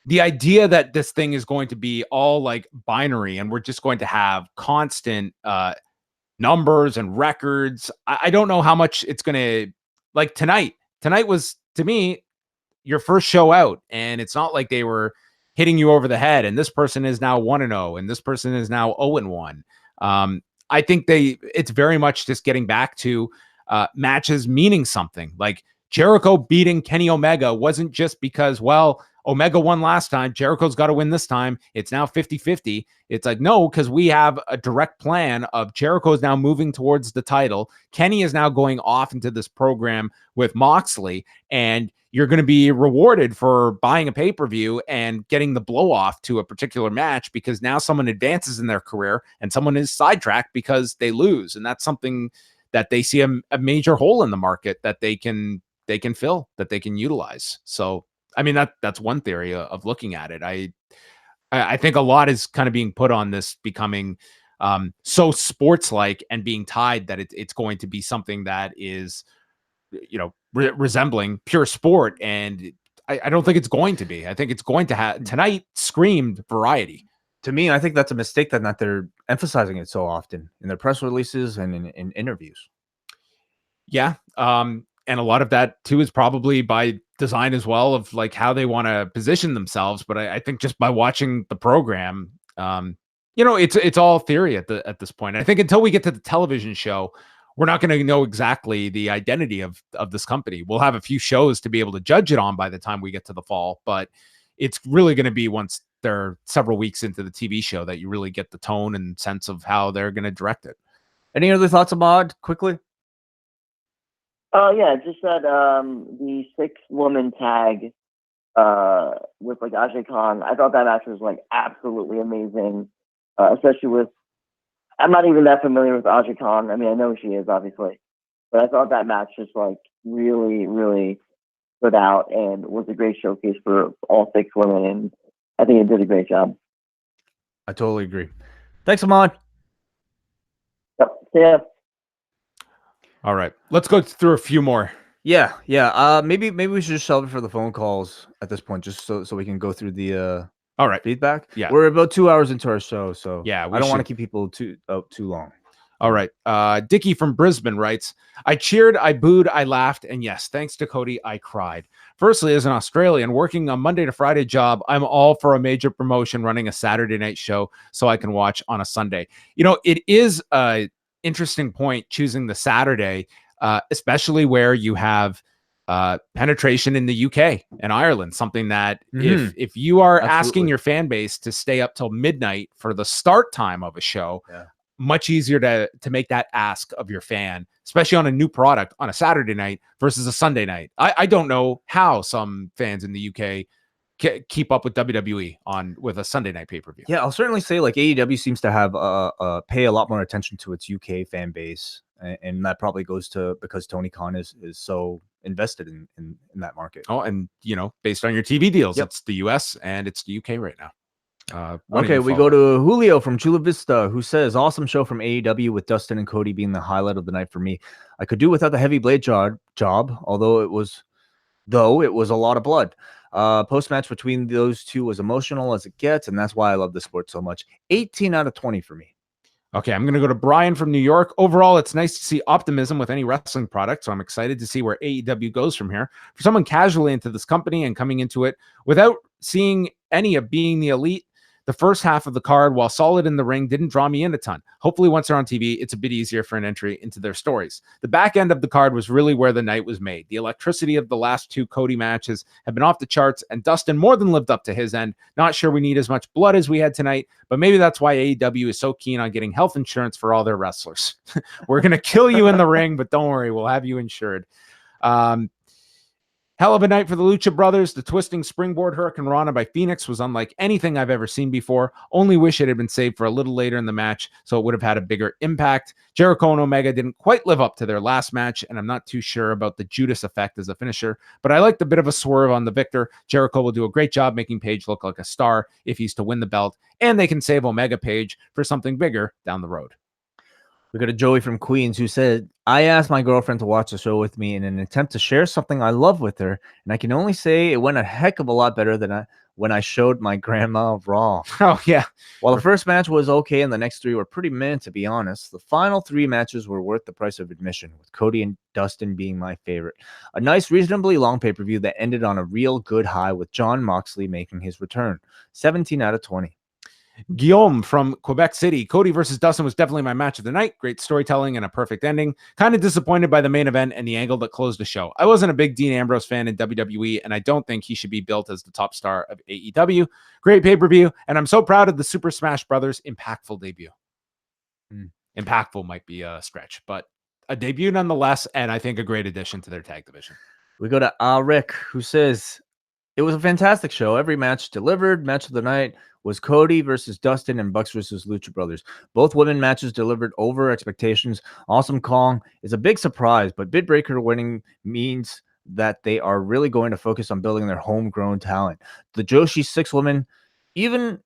the idea that this thing is going to be all like binary and we're just going to have constant numbers and records, I don't know how much it's going to, like tonight was, to me, your first show out, and it's not like they were hitting you over the head and this person is now 1-0 and this person is now 0-1. I think it's very much just getting back to matches meaning something. Like Jericho beating Kenny Omega wasn't just because, well, Omega won last time, Jericho's got to win this time, it's now 50-50. It's like, no, because we have a direct plan of Jericho is now moving towards the title. Kenny is now going off into this program with Moxley, and you're going to be rewarded for buying a pay-per-view and getting the blow-off to a particular match, because now someone advances in their career and someone is sidetracked because they lose. And that's something that they see a major hole in the market that they can fill, that they can utilize. So, I mean, that's one theory of looking at it. I think a lot is kind of being put on this becoming so sports-like and being tied that it's going to be something that is, you know, resembling pure sport. And I don't think it's going to be. I think it's going to have, tonight screamed variety. To me, I think that's a mistake that they're emphasizing it so often in their press releases and in interviews. Yeah. And a lot of that too is probably by design as well, of like how they want to position themselves. But I think just by watching the program, you know, it's all theory at this point. I think until we get to the television show, we're not going to know exactly the identity of this company. We'll have a few shows to be able to judge it on by the time we get to the fall, but it's really going to be once they're several weeks into the TV show that you really get the tone and sense of how they're going to direct it. Any other thoughts, Ahmad, quickly? Yeah, just that the 6-woman tag with like Ajay Khan, I thought that match was like absolutely amazing, especially with, I'm not even that familiar with Ajay Khan. I mean, I know who she is, obviously, but I thought that match just like really, really stood out and was a great showcase for all 6 women, and I think it did a great job. I totally agree. Thanks, Ahmad. Yep. Yeah. All right, let's go through a few more. Yeah. Maybe we should just shelve it for the phone calls at this point, just so we can go through the all right feedback. Yeah, we're about 2 hours into our show, so yeah, I don't want to keep people too long. All right. Dickie from Brisbane writes, I cheered, I booed, I laughed, and yes, thanks to Cody, I cried. Firstly, as an Australian working a Monday to Friday job, I'm all for a major promotion running a Saturday night show so I can watch on a Sunday. You know, it is a interesting point choosing the Saturday, especially where you have penetration in the UK and Ireland, something that if you are asking your fan base to stay up till midnight for the start time of a show, much easier to make that ask of your fan, especially on a new product on a Saturday night versus a Sunday night. I don't know how some fans in the UK keep up with WWE with a Sunday night pay-per-view. Yeah, I'll certainly say like AEW seems to have pay a lot more attention to its UK fan base, and that probably goes to because Tony Khan is so invested in that market. Oh, and you know, based on your TV deals, it's the US and it's the UK right now. Okay, we go to Julio from Chula Vista, who says, awesome show from AEW with Dustin and Cody being the highlight of the night for me. I could do without the heavy blade job, although it was a lot of blood. Post-match between those two was emotional as it gets, and that's why I love the sport so much. 18 out of 20 for me. Okay, I'm going to go to Brian from New York. Overall, it's nice to see optimism with any wrestling product, so I'm excited to see where AEW goes from here. For someone casually into this company and coming into it without seeing any of being the elite, the first half of the card, while solid in the ring, didn't draw me in a ton. Hopefully, once they're on TV, it's a bit easier for an entry into their stories. The back end of the card was really where the night was made. The electricity of the last 2 Cody matches have been off the charts, and Dustin more than lived up to his end. Not sure we need as much blood as we had tonight, but maybe that's why AEW is so keen on getting health insurance for all their wrestlers. We're going to kill you in the ring, but don't worry, we'll have you insured. Hell of a night for the Lucha Brothers. The twisting springboard Hurricane Rana by Phoenix was unlike anything I've ever seen before. Only wish it had been saved for a little later in the match so it would have had a bigger impact. Jericho and Omega didn't quite live up to their last match, and I'm not too sure about the Judas effect as a finisher, but I liked a bit of a swerve on the victor. Jericho will do a great job making Page look like a star if he's to win the belt, and they can save Omega Page for something bigger down the road. We got a Joey from Queens who said, I asked my girlfriend to watch the show with me in an attempt to share something I love with her, and I can only say it went a heck of a lot better than when I showed my grandma Raw. Oh, yeah. While the first match was okay and the next 3 were pretty meh, to be honest, the final 3 matches were worth the price of admission, with Cody and Dustin being my favorite. A nice, reasonably long pay-per-view that ended on a real good high with Jon Moxley making his return. 17 out of 20. Guillaume from Quebec City. Cody versus Dustin was definitely my match of the night. Great storytelling and a perfect ending. Kind of disappointed by the main event and the angle that closed the show. I wasn't a big Dean Ambrose fan in WWE, and I don't think he should be built as the top star of AEW. Great pay-per-view, and I'm so proud of the Super Smash Brothers impactful debut. Impactful might be a stretch, but a debut nonetheless, and I think a great addition to their tag division. We go to Rick, who says, it was a fantastic show. Every match delivered. Match of the night was Cody versus Dustin and Bucks versus Lucha Brothers. Both women matches delivered over expectations. Awesome Kong is a big surprise, but Bid Breaker winning means that they are really going to focus on building their homegrown talent. The Joshi 6 women, even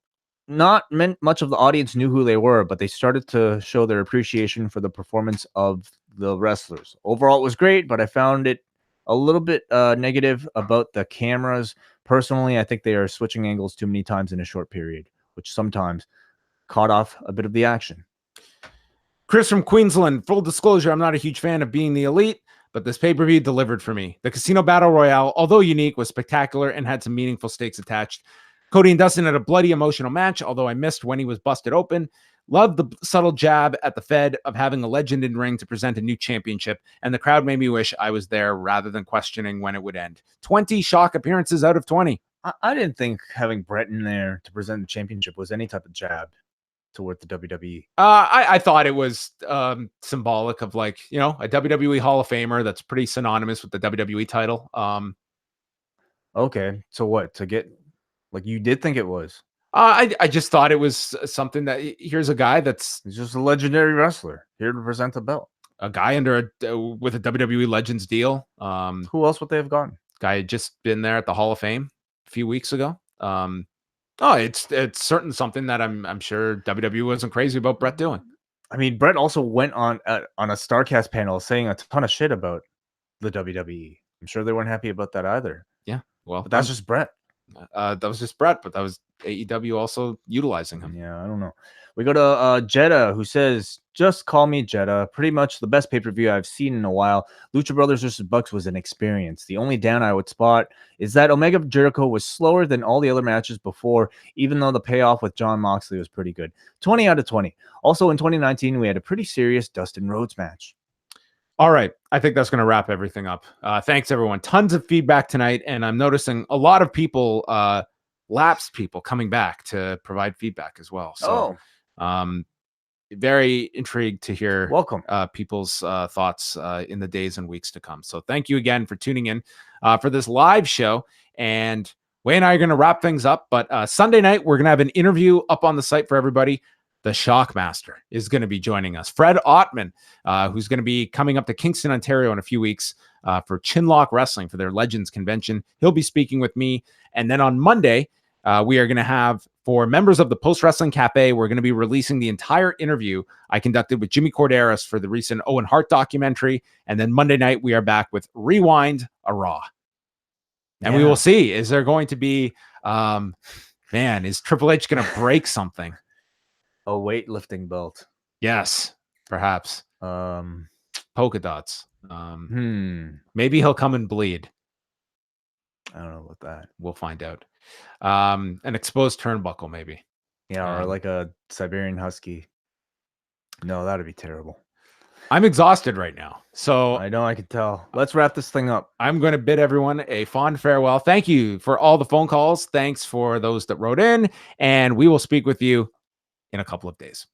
not meant much of the audience knew who they were, but they started to show their appreciation for the performance of the wrestlers. Overall, it was great, but I found it a little bit negative about the cameras. Personally, I think they are switching angles too many times in a short period, which sometimes caught off a bit of the action. Chris from Queensland. Full disclosure, I'm not a huge fan of Being the Elite, but this pay-per-view delivered for me. The Casino Battle Royale, although unique, was spectacular and had some meaningful stakes attached. Cody and Dustin had a bloody emotional match, although I missed when he was busted open. Loved the subtle jab at the Fed of having a legend in ring to present a new championship, and the crowd made me wish I was there rather than questioning when it would end. 20 shock appearances out of 20. I didn't think having Brett in there to present the championship was any type of jab toward the WWE. I thought it was symbolic of, like, you know, a WWE Hall of Famer that's pretty synonymous with the WWE title. Okay, so what? To get, like, you did think it was? I just thought it was something that here's a guy that's just a legendary wrestler here to present the belt. A guy under with a WWE Legends deal. Who else would they have gotten? Guy had just been there at the Hall of Fame a few weeks ago. It's certain something that I'm sure WWE wasn't crazy about Brett doing. I mean, Brett also went on a Starcast panel saying a ton of shit about the WWE. I'm sure they weren't happy about that either. Yeah, well, but that's just Brett. That was just Brett, but that was AEW also utilizing him. Yeah, I don't know. We go to Jeddah, who says, just call me Jeddah. Pretty much the best pay-per-view I've seen in a while. Lucha Brothers versus Bucks was an experience. The only down I would spot is that Omega Jericho was slower than all the other matches before, even though the payoff with Jon Moxley was pretty good. 20 out of 20. Also, in 2019, we had a pretty serious Dustin Rhodes match. All right. I think that's going to wrap everything up. Thanks, everyone. Tons of feedback tonight, and I'm noticing a lot of people, lapsed people, coming back to provide feedback as well. So, very intrigued to hear people's thoughts in the days and weeks to come. So thank you again for tuning in for this live show. And Wayne and I are going to wrap things up, but Sunday night, we're going to have an interview up on the site for everybody. The Shockmaster is going to be joining us. Fred Ottman, who's going to be coming up to Kingston, Ontario in a few weeks for Chinlock Wrestling for their Legends Convention. He'll be speaking with me. And then on Monday, we are going to have, for members of the Post Wrestling Cafe, we're going to be releasing the entire interview I conducted with Jimmy Corderas for the recent Owen Hart documentary. And then Monday night, we are back with Rewind a Raw. And we will see, is there going to be, is Triple H going to break something? A weightlifting belt. Yes, perhaps. Polka dots. Maybe he'll come and bleed. I don't know about that. We'll find out. An exposed turnbuckle, maybe. Yeah, or like a Siberian Husky. No, that'd be terrible. I'm exhausted right now. So I know, I could tell. Let's wrap this thing up. I'm going to bid everyone a fond farewell. Thank you for all the phone calls. Thanks for those that wrote in. And we will speak with you in a couple of days.